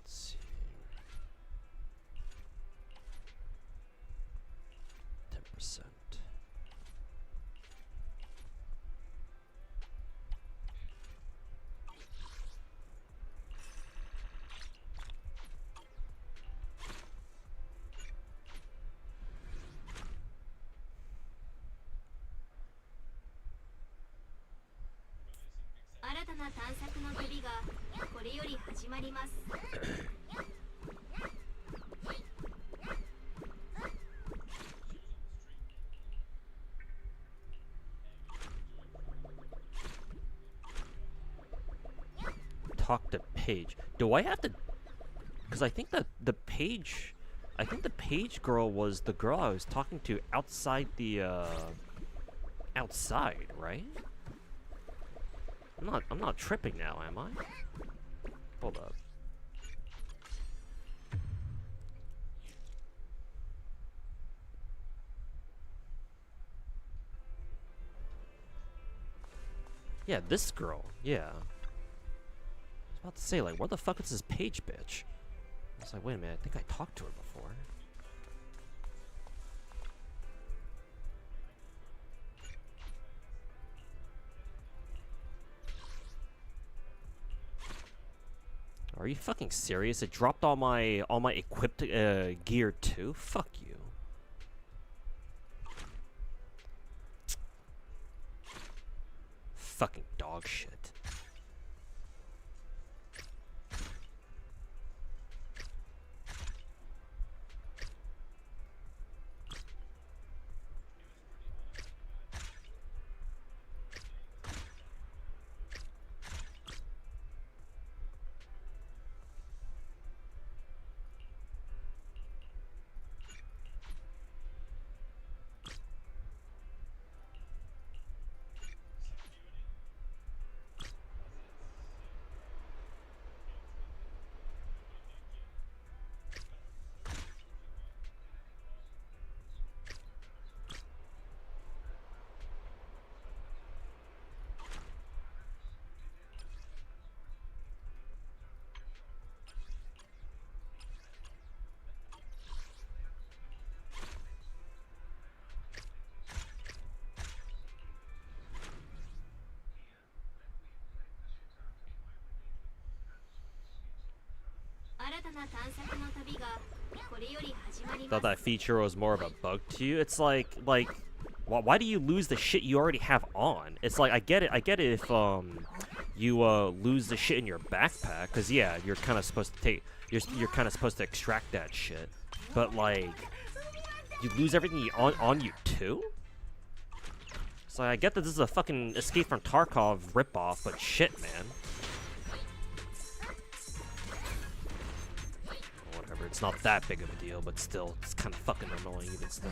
Let's see. 10%. Talk to Paige. Do I have to? Because I think that the page girl was the girl I was talking to outside the outside, right? I'm not tripping now, am I? Hold up. Yeah, this girl. Yeah. I was about to say, like, what the fuck is this Paige bitch? I was like, wait a minute, I think I talked to her before. Are you fucking serious? It dropped all my equipped gear too? Fuck you. Fucking dog shit. な探索の旅がこれより始まり Thought ま that す。 feature was more of a bug to you. It's like, why do you lose the shit you already have on? It's like, I get it if, you, lose the shit in your backpack, because, yeah, you're kind of supposed to you're kind of supposed to extract that shit. But, like, you lose everything on you, too? So I get that this is a fucking Escape from Tarkov ripoff, but shit, man. Whatever, it's not that big of a deal, but still, it's kind of fucking annoying even still.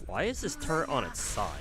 Why is this turret on its side?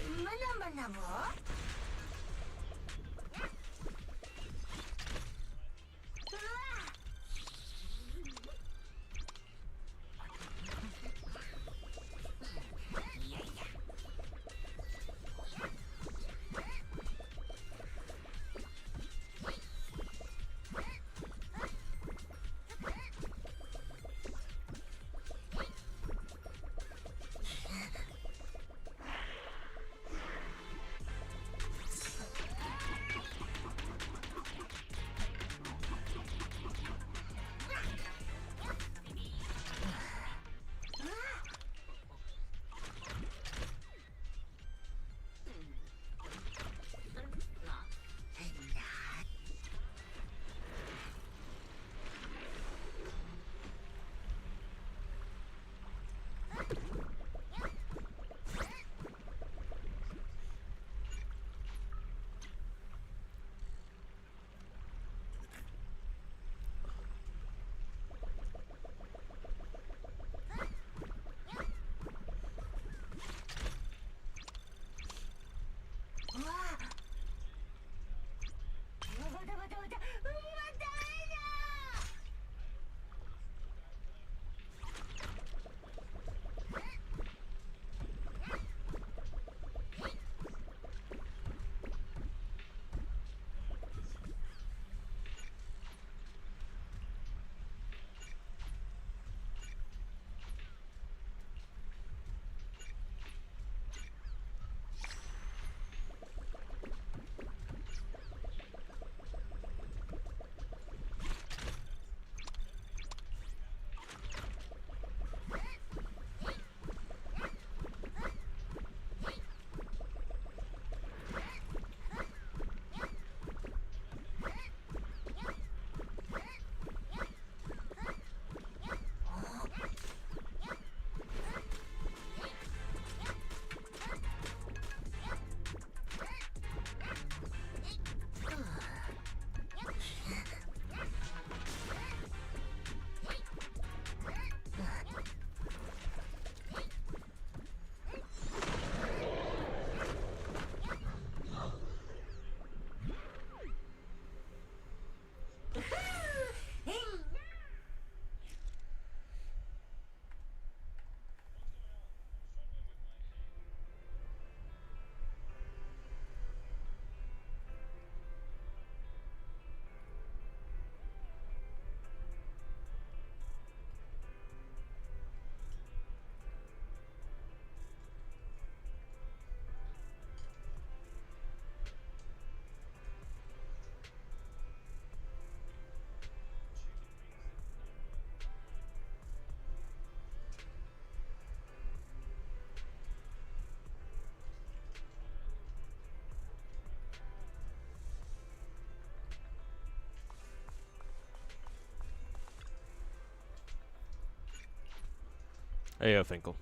Hey, Finkel.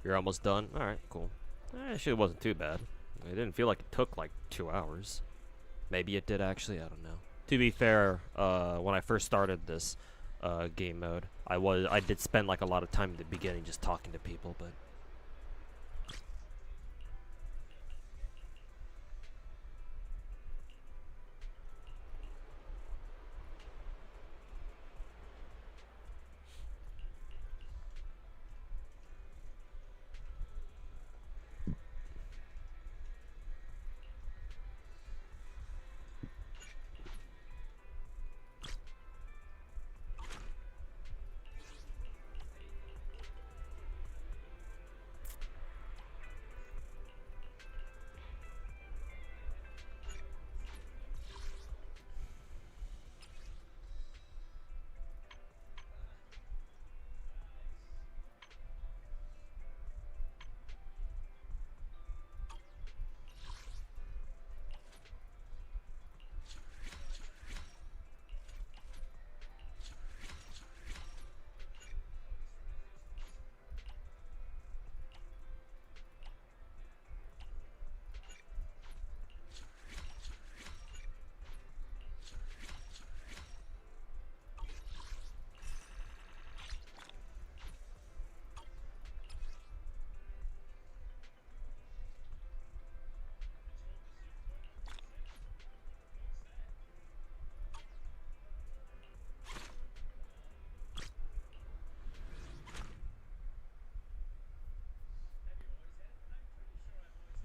You're almost done? Alright, cool. Actually, it wasn't too bad. It didn't feel like it took like 2 hours. Maybe it did actually, I don't know. To be fair, when I first started this game mode, I did spend like a lot of time at the beginning just talking to people, but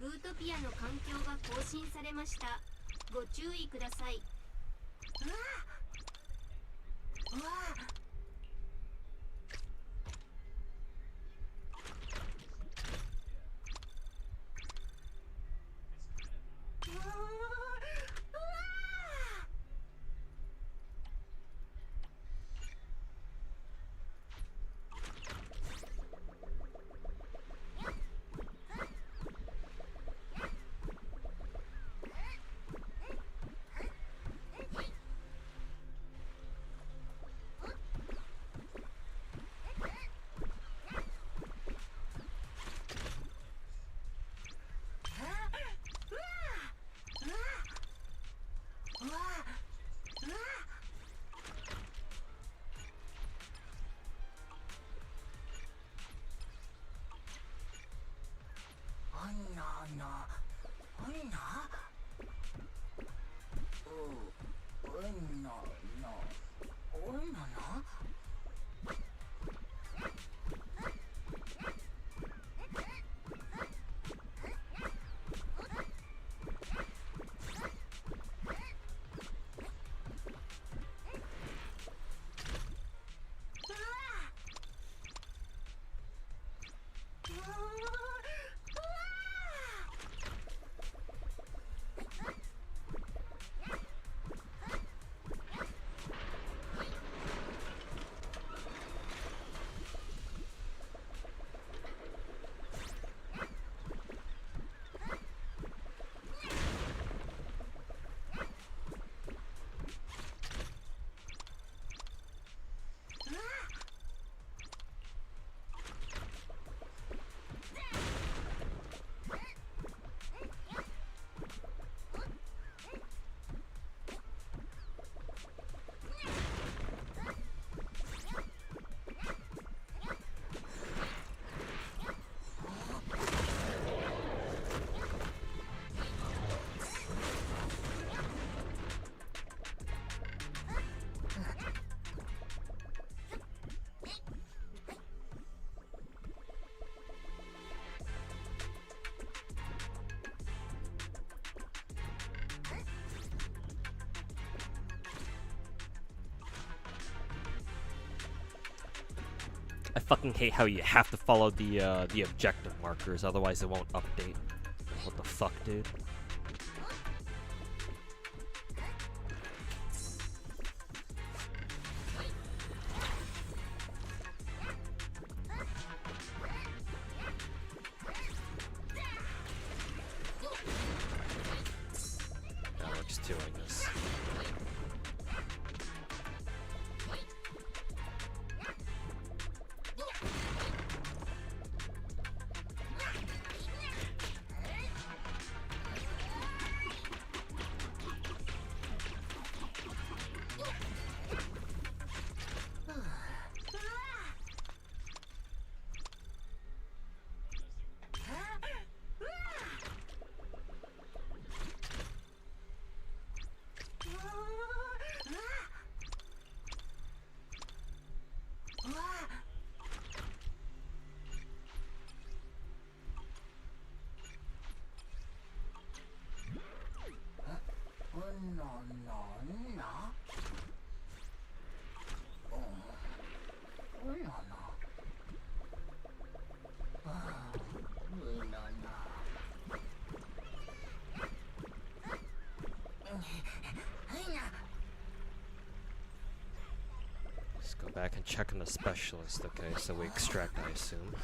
ブートピアの環境が更新されました。ご注意ください。うわI fucking hate how you have to follow the objective markers, otherwise it won't update. What the fuck, dude? That works doing this. Let's go back and check on the specialist. Okay, so we extract, I assume.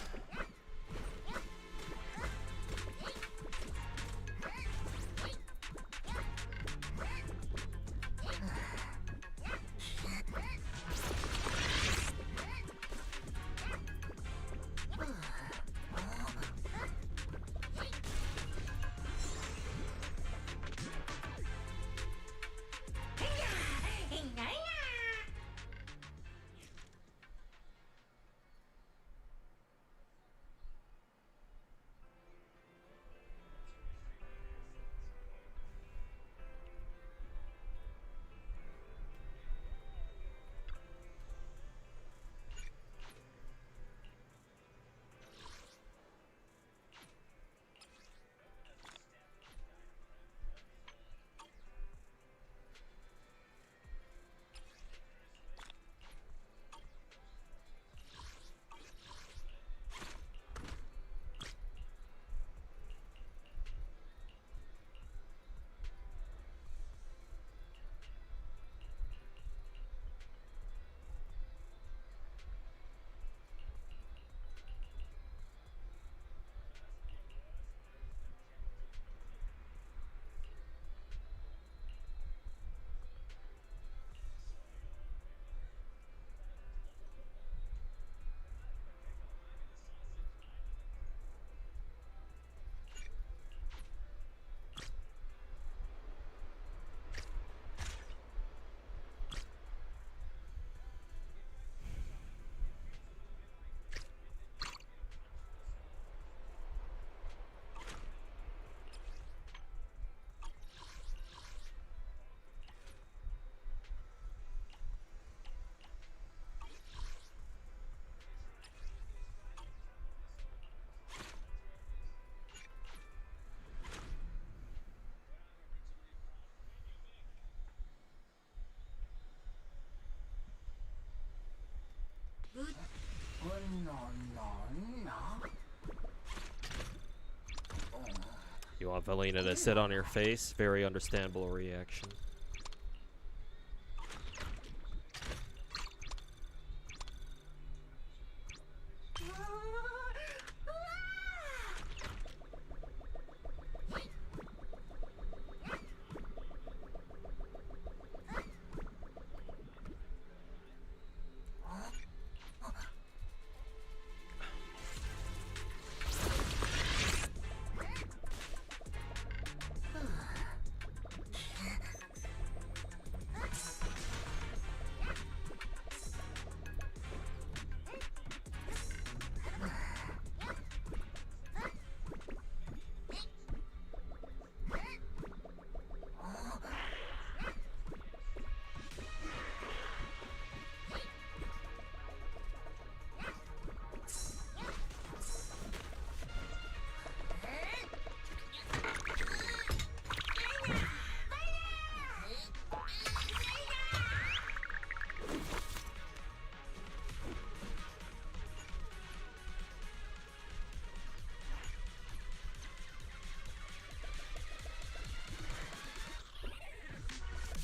You want Valina to sit on your face? Very understandable reaction.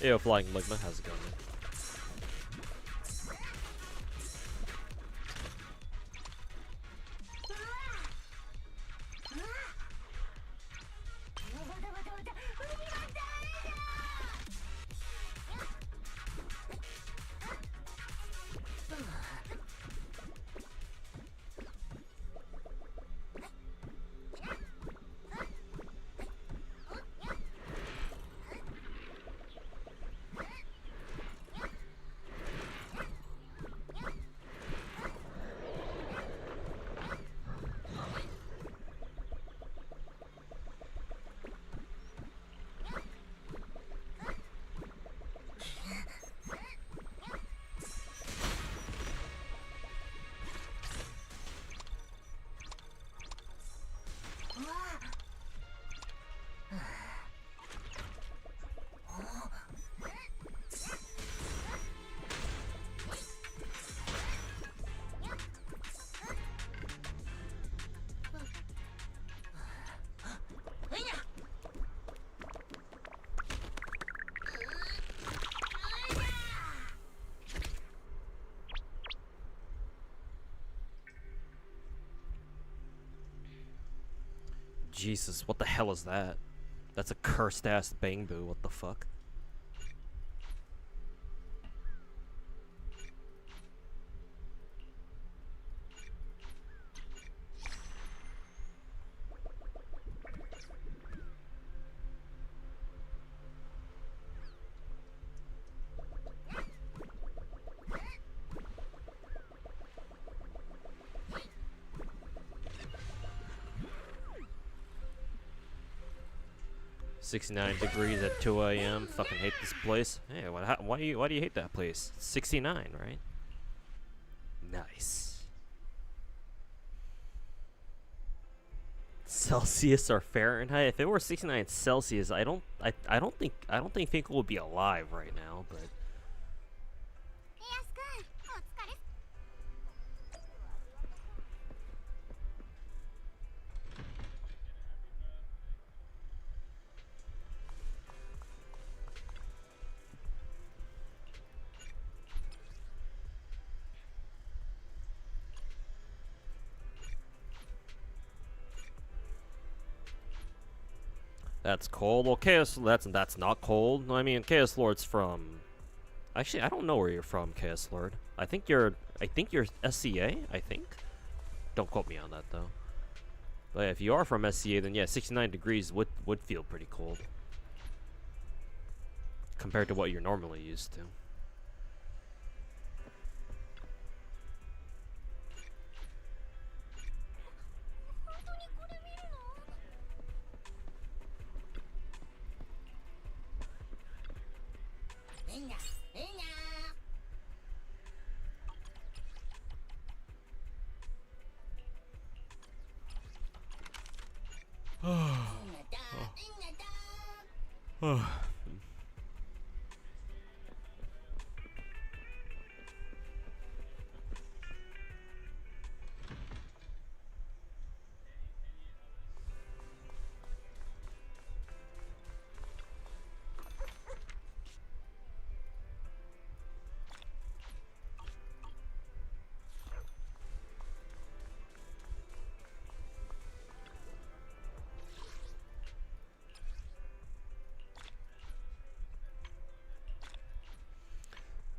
Yo, Flying Ligma, how's it going, man? Jesus, what the hell is that? That's a cursed ass bangbu, what the fuck? $69 degrees at 2 a.m. Fucking hate this place. Hey, why do you hate that place? It's 69, right? Nice. Celsius or Fahrenheit? If it were 69 Celsius, I don't think people would be alive right now, but that's cold. Well, Chaos, that's not cold. I mean, Chaos Lord's from. Actually, I don't know where you're from, Chaos Lord. I think you're SCA. I think. Don't quote me on that though. But if you are from SCA, then yeah, 69 degrees would feel pretty cold compared to what you're normally used to.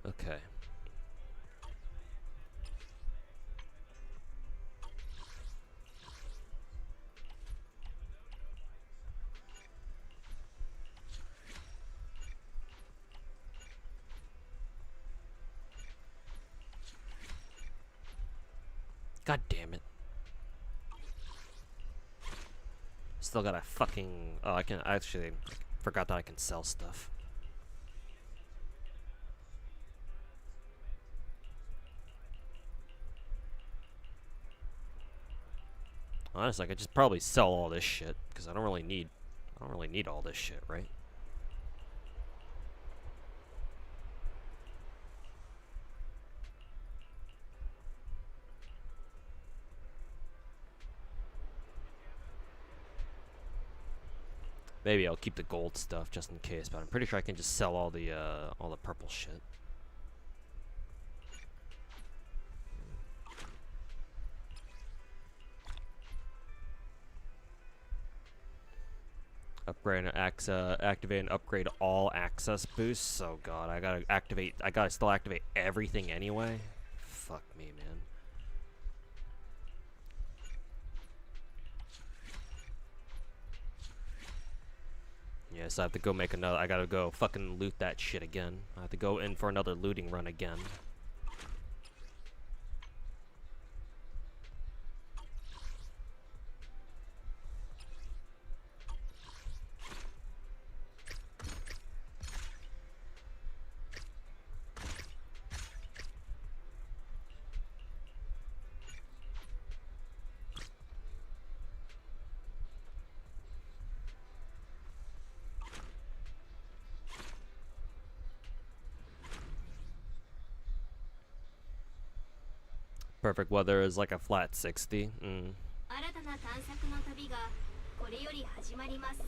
Okay. God damn it. Still gotta fucking... Oh, I actually forgot that I can sell stuff. Honestly, I could just probably sell all this shit because I don't really need all this shit, right? Maybe I'll keep the gold stuff just in case, but I'm pretty sure I can just sell all the purple shit. Upgrade and activate and upgrade all access boosts. Oh god, I gotta still activate everything anyway. Fuck me, man. Yes, I have to go make another. I gotta go fucking loot that shit again. I have to go in for another looting run again. Perfect weather is like a flat 60. 新たな探索の旅がこれより始まります。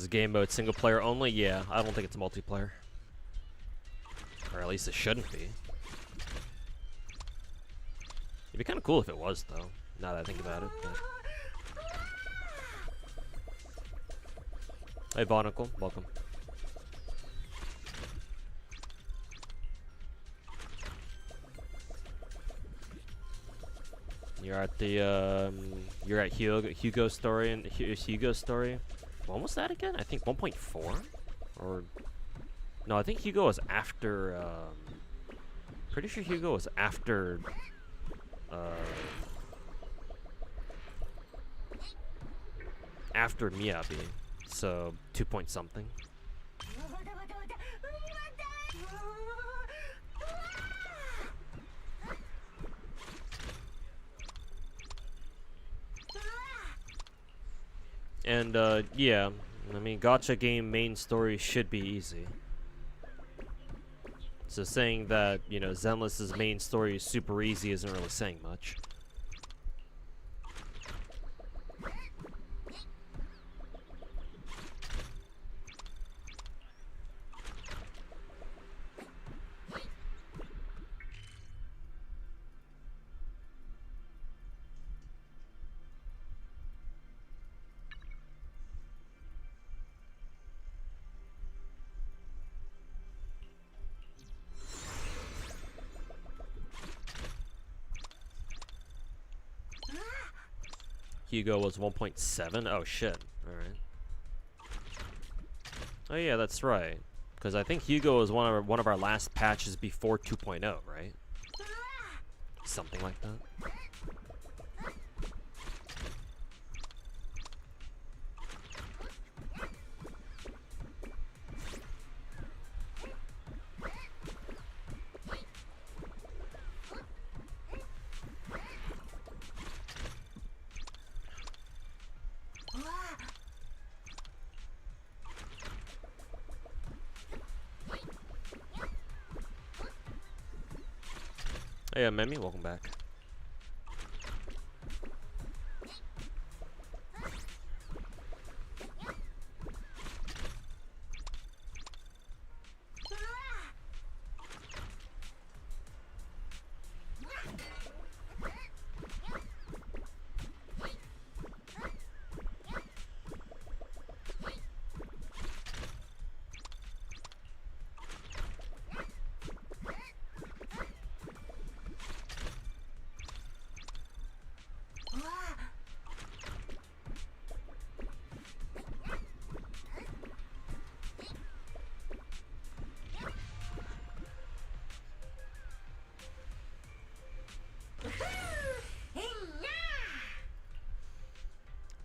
Is game mode single player only? Yeah, I don't think it's multiplayer. Or at least it shouldn't be. It'd be kind of cool if it was, though, now that I think about it. But... Hey, Barnacle, welcome. You're at the, you're at Hugo's story, and Hugo's story. When was that again? I think 1.4? Or, no, I think Hugo was after, pretty sure Hugo was after, after Miyabi. So, 2 point something. And, yeah, I mean, gacha game main story should be easy. So saying that, you know, Zenless's main story is super easy isn't really saying much. Hugo was 1.7? Oh shit. Alright. Oh yeah, that's right. Because I think Hugo was one of our last patches before 2.0, right? Something like that. Hey, Memi, welcome back.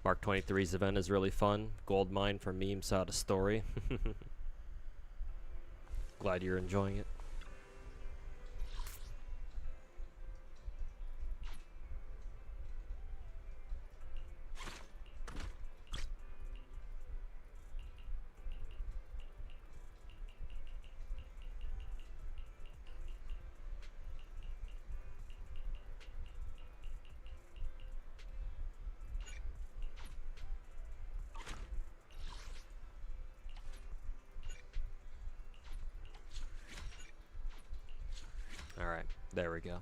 Mark 23's event is really fun. Gold mine for memes out of story. Glad you're enjoying it. Alright, there we go.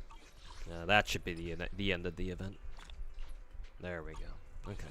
That should be the end of the event. There we go. Okay.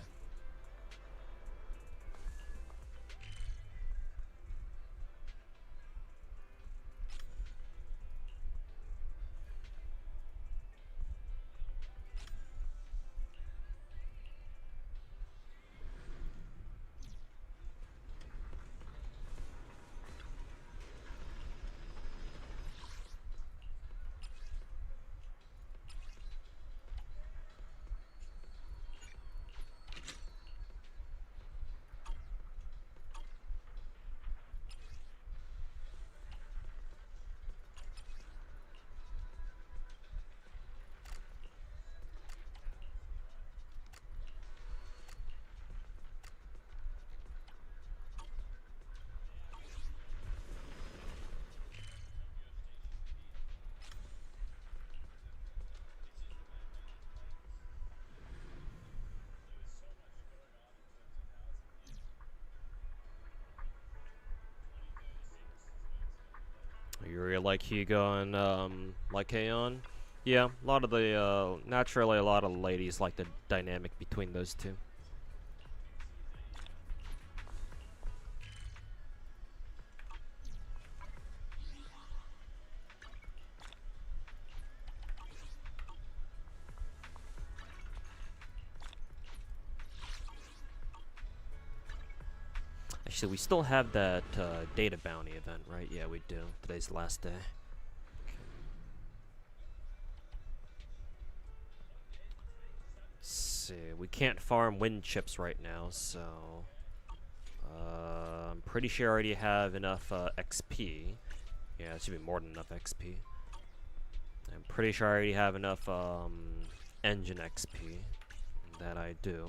You really like Hugo and like Heion? Yeah, a lot of the naturally a lot of ladies like the dynamic between those two. Actually, we still have that data bounty event, right? Yeah, we do. Today's the last day. Let's see. We can't farm wind chips right now, so I'm pretty sure I already have enough XP. Yeah, it should be more than enough XP. I'm pretty sure I already have enough engine XP. That I do.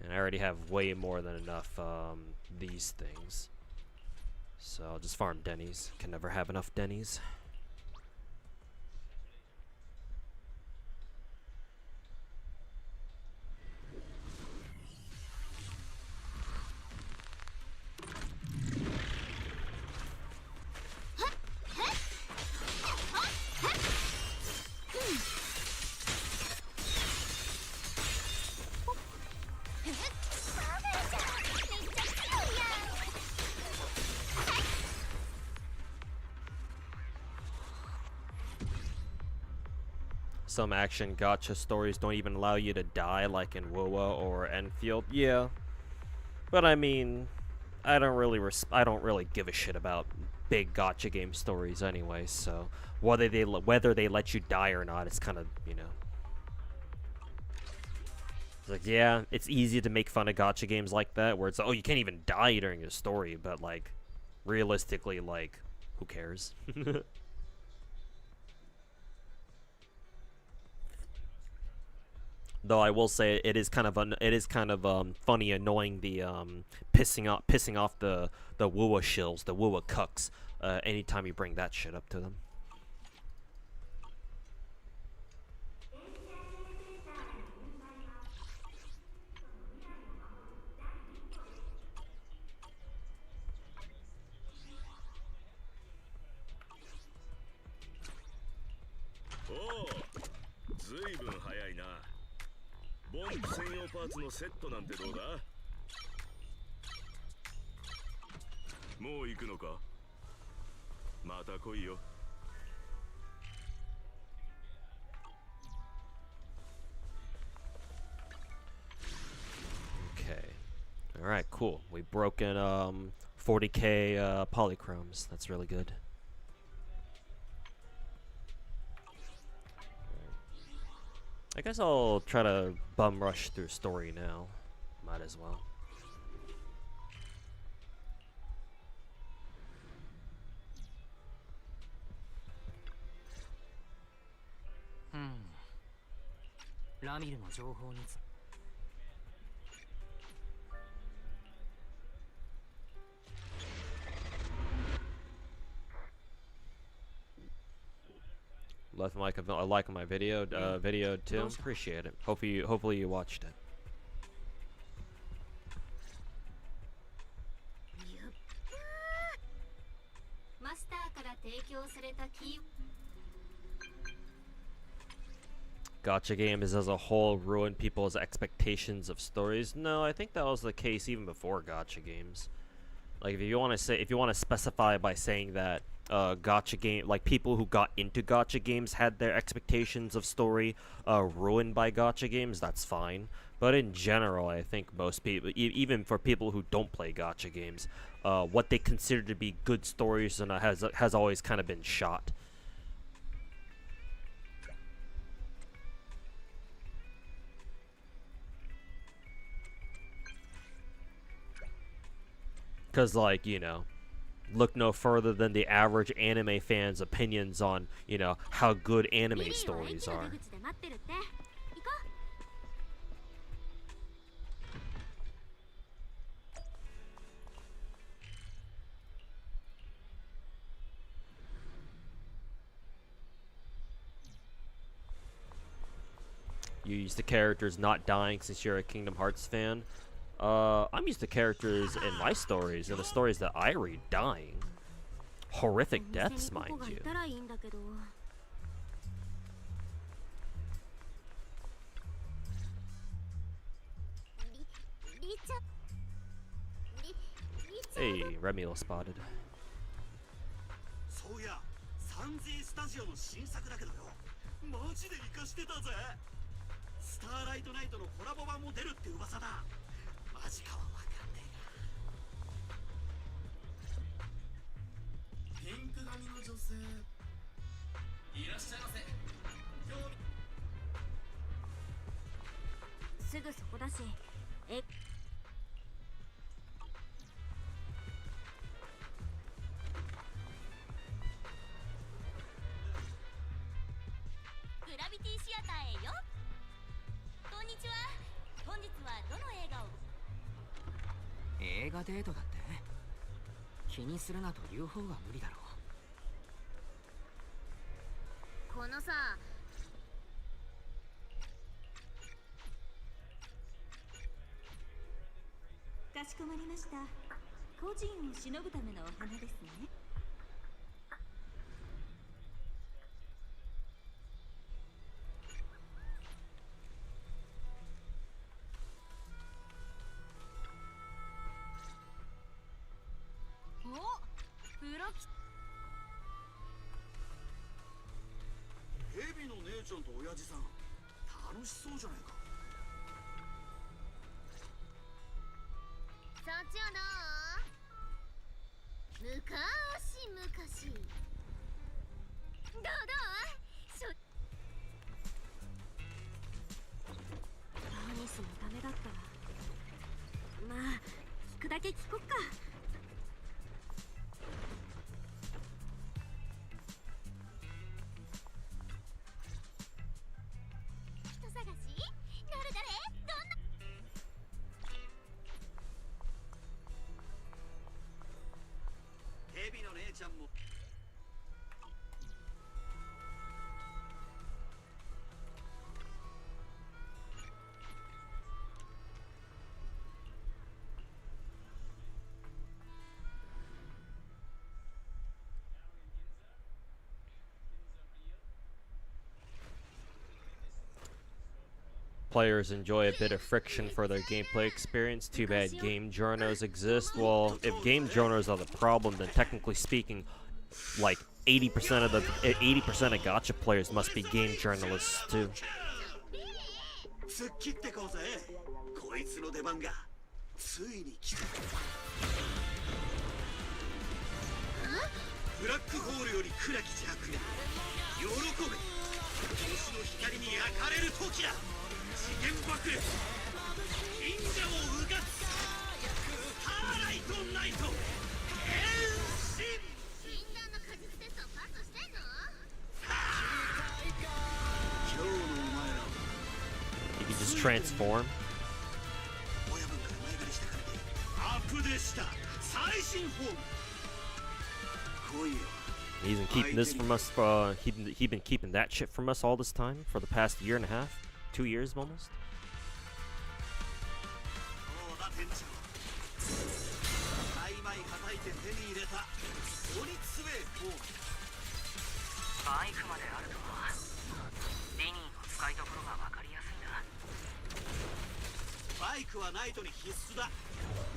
And I already have way more than enough these things. So I'll just farm Denny's. Can never have enough Denny's. Some action gacha stories don't even allow you to die, like in WoWa or Enfield. Yeah, but I mean, I don't really give a shit about big gacha game stories anyway. So whether they let you die or not, it's kind of, you know. It's like, yeah, it's easy to make fun of gacha games like that, where it's, oh, you can't even die during your story, but like, realistically, like, who cares? Though I will say it is kind of funny, annoying the pissing off the WoWa shills, the WoWa cucks, anytime you bring that shit up to them. Oh, ずいぶん早いな。ボンプ専用パーツのセットなんてどうだ？もう行くのか？また来いよ。Okay. All right, cool. We've broken 40k polychromes. That's really good. I guess I'll try to bum rush through story now. Might as well. Left a like on my video too. Appreciate it. Hopefully you watched it. Gacha games as a whole ruin people's expectations of stories. No, I think that was the case even before gacha games. Like if you want to specify by saying that gacha game, like people who got into gacha games had their expectations of story ruined by gacha games, that's fine. But in general, I think most people, even for people who don't play gacha games, what they consider to be good stories and has always kind of been shot. Because, like, you know, look no further than the average anime fan's opinions on, you know, how good anime stories are. You used to characters not dying since you're a Kingdom Hearts fan. I'm used to characters in my stories and the stories that I read dying. horrific deaths, mind お店に you. ここがいたらいいんだけど。リチャー Hey, Remilo spotted. そういや、ZZZスタジオの新作だけどよ、マジで活かしてたぜ。スターライトナイトのコラボ版も出るって噂だ。マジかはわかんねえが。ピンク髪の女性いらっしゃいませ。すぐそこだし。え、グラビティシアターへよ。こんにちは。本日はどの映画を？映画デートだって？気にするなと言う方が無理だろう。このさ、かしこまりました。個人をしのぶためのお花ですね。お、プロキ。ヘビの姉ちゃんと親父さん、楽しそうじゃないか。そっちはどう？昔々。どうヤニスのためだったら、まあ聞くだけ聞こっか。人探し？誰？どんな？ヘビの姉ちゃんも。Players enjoy a bit of friction for their gameplay experience. Too bad game journos exist. Well, if game journos are the problem, then technically speaking, like 80% of 80% of gacha players must be game journalists too. 突っ切ってこうぜ。こいつの出番がついに来た。ブラックホールより暗き邪悪が喜べ。星の光に焼かれる時だ。次元爆裂、忍者をうがつ、スターライトナイト変身。禁断の果実テストをパスしてんの？今日のお前ら You can just transform. 親分から前借りしたからでアップデした最新フォーム。来いよ。 He's been keeping this from us. He been keeping that shit from us all this time for the past year and a half, 2 years almost. そうだ店長。曖昧叩いて手に入れた鬼つべフォーム。バイクまであるとは。リニーの使いどころが分かりやすいな。バイクはナイトに必須だ。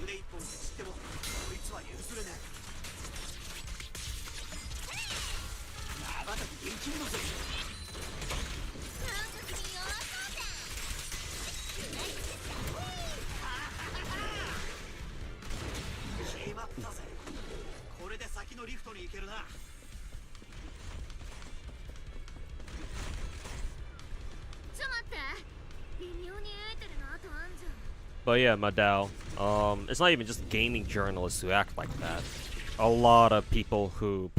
腕一本で散ってもこいつは譲れない。まばたき厳禁のぜ。決まったぜ。これで先のリフトに行けるな。ちょ待って。微妙にエーテルの後あんじゃん。 But yeah, Madao, it's not even just gaming journalists who act like that. A lot of people who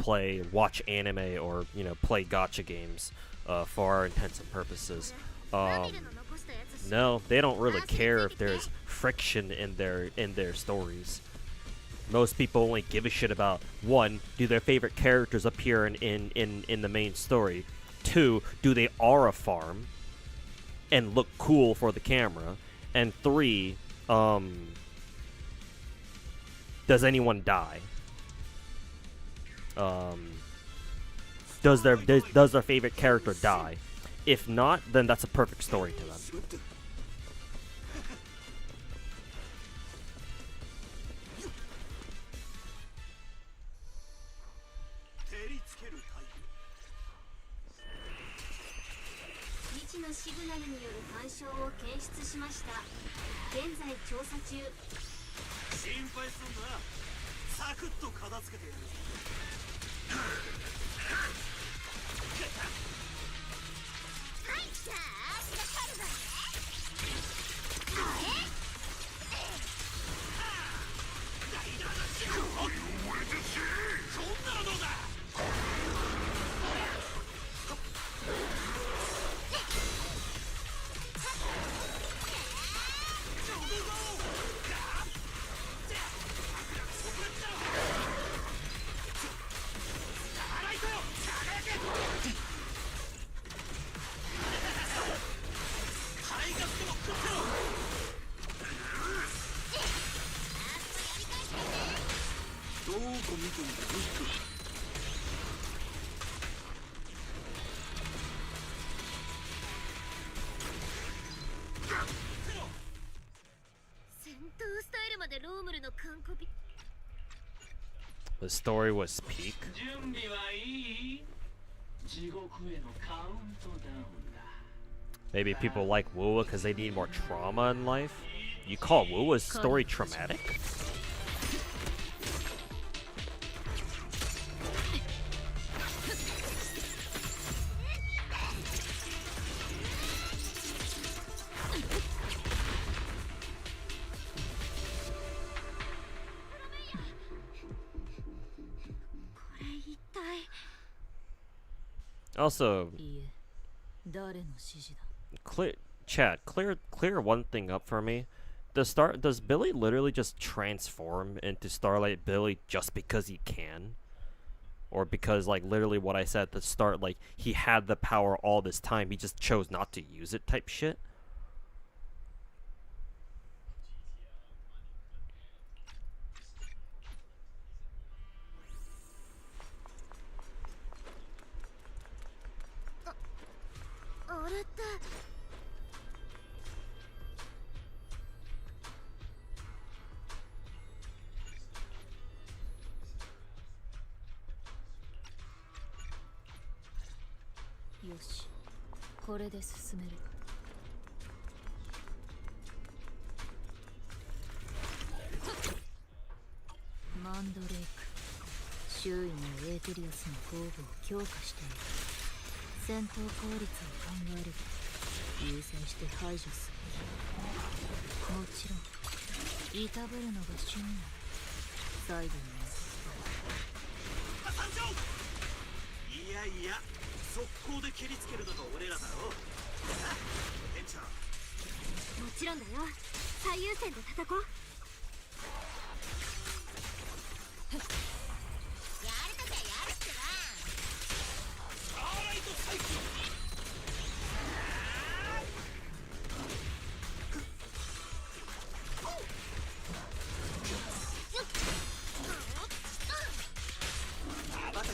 watch anime or, you know, play gacha games, for our intents and purposes. No, they don't really care if there's friction in their stories. Most people only give a shit about, 1, do their favorite characters appear in the main story? 2, do they aura farm and look cool for the camera? And 3, does anyone die? does their favorite character die? If not, then that's a perfect story to them. 未知のシグナルによる干渉を検出しました。現在調査中。心配すんな。サクッと片付けてやる。はい、じゃあかかるわね。ライダーのシグナル。そんなのどうだ。 The story was peak. Maybe people like Wuwa because they need more trauma in life. You call Wuwa's story traumatic? Also, clear one thing up for me. Does Billy literally just transform into Starlight Billy just because he can? Or because, like, literally what I said at the start, like, he had the power all this time, he just chose not to use it type shit?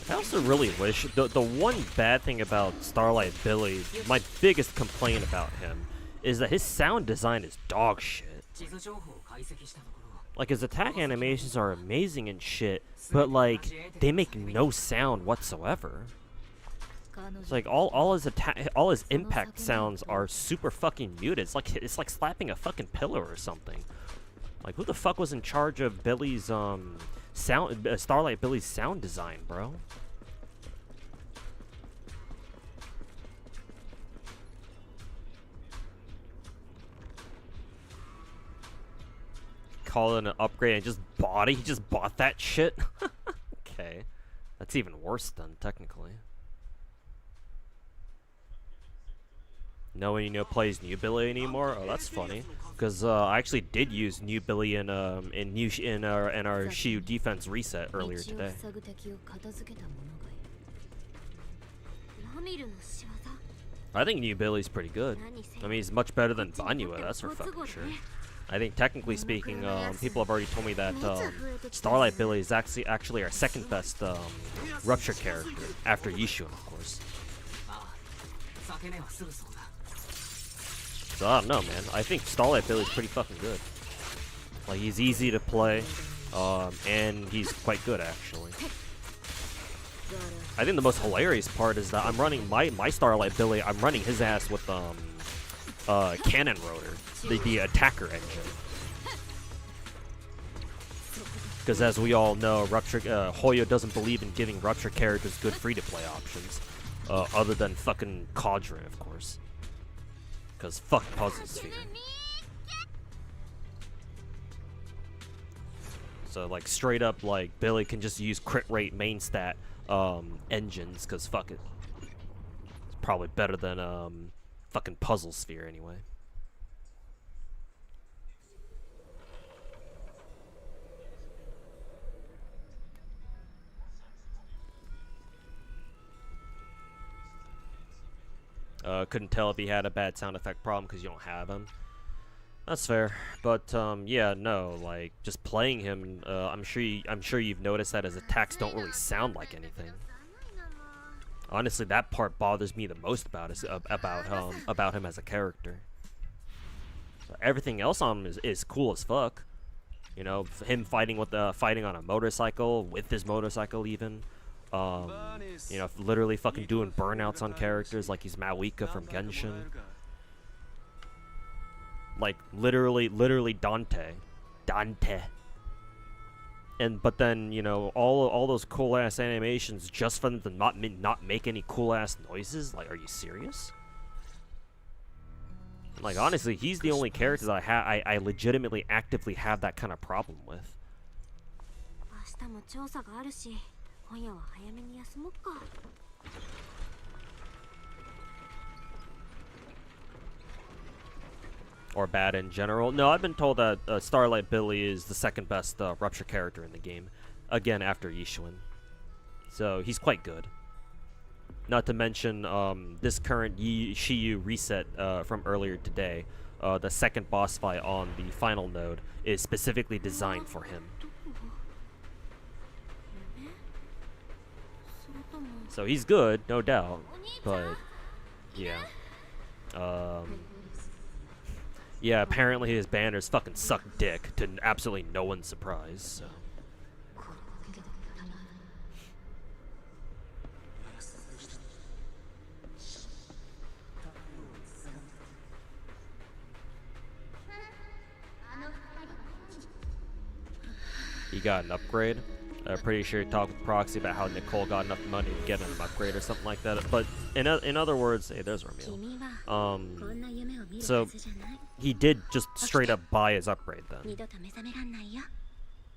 I also really wish the one bad thing about Starlight Billy, my biggest complaint about him, is that his sound design is dog shit. Like, his attack animations are amazing and shit, but like they make no sound whatsoever. It's like all his impact sounds are super fucking muted. It's like slapping a fucking pillow or something. Like, who the fuck was in charge of Billy's Starlight Billy's sound design, bro? Call it an upgrade and just bought it? He just bought that shit? Okay. That's even worse then, technically. No one plays New Billy anymore? Oh, that's funny. Because I actually did use New Billy in our Shiyu defense reset earlier today. I think New Billy's pretty good. I mean, he's much better than Banyua, that's for fucking sure. I think technically speaking, people have already told me that Starlight Billy is actually our second best Rupture character after Yishun, of course. So I don't know, man. I think Starlight Billy's pretty fucking good. Like, he's easy to play, and he's quite good actually. I think the most hilarious part is that I'm running my Starlight Billy. I'm running his ass with cannon rotor, the attacker engine. Because as we all know, Rupture Hoyo doesn't believe in giving Rupture characters good free-to-play options, other than fucking Cauldron, of course. Because fuck Puzzle Sphere. So like straight up, like Billy can just use crit rate main stat engines, because fuck it. It's probably better than fucking Puzzle Sphere anyway. Couldn't tell if he had a bad sound effect problem because you don't have him. That's fair, but yeah, no, like just playing him, I'm sure you've noticed that his attacks don't really sound like anything. Honestly, that part bothers me the most about him as a character. Everything else on him is cool as fuck. You know, him fighting on a motorcycle, with his motorcycle even. You know, literally fucking doing burnouts on characters like he's Mawika from Genshin. Like literally Dante. But then, you know, all those cool ass animations just for them to not make any cool ass noises. Like, are you serious? Like, honestly, he's the only character that I legitimately actively have that kind of problem with. Or bad in general. No, I've been told that Starlight Billy is the second best Rupture character in the game. Again, after Yishuin. So, he's quite good. Not to mention, this current Shiyu reset from earlier today, the second boss fight on the final node is specifically designed for him. So he's good, no doubt, but yeah. Yeah, apparently his banners fucking suck dick, to absolutely no one's surprise, so. He got an upgrade. I'm pretty sure he talked with Proxy about how Nicole got enough money to get an upgrade or something like that. But in other words, hey, there's Ramil. So he did just straight up buy his upgrade then.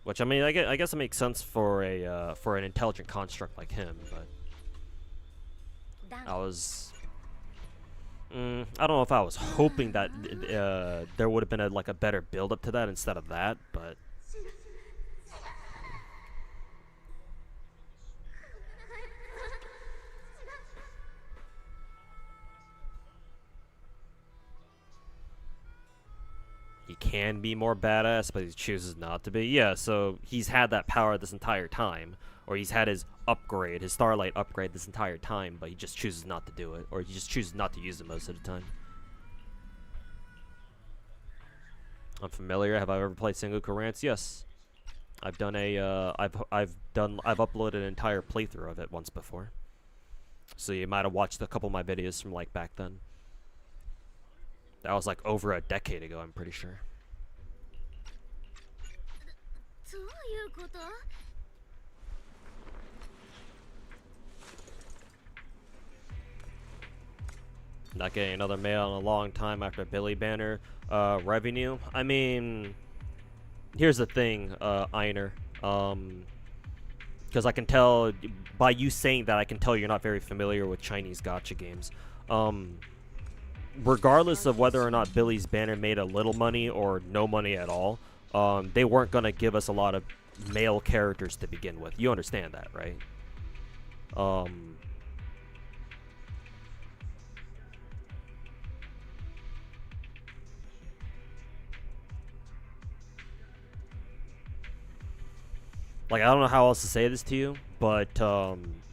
Which, I mean, I guess it makes sense for an intelligent construct like him. But I don't know if I was hoping that there would have been a better build up to that instead of that, but. He can be more badass, but he chooses not to be. Yeah, so he's had that power this entire time. Or he's had his upgrade, his Starlight upgrade this entire time, but he just chooses not to do it. Or he just chooses not to use it most of the time. I'm familiar. Have I ever played Sengoku Rants? Yes. I've done I've uploaded an entire playthrough of it once before. So you might have watched a couple of my videos from like back then. That was like over a decade ago, I'm pretty sure. Not getting another mail in a long time after Billy Banner revenue. I mean, here's the thing, Einer. Because I can tell, by you saying that, I can tell you're not very familiar with Chinese gacha games. Regardless of whether or not Billy's Banner made a little money or no money at all, they weren't going to give us a lot of male characters to begin with. You understand that, right? like, I don't know how else to say this to you, but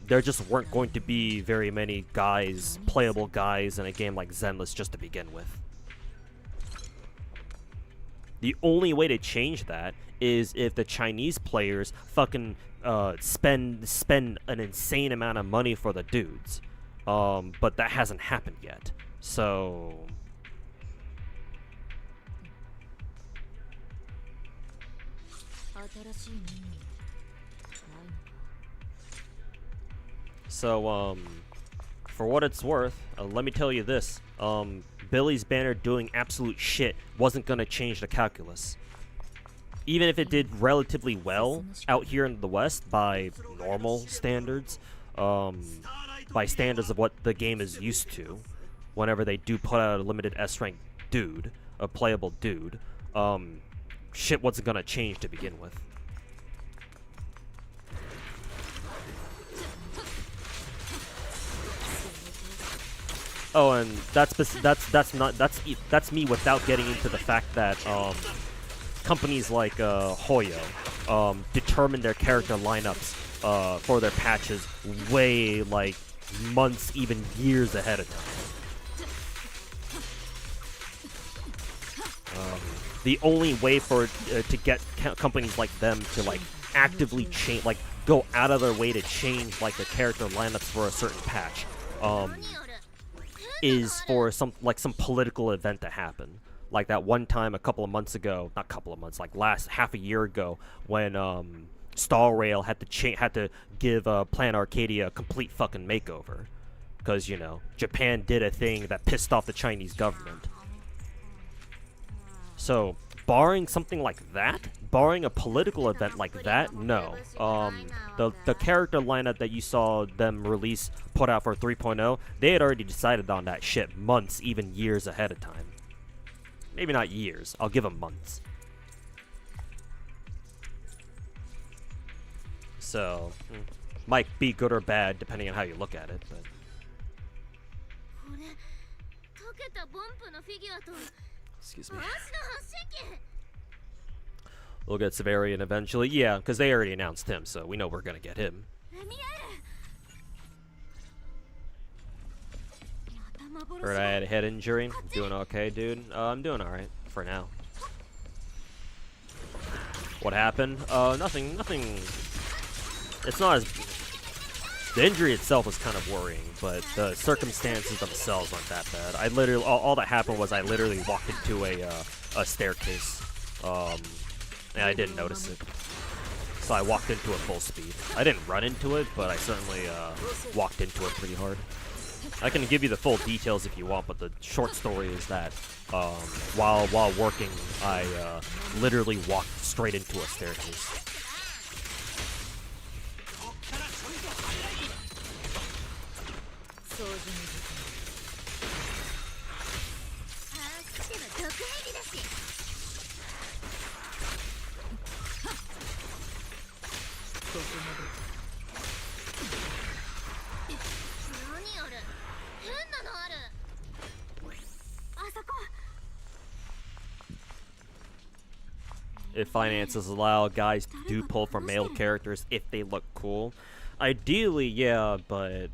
there just weren't going to be very many guys, playable guys in a game like Zenless just to begin with. The only way to change that is if the Chinese players fucking spend an insane amount of money for the dudes. But that hasn't happened yet. So for what it's worth, let me tell you this. Billy's banner doing absolute shit wasn't gonna change the calculus. Even if it did relatively well out here in the West by normal standards, by standards of what the game is used to, whenever they do put out a limited S-rank dude, a playable dude, shit wasn't gonna change to begin with. Oh, and that's me without getting into the fact that companies like Hoyo determine their character lineups for their patches way like months, even years ahead of time. The only way for to get companies like them to like actively change, like go out of their way to change like the character lineups for a certain patch, is for some political event to happen. Like that one time a couple of months ago, not couple of months, like last half a year ago, when Star Rail had to give Plan Arcadia a complete fucking makeover, because you know Japan did a thing that pissed off the Chinese government. So, barring something like that, barring a political event like that, no. The character lineup that you saw them put out for 3.0, they had already decided on that shit months, even years ahead of time. Maybe not years, I'll give them months. So, might be good or bad depending on how you look at it, but... Excuse me. We'll get Severian eventually. Yeah, because they already announced him, so we know we're gonna get him. Heard I had a head injury. Doing okay, dude? I'm doing alright, for now. What happened? Nothing. It's not as... The injury itself was kind of worrying, but the circumstances themselves aren't that bad. I literally... All that happened was I literally walked into a staircase. And I didn't notice it. So I walked into it full speed. I didn't run into it, but I certainly walked into it pretty hard. I can give you the full details if you want, but the short story is that while working, I literally walked straight into a staircase. If finances allow, guys do pull for male characters if they look cool. Ideally, yeah, but...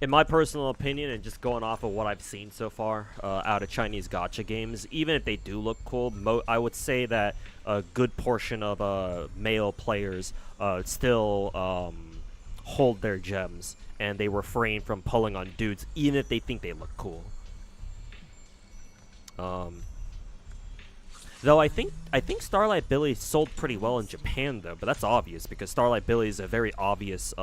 In my personal opinion, and just going off of what I've seen so far out of Chinese gacha games, even if they do look cool, I would say that a good portion of male players still hold their gems, and they refrain from pulling on dudes, even if they think they look cool. Though I think Starlight Billy sold pretty well in Japan, though, but that's obvious because Starlight Billy is a very obvious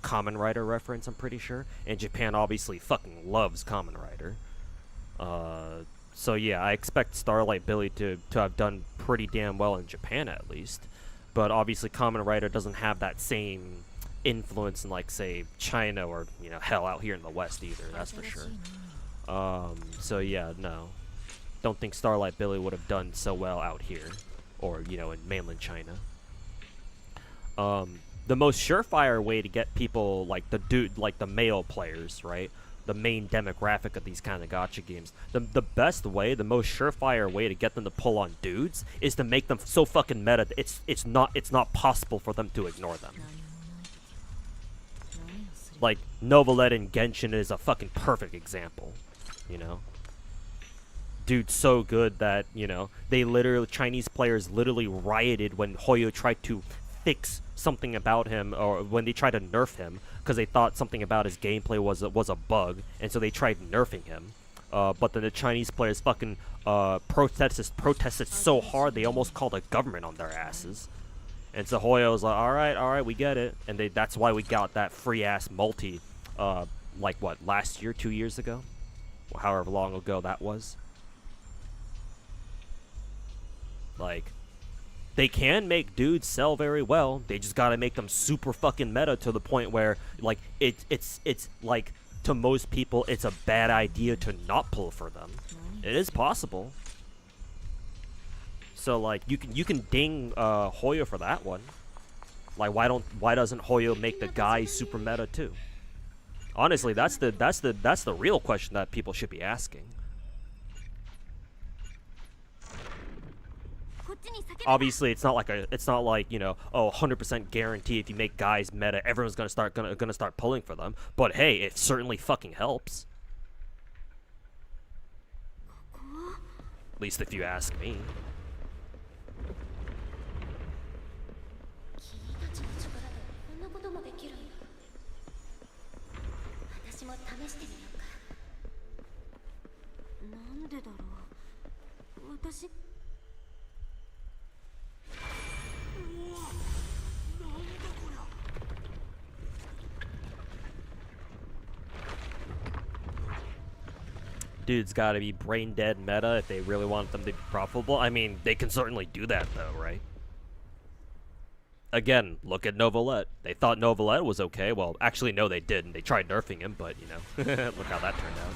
Kamen Rider reference, I'm pretty sure, and Japan obviously fucking loves Kamen Rider. So yeah, I expect Starlight Billy to have done pretty damn well in Japan at least, but obviously Kamen Rider doesn't have that same influence in, like, say, China or, you know, hell, out here in the West either, that's for sure. So yeah, no. Don't think Starlight Billy would have done so well out here, or, you know, in mainland China. The most surefire way to get people, like the male players, right, the main demographic of these kind of gacha games. The best way, the most surefire way to get them to pull on dudes is to make them so fucking meta that it's not possible for them to ignore them. Like Novelet and Genshin is a fucking perfect example, you know. Dude's so good that, you know, Chinese players literally rioted when Hoyo tried to fix something about him, or when they tried to nerf him, because they thought something about his gameplay was a bug, and so they tried nerfing him. But then the Chinese players fucking protested so hard they almost called a government on their asses. And so Hoyo was like, all right, we get it. And that's why we got that free-ass multi, like, what, last year, 2 years ago? Or however long ago that was. Like, they can make dudes sell very well. They just gotta make them super fucking meta to the point where, like, it's like, to most people, it's a bad idea to not pull for them. It is possible. So, like, you can ding Hoyo for that one. Like, why doesn't Hoyo make the guys super meta too? Honestly, that's the real question that people should be asking. Obviously, it's not like you know, oh, 100% guarantee if you make guys meta, everyone's gonna start pulling for them. But hey, it certainly fucking helps. At least if you ask me. Dude's gotta be brain dead meta if they really want them to be profitable. I mean, they can certainly do that though, right? Again, look at Novelet. They thought Novelet was okay. Well, actually, no, they didn't. They tried nerfing him, but, you know, look how that turned out.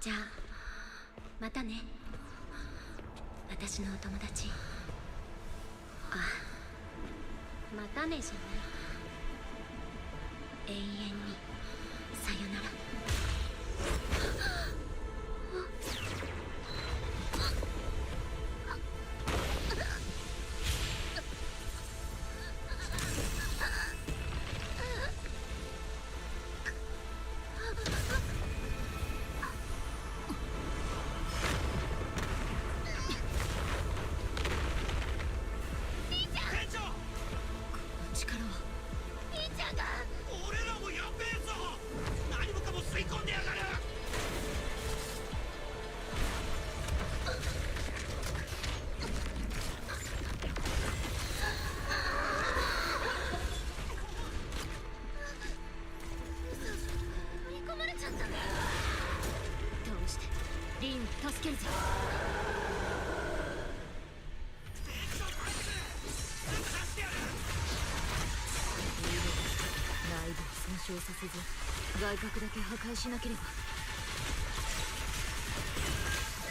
じゃあまたね、私のお友達。あ、またねじゃない、永遠にさよなら。助けるぜ。内部を損傷させず外角だけ破壊しなければ。さっ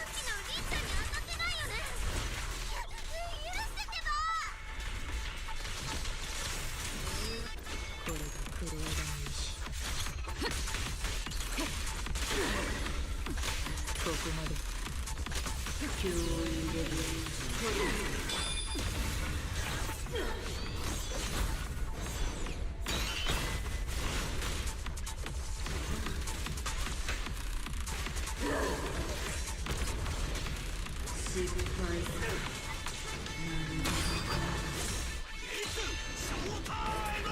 きのリンちゃんに当たってないよね。許してけど。ここまで急を入れる失敗するショータイム。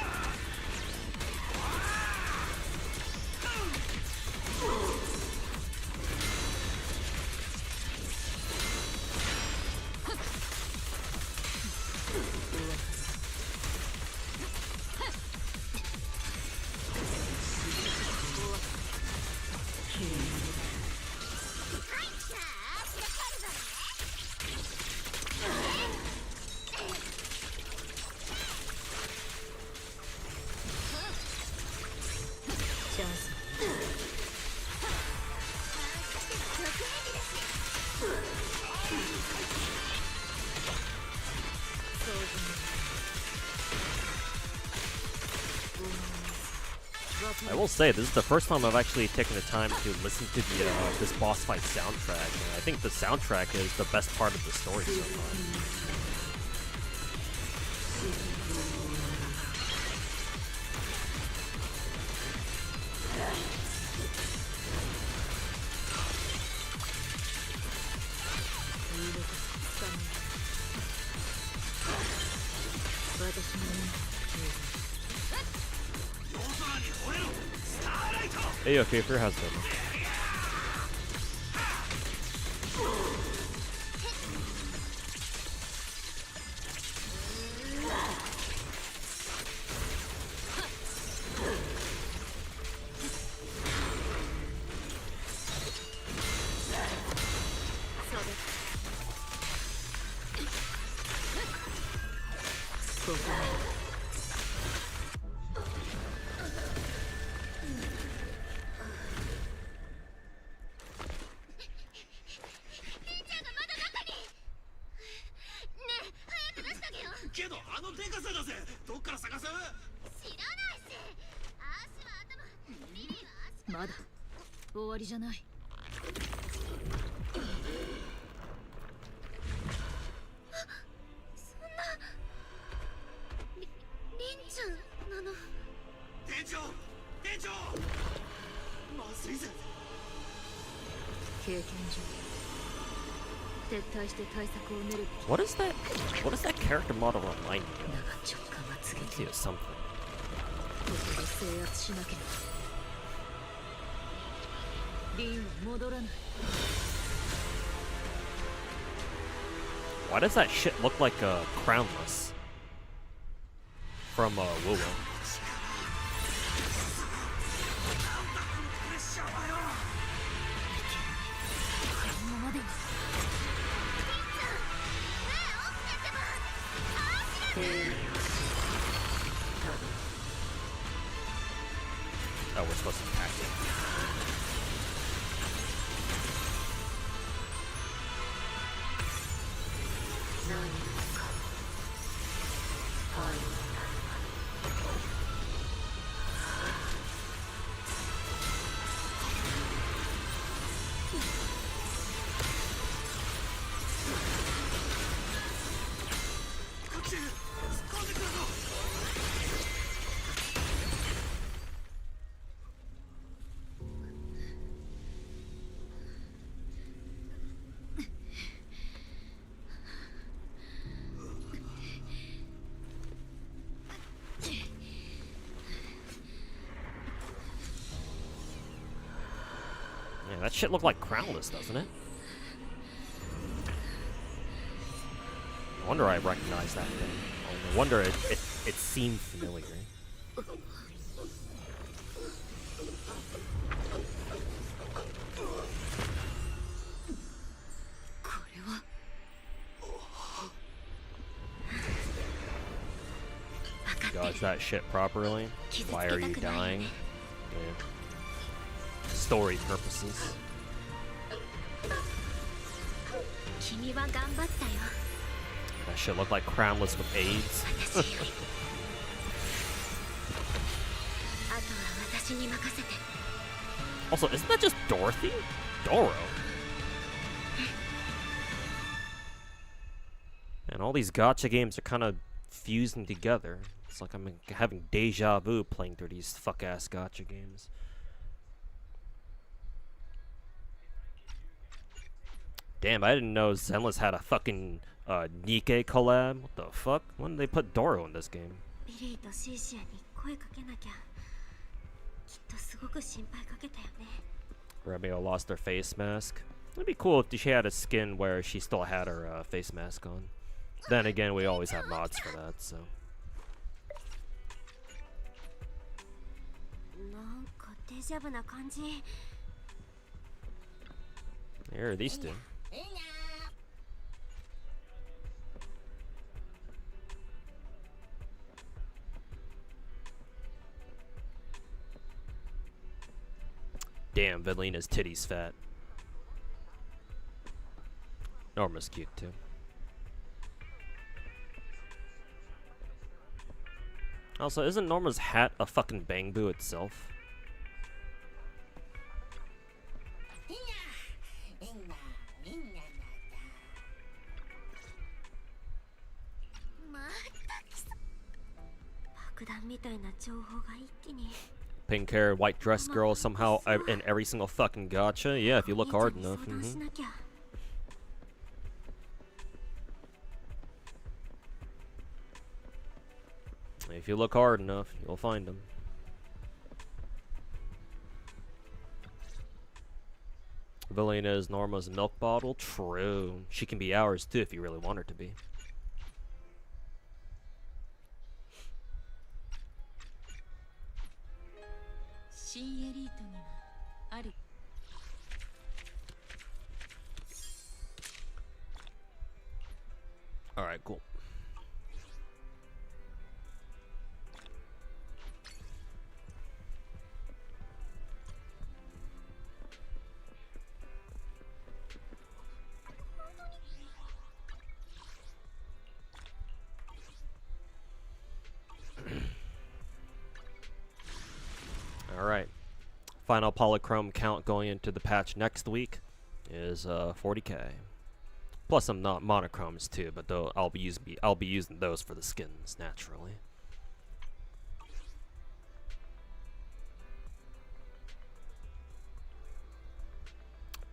チャンスI will say, this is the first time I've actually taken the time to listen to the this boss fight soundtrack. And I think the soundtrack is the best part of the story so far. Hey, okay, for your husband.まだ終わりじゃない。そんなりんちゃんなの。店長まずいぜ。経験上撤退して対策を練る。 What is that character model online? だが直感は告げ I て see it something. ここで制圧しなければリンは戻らない。 Why does that shit look like Crownless from WoW? このままでは Oh, we're supposed to attack it. Yeah, that shit looked like Crownless, doesn't it? I wonder I recognize that thing. I wonder it seemed familiar. これは Dodge that shit properly. Why are you dying? Yeah. Story purposes. 君は頑張ったよ。 That shit looked like Crownless with AIDS. 私よりあとは私に任せて。 Also, isn't that just Dorothy? Doro? And all these gacha games are kind of fusing together. It's like I'm having deja vu playing through these fuck-ass gacha games. Damn, I didn't know Zenless had a fucking Nikkei collab. What the fuck? When did they put Doro in this game? ビリーとシーシアに声かけなきゃ。きっとすごく心配かけたよね。Remio lost her face mask. It'd be cool if she had a skin where she still had her face mask on. Then again, we always have mods for that, so. なんかデジャブな感じ。Here are these two. Damn, Velina's titty's fat. Norma's cute too. Also, isn't Norma's hat a fucking bangbu itself? Pink hair, white dress girl somehow in every single fucking gacha? Yeah, if you look hard enough. If you look hard enough, you'll find them. Velina is Norma's milk bottle? True. She can be ours too if you really want her to be. Alright, cool. Alright. Final polychrome count going into the patch next week is 40k. Plus some not monochromes too, but though I'll be using those for the skins naturally.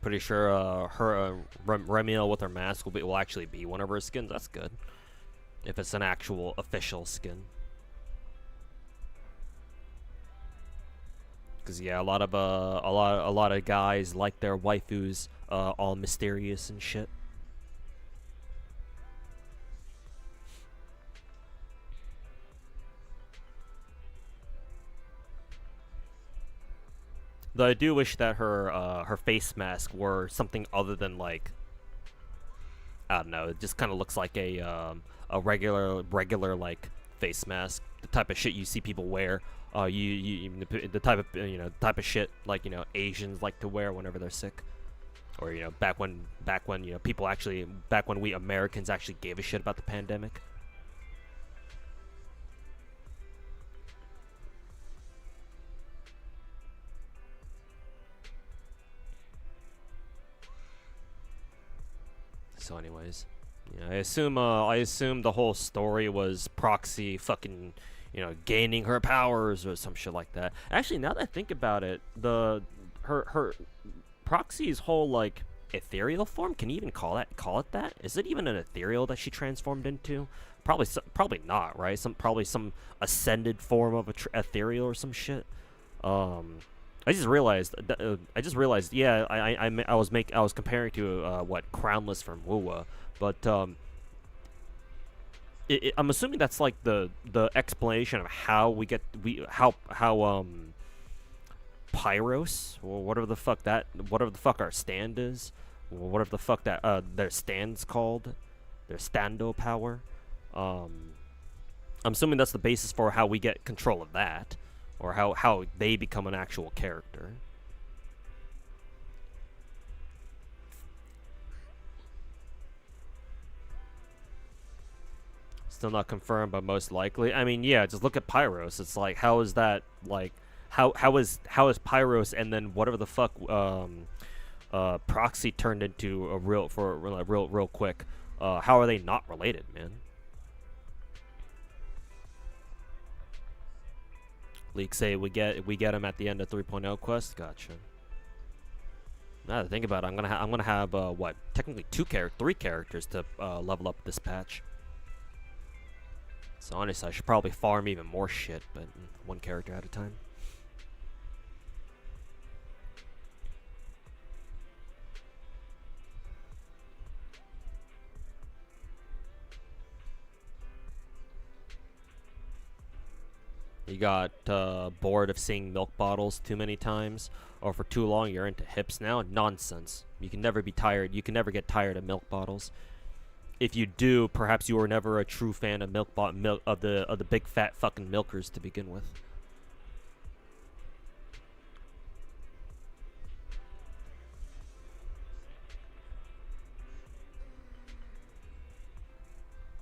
Pretty sure Remiel with her mask will actually be one of her skins. That's good. If it's an actual official skin. Cause yeah, a lot of guys like their waifus all mysterious and shit. Though I do wish that her face mask were something other than like, I don't know, it just kind of looks like a regular like face mask, the type of shit you see people wear. The type of shit like Asians like to wear whenever they're sick, or back when people actually back when we Americans actually gave a shit about the pandemic. So anyways, yeah, I assume the whole story was Proxy fucking gaining her powers or some shit like that. Actually, now that I think about it, her Proxy's whole like ethereal form, can you even call it that? Is it even an ethereal that she transformed into? Probably not, right? Probably some ascended form of ethereal or some shit. I just realized. Yeah, I was comparing to what Crownless from Wuwa, but I'm assuming that's like the explanation of how we get Pyros, or whatever the fuck our stand is, or whatever the fuck that their stand's called, their stando power. I'm assuming that's the basis for how we get control of that, or how they become an actual character. Still not confirmed, but most likely. I mean, yeah, just look at Pyros. It's like, how is that like, how is Pyros and then whatever the fuck Proxy turned into a real quick. How are they not related, man? Leaks say we get him at the end of 3.0 quest. Gotcha. Now to think about it, I'm gonna have what, technically three characters to level up this patch. So honestly, I should probably farm even more shit, but one character at a time. You got bored of seeing milk bottles too many times, or for too long you're into hips now? Nonsense. You can never be tired. You can never get tired of milk bottles. If you do, perhaps you were never a true fan of of the big fat fucking milkers to begin with.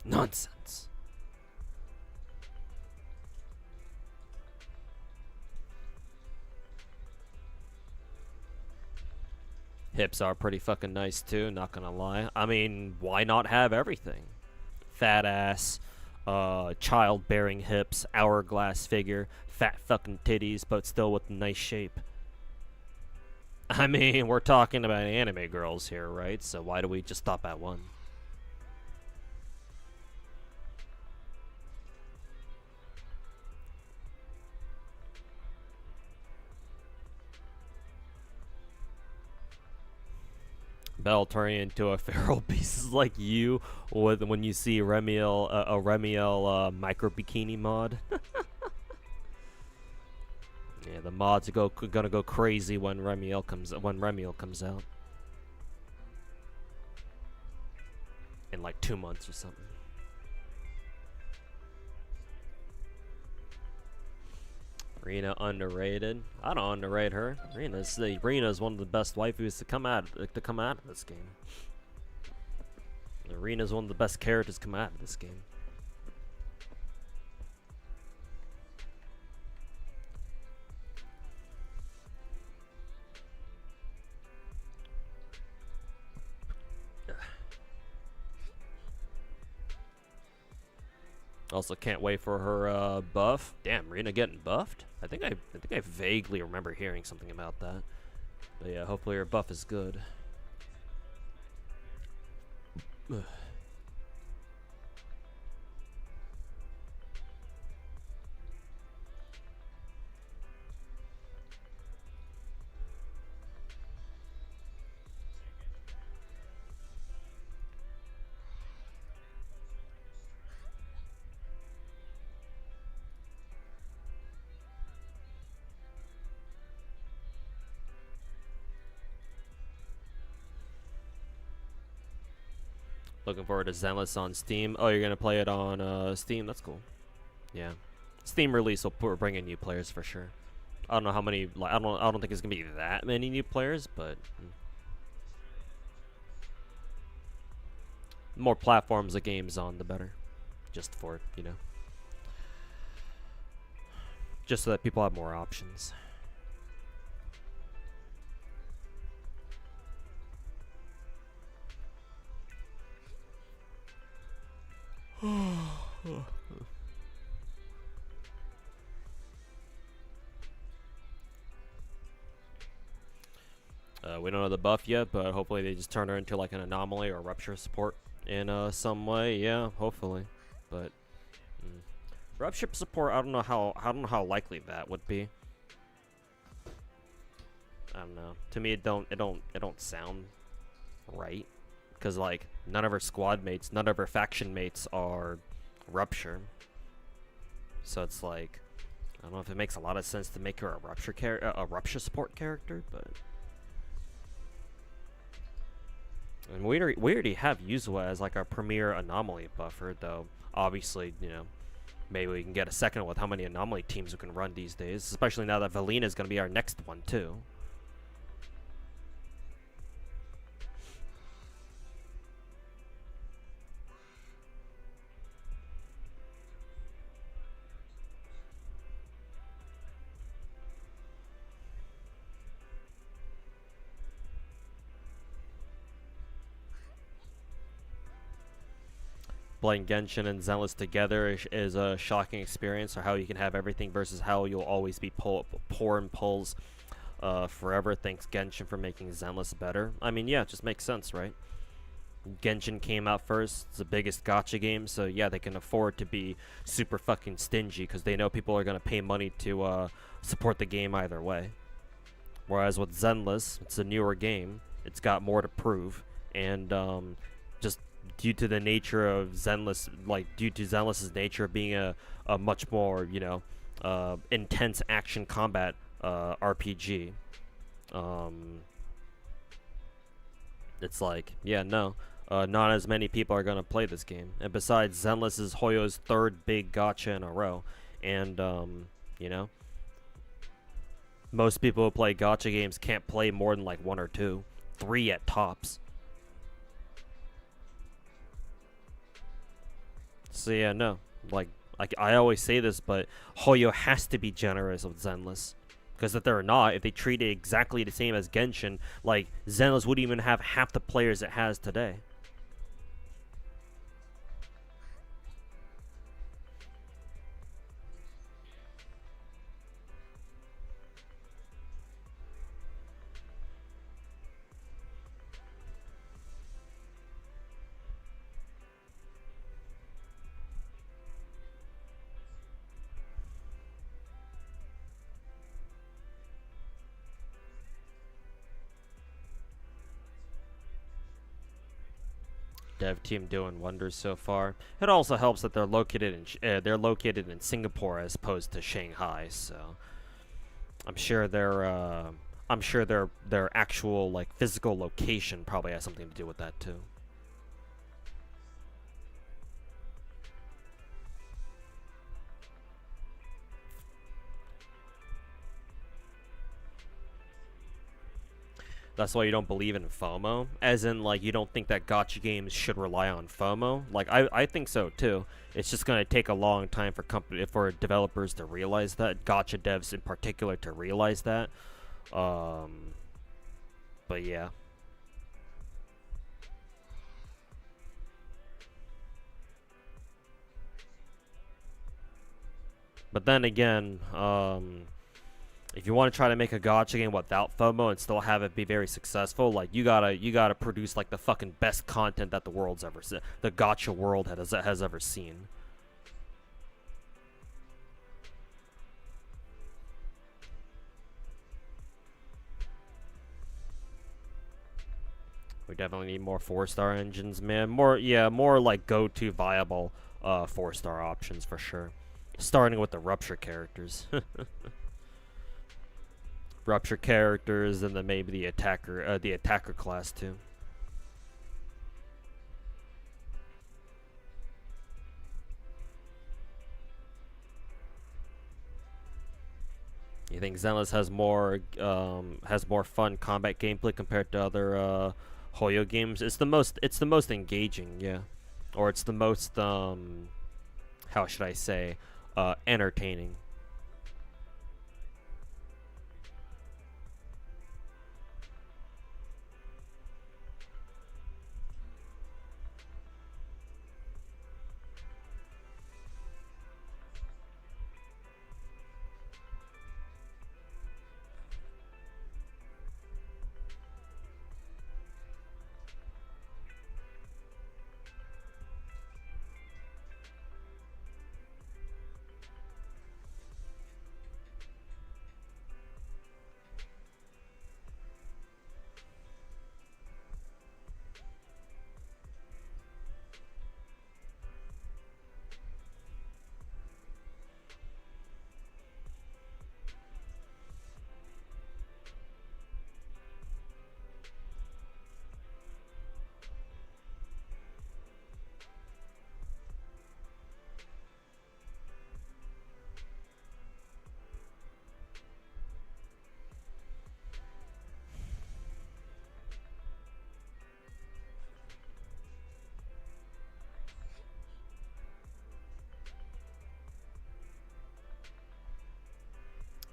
Nonsense. Hips are pretty fucking nice too, not gonna lie. I mean, why not have everything? Fat ass, childbearing hips, hourglass figure, fat fucking titties, but still with nice shape. I mean, we're talking about anime girls here, right? So why do we just stop at one? Bell turning into a feral beast like you with when you see Remiel, a Remiel micro bikini mod. Yeah, the mods are gonna go crazy when Remiel comes out in like 2 months or something. Rena underrated. I don't underrate her. Rena's one of the best waifus to come out of this game. Rena's one of the best characters to come out of this game. Also, can't wait for her buff. Damn, Rena getting buffed. I think I vaguely remember hearing something about that. But yeah, hopefully her buff is good. Looking forward to Zenless on Steam. Oh, you're gonna play it on Steam? That's cool. Yeah, Steam release will bring in new players for sure. I don't know how many. Like, I don't think it's gonna be that many new players, but the more platforms the game's on, the better. Just for, you know, just so that people have more options. We don't know the buff yet, but hopefully they just turn her into like an anomaly or rupture support in some way. Yeah, hopefully. But rupture support, I don't know how likely that would be. I don't know. To me, it don't sound right, because like none of her squad mates, none of her faction mates are rupture. So it's like, I don't know if it makes a lot of sense to make her a rupture support character, but. And we already have Yuzua as like our premier anomaly buffer, though obviously, you know, maybe we can get a second with how many anomaly teams we can run these days, especially now that Valina is going to be our next one too. playing Genshin and Zenless together is a shocking experience, or how you can have everything versus how you'll always be poor in pulls forever. Thanks Genshin for making Zenless better. I mean, yeah, it just makes sense, right? Genshin came out first. It's the biggest gacha game, so yeah, they can afford to be super fucking stingy because they know people are going to pay money to support the game either way. Whereas with Zenless, it's a newer game. It's got more to prove, and just due to the nature of Zenless, due to Zenless's nature of being a much more, you know, intense action combat RPG, it's like, yeah, no. Not as many people are going to play this game. And besides, Zenless is Hoyo's third big gacha in a row. And, you know, most people who play gacha games can't play more than like 1 or 2. 3 at tops. So yeah, no. Like I always say this, but Hoyo has to be generous with Zenless. Because if they're not, if they treat it exactly the same as Genshin, like, Zenless wouldn't even have half the players it has today. Dev team doing wonders so far. It also helps that they're located in Singapore as opposed to Shanghai, so I'm sure their actual like physical location probably has something to do with that too. That's why you don't believe in FOMO, as in, like, you don't think that gacha games should rely on FOMO. Like, I think so too. It's just gonna take a long time for developers to realize that, gacha devs in particular to realize that. But yeah. But then again, if you want to try to make a gacha game without FOMO and still have it be very successful, like, you gotta produce like the fucking best content that the world's ever seen, the gacha world has ever seen. We definitely need more 4-star engines, man. More like go-to viable 4-star options for sure. Starting with the Rupture characters. Rupture characters, and then maybe the attacker class too. You think Zenless has more fun combat gameplay compared to other Hoyo games? It's the most engaging, yeah, or it's the most how should I say, entertaining.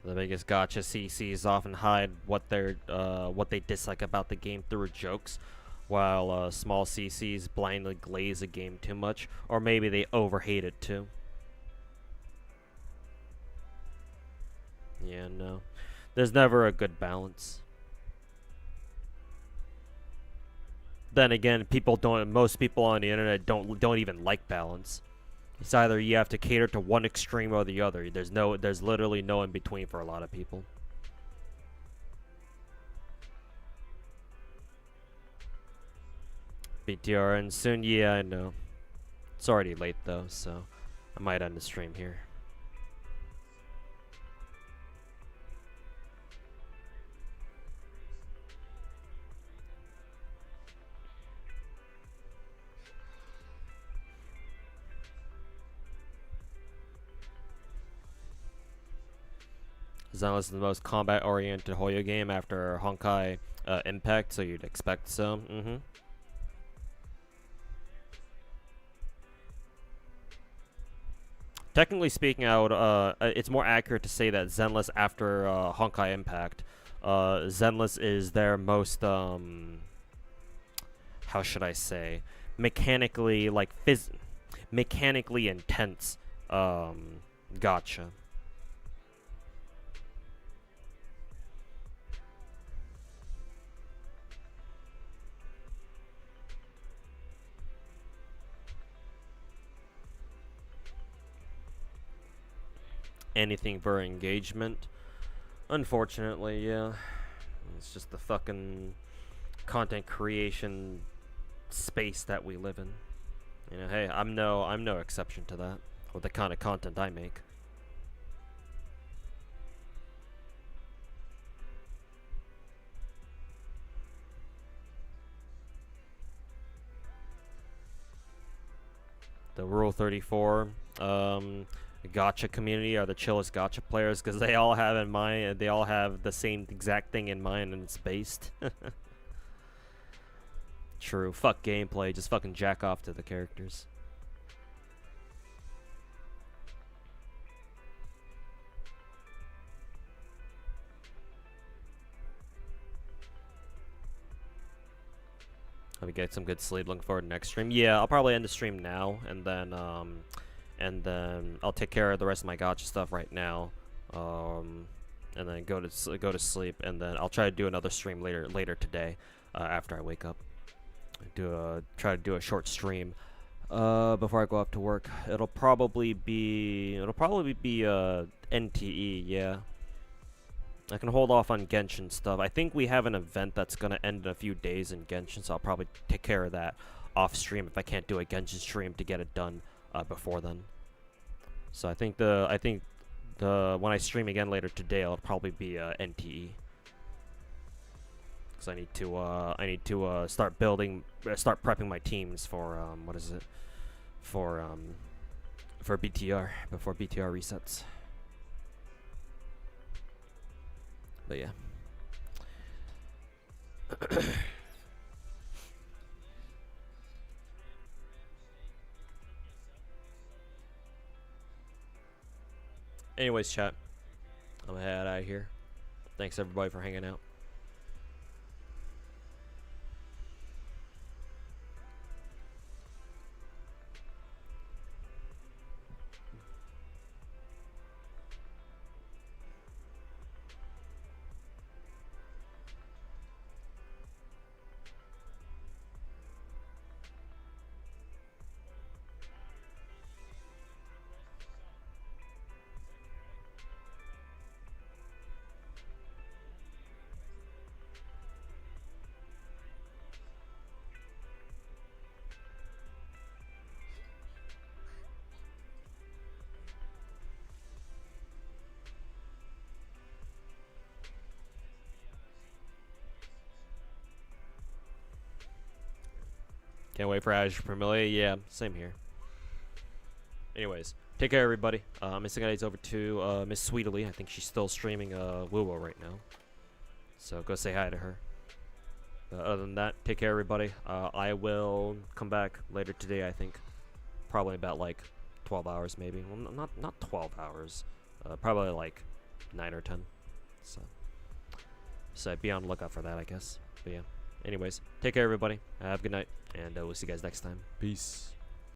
The biggest gacha CCs often hide what they dislike about the game through jokes. while small CCs blindly glaze a game too much, or maybe they overhate it too. Yeah, no. There's never a good balance. Then again, most people on the internet don't even like balance. It's either you have to cater to one extreme or the other. There's literally no in between for a lot of people. BTR and soon, yeah, I know. It's already late though, so I might end the stream here. Zenless is the most combat-oriented Hoyo game after Honkai Impact, so you'd expect so. Technically speaking, it's more accurate to say that Zenless after Honkai Impact, Zenless is their most how should I say, mechanically intense gacha. Anything for engagement. Unfortunately, yeah. It's just the fucking content creation space that we live in. You know, hey, I'm no exception to that with the kind of content I make. The Rule 34 gacha community are the chillest gacha players because they all have in mind, they all have the same exact thing in mind, and it's based. True. Fuck gameplay. Just fucking jack off to the characters. Let me get some good sleep. Looking forward to next stream. Yeah, I'll probably end the stream now, and then I'll take care of the rest of my gacha stuff right now, and then go to sleep, and then I'll try to do another stream later today, after I wake up. Try to do a short stream, before I go off to work. It'll probably be NTE. Yeah, I can hold off on Genshin stuff. I think we have an event that's gonna end in a few days in Genshin, so I'll probably take care of that off stream if I can't do a Genshin stream to get it done before then. So I think when I stream again later today, it'll probably be NTE. Because I need to start prepping my teams for what is it? For BTR before BTR resets. But yeah. Anyways, chat, I'm gonna head out of here. Thanks everybody for hanging out. Can't wait for Azure Premier. Yeah, same here. Anyways, take care, everybody. Miss Guy's over to Miss Sweetly. I think she's still streaming Woo-Woo right now. So go say hi to her. Other than that, take care, everybody. I will come back later today, I think. Probably about like 12 hours, maybe. Well, not 12 hours. Probably like 9 or 10. So be on the lookout for that, I guess. But yeah. anyways, take care, everybody. Have a good night, and we'll see you guys next time. Peace.